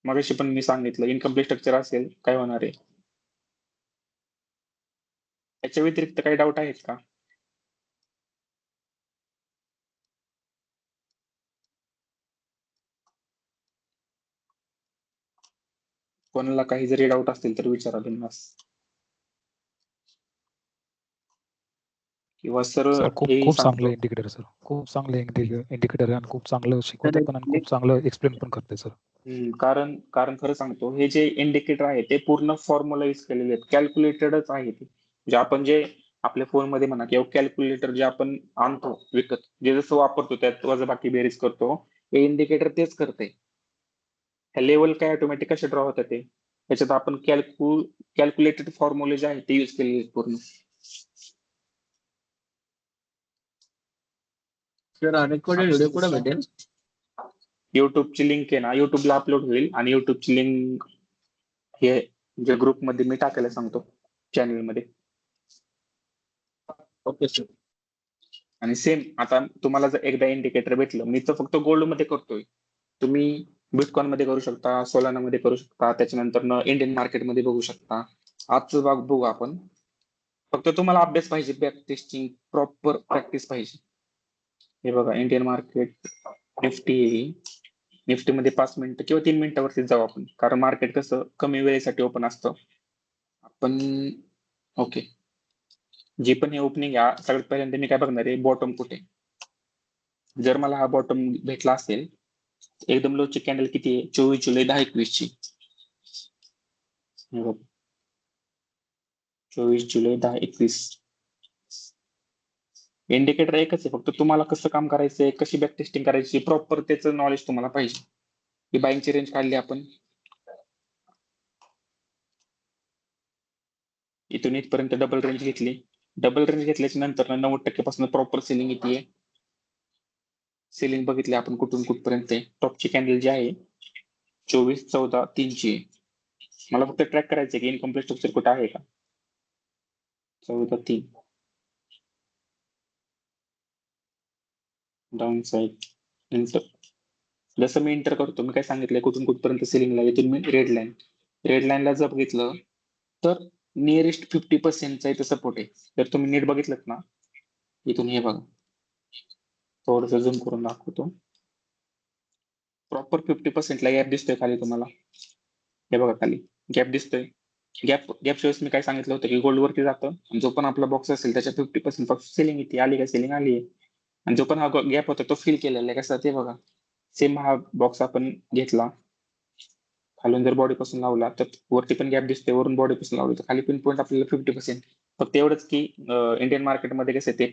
मगाशी पण मी सांगितलं इनकम्प्लीट स्ट्रक्चर असेल काय होणार आहे. याच्या व्यतिरिक्त काही डाऊट आहेत का? कोणाला काही जरी डाऊट असतील तर विचारा बिनधास्त. किंवा सर सर खूप हे खूप चांगलं सांगतो. इंडिकेटर सर, खूप चांगलं इंडिकेटर आणि खूप चांगलं शिकवतात पण आणि खूप चांगलं एक्सप्लेन पण करते सर. कारण खरं सांगतो हे जे इंडिकेटर आहे ते पूर्ण फॉर्म्युलाइज केलेले आहेत, कॅल्क्युलेटेडच आहे ते. म्हणजे आपण जे आपल्या फोनमध्ये म्हणा किंवा कॅल्क्युलेटर जे आपण आणतो विकत, जे जसं वापरतो त्यात वजाबाकी बेरीज करतो, हे इंडिकेटर तेच करते. ह्या लेवल काय ऑटोमॅटिक कसे ड्रॉ होतात ते त्याच्यात आपण कॅल्क्युलेटेड फॉर्म्युले जे आहेत ते युज केलेले आहेत पूर्ण. व्हिडिओ कुठे भेटेल? युट्यूबची लिंक आहे ना, युट्यूबला अपलोड होईल आणि युट्यूबची लिंक हे जे ग्रुपमध्ये मी टाकायला सांगतो चॅनलमध्ये. Okay sir. आणि सेम आता तुम्हाला जर एकदा इंडिकेटर भेटलं, मी तर फक्त गोल्ड मध्ये करतोय, तुम्ही बिटकॉइन मध्ये करू शकता, सोलाना मध्ये करू शकता, त्याच्यानंतर इंडियन मार्केटमध्ये बघू शकता. आजचं भाग बघू आपण. फक्त तुम्हाला अभ्यास पाहिजे, बॅक टेस्टिंग प्रॉपर प्रॅक्टिस पाहिजे. हे बघा इंडियन मार्केट निफ्टी मध्ये 5 मिनिटं किंवा 3 मिनिटावरती जाऊ आपण, कारण मार्केट कसं कमी वेळेसाठी ओपन असतं. आपण ओके, जी पण हे ओपनिंग या सगळ्यात पहिल्यांदा मी काय बघणार आहे, बॉटम कुठे. जर मला हा बॉटम भेटला असेल, एकदम लोची कॅन्डल किती आहे, 24 जुलै 10-21 ची. 24 जुलै 10-21. इंडिकेटर एकच आहे, फक्त तुम्हाला कसं काम करायचंय, कशी बॅक टेस्टिंग करायची, प्रॉपर त्याचं नॉलेज तुम्हाला पाहिजे. ही बाईंगची रेंज काढली आपण, इथून इथपर्यंत डबल रेंज घेतली. डबल रेंज घेतल्याच्या नंतर 90% पासून प्रॉपर सेलिंग येते. सेलिंग बघितली आपण कुठून कुठपर्यंत आहे. टॉपची कॅन्डल जी आहे 24-14-3 ची आहे. मला फक्त ट्रॅक करायचं आहे की इनकम्प्लीट स्ट्रक्चर कुठं आहे का. 14-3 डाऊन साईड इंटर. जसं मी इंटर करतो, मी काय सांगितलंय कुठून कुठपर्यंत सेलिंगला, इथून मी रेड लाईनला जर बघितलं तर नियरेस्ट 50% इथं सपोर्ट आहे. जर तुम्ही नीट बघितलं ना, इथून हे बघा, थोडस झूम करून दाखवतो, प्रॉपर 50% गॅप दिसतोय खाली तुम्हाला. हे बघा खाली गॅप दिसतोय. गॅपच्या वेळेस मी काय सांगितलं होतं की गोल्ड वरती जातं आणि जो पण आपला बॉक्स असेल त्याच्या 50% फक्त सेलिंग येते. आली का सेलिंग आली आहे. आणि जो पण हा गॅप होता तो फिल केलेला आहे. कसा ते बघा, सेम हा बॉक्स आपण घेतला, खालून जर बॉडी पासून लावला तर वरती पण गॅप दिसतोय, वरून बॉडी पासून लावली तर खाली पिन पॉईंट आपल्याला 50%. फक्त एवढंच की इंडियन मार्केटमध्ये कसं ते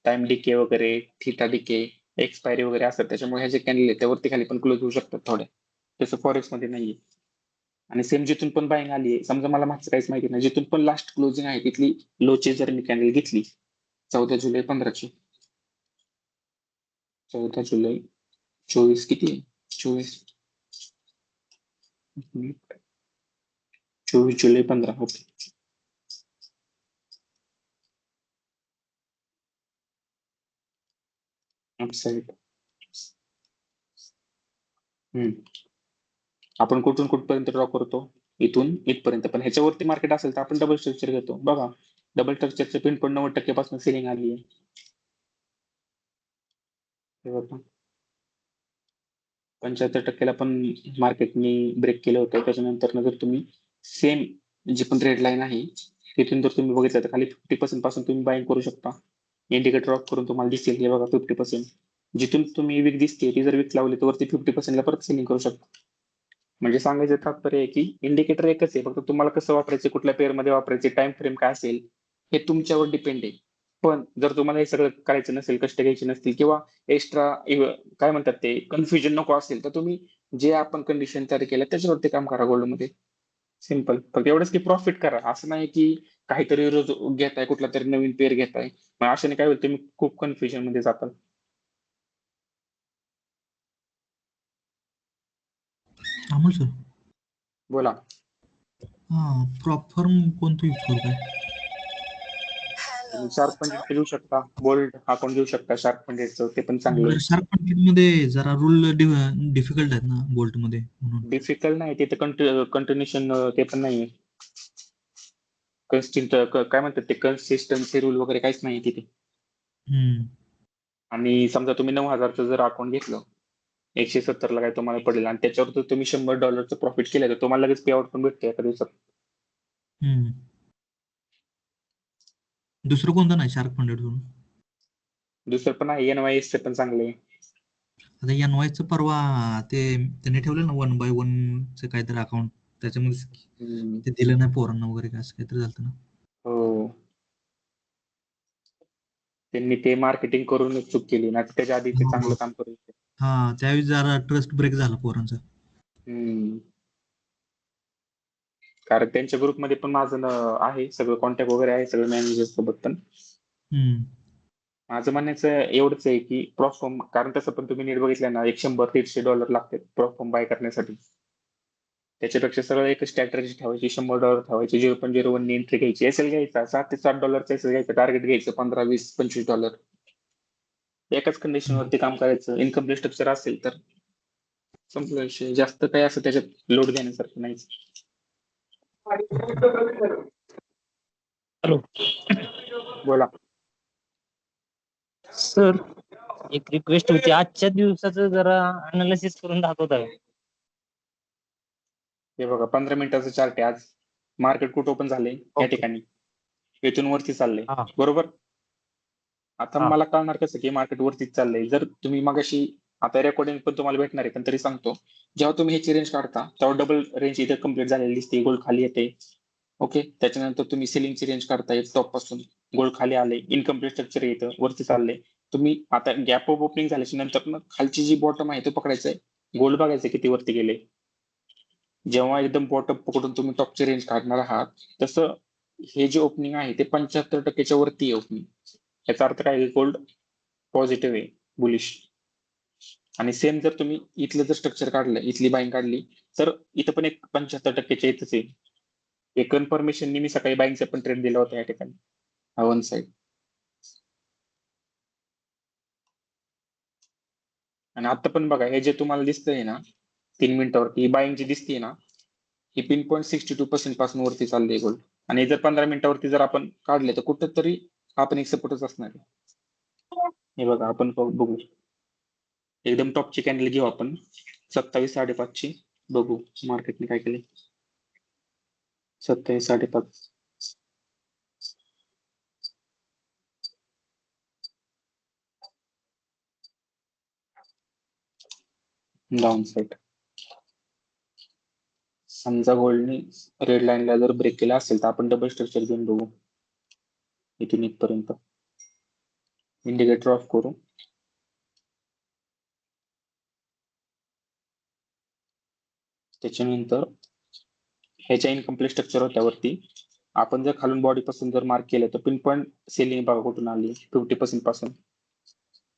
टाइम डिके वगैरे, थिटा डिके, एक्सपायरी वगैरे असतात, त्याच्यामुळे ह्या जे कॅन्डल आहेत त्यावरती खाली पण क्लोज होऊ शकतात थोड्या, तसं फॉरेक्स मध्ये नाहीये. आणि सेम जिथून पण बाईंग आली आहे, समजा मला मागचं काहीच माहिती नाही, जिथून पण लास्ट क्लोजिंग आहे तिथली लोची जर मी कॅन्डल घेतली 14 जुलै 15 ची, 14 जुलै 24 किती आहे, 24 जुलै 15. Okay, upside. आपण कुठून कुठपर्यंत ड्रॉ करतो, इथून इथपर्यंत. पण ह्याच्यावरती मार्केट असेल तर आपण डबल स्ट्रक्चर घेतो. बघा डबल स्ट्रक्चरचे पिन पण 90% पासून सेलिंग आली आहे. 75% पण मार्केटनी ब्रेक केलं होतं. त्याच्यानंतर जर तुम्ही सेम जी पण रेड लाईन आहे तिथून जर तुम्ही बघितलं तर खाली 50% पासून तुम्ही बाईंग करू शकता. इंडिकेटर ऑफ करून तुम्हाला दिसेल, हे बघा 50%. जिथून तुम्ही विक दिसते ती जर विक लावली तर वरती 50% ला परत सेलिंग करू शकता. म्हणजे सांगायचं तात्पर्य आहे की इंडिकेटर एकच आहे, फक्त तुम्हाला कसं वापरायचे, कुठल्या पेअर मध्ये वापरायचे, टाइम फ्रेम काय असेल हे तुमच्यावर डिपेंड आहे. पण जर तुम्हाला हे सगळं करायचं नसेल, कष्ट घ्यायचे नसतील किंवा एक्स्ट्रा काय म्हणतात ते कन्फ्युजन नको असेल, तर तुम्ही जे आपण कंडिशन तयार केल्या त्याच्यावरती काम करा गोल्डमध्ये. सिम्पल. फक्त एवढंच की प्रॉफिट करा. असं नाही की काहीतरी रोज घेताय, कुठला तरी नवीन पेअर घेताय. मग अशाने काय होईल, तुम्ही खूप कन्फ्युजन मध्ये जाताल. अमोल सर, बोला. प्रॉप फॉर्म कोणतं यूज करू काय? तुम्ही शार्प पंडितचं घेऊ शकता, बोल्ड अकाउंट घेऊ शकता शार्प पंडितचं, ते पण चांगलं आहे. शार्प मध्ये जरा रूल डिफिकल्ट आहेत ना बोल्ट मध्ये म्हणून. डिफिकल्ट नाही, तिथे कंटिन्युएशन ते पण नाही. काय म्हणतात ते कन्सिस्टन्सी रूल वगैरे काहीच नाही तिथे. आणि समजा तुम्ही 9,000चं जर अकाउंट घेतलं, 170 ला काय तुम्हाला पडेल आणि त्याच्यावर जर तुम्ही $100 प्रॉफिट केलं, तर तुम्हाला लगेच पे आउट पण भेटते एका दिवसात. दुसरं कोणतं नाही शार्क फंडेड सोडून? दुसरं पण आहे, NYS पण चांगले आहे. आता NYS परवा ते त्यांनी ठेवलं ना 1x1 काहीतरी अकाउंट, त्याच्यामध्ये ते दिलं नाही पोरांना वगैरे, काय असं काहीतरी झालं ना. हो, त्यांनी ते मार्केटिंग करून चूक केली ना, त्याच्या आधी ते चांगलं काम करू शकते. त्यावेळी जरा ट्रस्ट ब्रेक झाला पोरांचा. कारण त्यांच्या ग्रुपमध्ये पण माझं आहे सगळं, कॉन्टॅक्ट वगैरे आहे सगळं मॅनेजर सोबत पण. माझं म्हणण्याचं एवढंच आहे की प्रॉफॉर्म, कारण तसं पण तुम्ही नीट बघितलं ना, $100-150 लागतात प्रॉफॉर्म बाय करण्यासाठी. त्याच्यापेक्षा सरळ एक स्ट्रॅटेजी ठेवायची, $100 ठेवायची, 0.01 एंट्री घ्यायची, एसएल घ्यायचा, $7 ते $7 एसएल घ्यायचं, टार्गेट घ्यायचं $15, $20, $25. एकाच कंडिशन वरती काम करायचं. इन्कम स्ट्रक्चर असेल तर संपला विषय. जास्त काही असं त्याच्यात लोड घेण्यासारखं नाहीच. हॅलो बोला सर, एक रिक्वेस्ट होती, आजच्या दिवसाचं जरा अनालिसिस करून दाखवता का? हे बघा 15 मिनिटाचं चार्ट आहे. आज मार्केट कुठं ओपन झाले या ठिकाणी, इथून वरती चाललंय, बरोबर. आता मला कळणार कसं की मार्केट वरतीच चाललंय. जर तुम्ही मगाशी, आता रेकॉर्डिंग पण तुम्हाला भेटणार आहे पण तरी सांगतो, जेव्हा तुम्ही ह्याची रेंज काढता तेव्हा डबल रेंज इथे कम्प्लीट झालेली दिसते, गोल्ड खाली येते. ओके, त्याच्यानंतर तुम्ही सेलिंगची रेंज काढताय टॉप पासून, गोल्ड खाली आले, इनकम्प्लीट स्ट्रक्चर येतं, वरती चाललंय. तुम्ही आता गॅप ऑफ ओपनिंग झाल्याच्या नंतर खालची जी बॉटम आहे तो पकडायचंय, गोल्ड बघायचं किती वरती गेले. जेव्हा एकदम बॉटम पकडून तुम्ही टॉपची रेंज काढणार आहात, तसं हे जे ओपनिंग आहे ते 75% वरती आहे ओपनिंग. याचा अर्थ काय, गोल्ड पॉझिटिव्ह आहे, बुलिश. आणि सेम जर तुम्ही इथलं जर स्ट्रक्चर काढलं, इथली बाईंग काढली, तर इथं पण एक 75% इथंच आहे. हे कन्फर्मेशननी मी सकाळी बाईंगचा पण ट्रेड दिला होता या ठिकाणी, हा वन साइड. आणि आता पण बघा, हे जे तुम्हाला दिसतंय ना 3 मिनिटावरती बाईंग जी दिसते ना, ही पिन 62% पासून वरती चालली आहे गोल्ड. आणि जर 15 मिनिटावरती जर आपण काढले तर कुठंतरी आपण एक सपोर्टच असणार आहे. हे बघा, आपण बघू, एकदम टॉपची कॅन्डल घेऊ आपण 27.5 बघू मार्केटने काय केले. 27.5 डाऊन साईड. समजा गोल्डने रेड लाईनला जर ब्रेक केला असेल तर आपण डबल स्ट्रक्चर घेऊन बघू इथून इथपर्यंत. इंडिकेटर ऑफ करू. त्याच्यानंतर ह्याच्या इनकम्प्लीट स्ट्रक्चर होत्या वरती, आपण जर खालून बॉडी पासून जर मार्क केलं तर पिन पॉईंट सेलिंग बघा कुठून आली, 50% पासून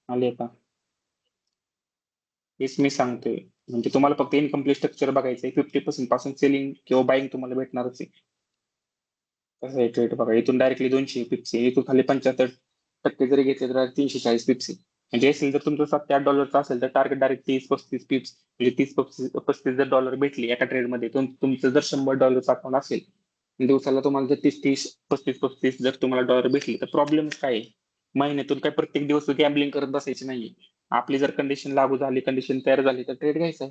आली का. हेच मी सांगतोय, म्हणजे तुम्हाला फक्त इनकम्प्लीट स्ट्रक्चर बघायचंय. 50% पासून सेलिंग किंवा बाईंग तुम्हाला भेटणारच आहे. कसं आहे ट्रेड बघा, इथून डायरेक्टली 200 पिप्स आहे, इथून खाली 75% जरी घेतले तर 340 पिप्स आहे. म्हणजे असेल जर तुमचं $7 ते $8 असेल तर टार्गेट डायरेक्ट 30-35 पिप्स, म्हणजे 30-35 जर डॉलर भेटली एका ट्रेडमध्ये, तुमचं जर $100 अकाउंट असेल, दिवसाला तुम्हाला जर 30-30, 35-35 जर तुम्हाला डॉलर भेटली तर प्रॉब्लेम काय आहे? महिन्यातून काय प्रत्येक दिवस गॅम्बलिंग करत बसायची नाहीये. आपली जर कंडिशन लागू झाली, कंडिशन तयार झाली तर ट्रेड घ्यायचा.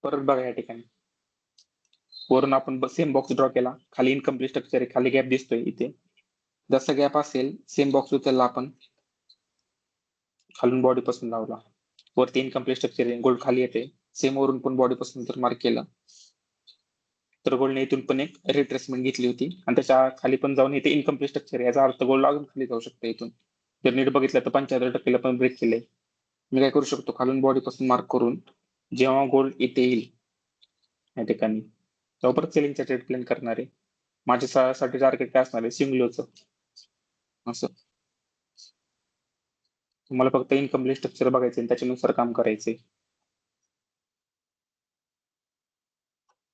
परत बघा या ठिकाणी वरून आपण सेम बॉक्स ड्रॉ केला, खाली इनकम्प्लीट स्ट्रक्चर आहे, खाली गॅप दिसतोय. इथे जसा गॅप असेल सेम बॉक्स उचलला आपण, खालून बॉडी पासून लावला, वरती इनकम्प्लीट स्ट्रक्चर गोल्ड खाली येते. सेम वरून पण बॉडी पासून जर मार्क केला तर गोल्डने इथून पण एक रिट्रेसमेंट घेतली होती आणि त्याच्या खाली पण जाऊन इथे इनकम्प्लीट स्ट्रक्चर याचा अर्थ गोल्ड अजून खाली जाऊ शकतो इथून. जर नीट बघितलं तर 75% पण ब्रेक केलंय. मी काय करू शकतो, खालून बॉडी पासून मार्क करून जेव्हा गोल्ड इथे येईल या ठिकाणी तेव्हा परत सेलिंगचा ट्रेड प्लॅन करणार आहे. माझ्यासाठी टार्गेट काय असणार आहे, सिंगलोचं. असं तुम्हाला फक्त इनकम्प्लीट स्ट्रक्चर बघायचं आणि त्याच्यानुसार काम करायचंय.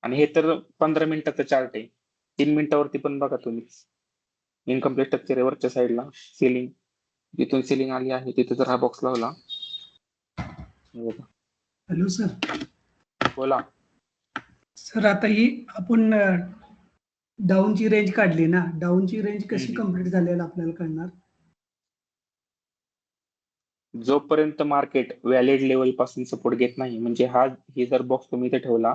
आणि हे तर 15 मिनिटाचं चार्ट आहे. 3 मिनिटावरती पण बघा तुम्ही. इनकम्प्लीट स्ट्रक्चर आहे वरच्या साईडला, सेलिंग जिथून सेलिंग आली आहे तिथे जर हा बॉक्स लावला. Hello sir. बोला सर, आता ही आपण डाऊनची रेंज काढली ना, डाऊनची रेंज कशी कंप्लीट झालेली आपल्याला कळणार? जोपर्यंत मार्केट व्हॅलिड लेवल पासून सपोर्ट घेत नाही, म्हणजे हे जर बॉक्स तुम्ही इथे ठेवला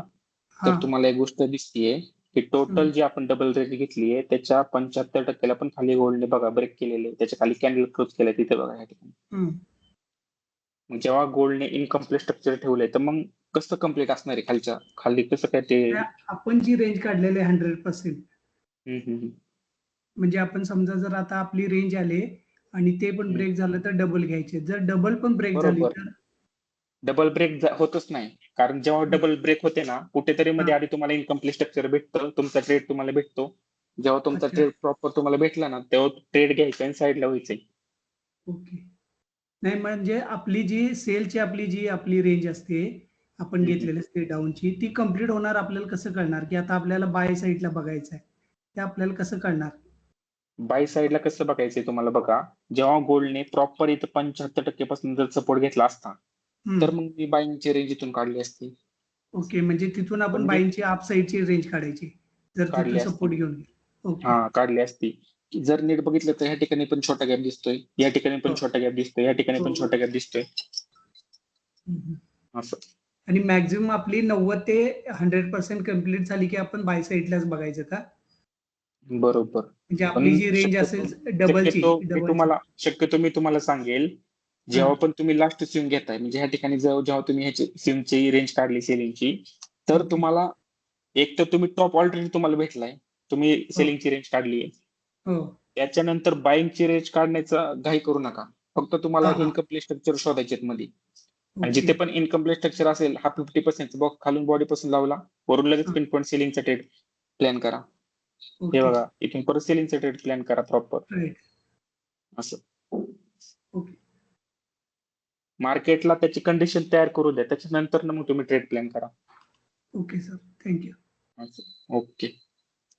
तर तुम्हाला एक गोष्ट दिसतीये की टोटल जी आपण डबल रेट घेतलीये त्याच्या 75% पण खाली गोल्डने बघा ब्रेक केलेले, त्याच्या खाली कॅन्डल क्लोज केले तिथे बघा या ठिकाणी. मग जेव्हा गोल्डने इनकम्प्लीट स्ट्रक्चर ठेवलंय तर मग कसं कम्प्लीट असणार आहे खालच्या खाली कसं काय ते. आपण जी रेंज काढलेली आहे 100%, म्हणजे आपण समजा जर आता आपली रेंज आले आणि ते पण ब्रेक झालं तर डबल घ्यायचे. जर डबल पण ब्रेक झाली तर डबल ब्रेक होतच नाही, कारण जेव्हा डबल ब्रेक होते ना कुठेतरी मध्ये आधी तुम्हाला इनकम्प्लीट स्ट्रक्चर भेटतं, तुमचा ट्रेड तुम्हाला भेटतो. जेव्हा तुमचा ट्रेड प्रॉपर तुम्हाला भेटला ना तेव्हा ट्रेड घ्यायचा आणि साईडला व्हायचंय. ओके. नाही म्हणजे आपली जी सेलची आपली रेंज असते आपण घेतलेली असते डाऊनची, ती कंप्लीट होणार आपल्याला कसं कळणार की आता आपल्याला बाय साईडला बघायचं आहे, ते आपल्याला कसं कळणार? बाय साईडला कसं बघायचंय तुम्हाला बघा, जेव्हा गोल्डने प्रॉपर इथं 75% पासून जर सपोर्ट घेतला असता तर मग मी बाईंगची रेंज इथून काढली असती. ओके, म्हणजे तिथून आपण बाईंगची अप साईडची रेंज काढायची जर तिथून सपोर्ट घेऊन. हा काढली असती. जर नीट बघितलं तर ह्या ठिकाणी पण छोटा गॅप दिसतोय, या ठिकाणी पण छोटा गॅप दिसतोय, या ठिकाणी पण छोटा गॅप दिसतोय. असं आणि मॅक्झिमम आपली 90 ते 100% कंप्लीट झाली की आपण बाय साईडलाच बघायचं का? बरोबर. म्हणजे आपली जी रेंज असेल डबलची. शक्यतो मी तुम्हाला सांगेल, जेव्हा पण तुम्ही लास्ट स्विंग घेताय म्हणजे ह्या ठिकाणी जेव्हा तुम्ही ह्याची स्विंगची रेंज काढली सेलिंगची, तर तुम्हाला एक तर तुम्ही टॉप ऑलरेडी तुम्हाला भेटलाय, तुम्ही सेलिंगची रेंज काढली आहे. त्याच्यानंतर बाईंगची रेंज काढण्याचा घाई करू नका. फक्त तुम्हाला इनकम्प्लीट स्ट्रक्चर शोधायचे मध्ये. आणि जिथे पण इनकम्प्लीट स्ट्रक्चर असेल हा 50% बॉक्स खालून बॉडी पासून लावला, वरून लगेच पिन पॉईंट सेलिंगचा ट्रेड प्लॅन करा. हे बघा इथून परत सेलिंगचा ट्रेड प्लॅन करा प्रॉपर. असं मार्केटला त्याची कंडिशन तयार करू द्या, त्याच्यानंतर मग तुम्ही ट्रेड प्लॅन करा. Okay sir, thank you. ओके.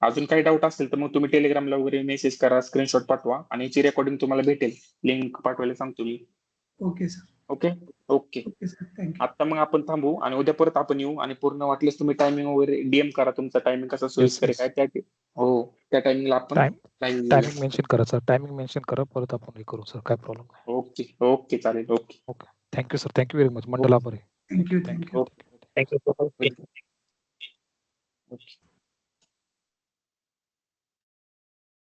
अजून काही डाऊट असेल तर मग तुम्ही टेलिग्रामला वगैरे मेसेज करा, स्क्रीनशॉट पाठवा आणि याची रेकॉर्डिंग तुम्हाला भेटेल. लिंक पाठवायला सांगतो मी. Okay sir. Okay okay. आता मग आपण थांबू आणि उद्या परत आपण येऊ आणि पूर्ण वाटल्यास तुम्ही टायमिंग वगैरे डीएम करा, तुमचा टायमिंग कसा सोयीस्कर आहे काय त्या टायमिंगला आपण टायमिंग मेन्शन करा सर, टायमिंग मेन्शन करा, परत आपण हे करू सर, काय प्रॉब्लेम नाही. ओके ओके चालेल. Okay okay, thank you sir, thank you very much. मंडल आभार आहे. थँक्यू. थँक्यू. ओके.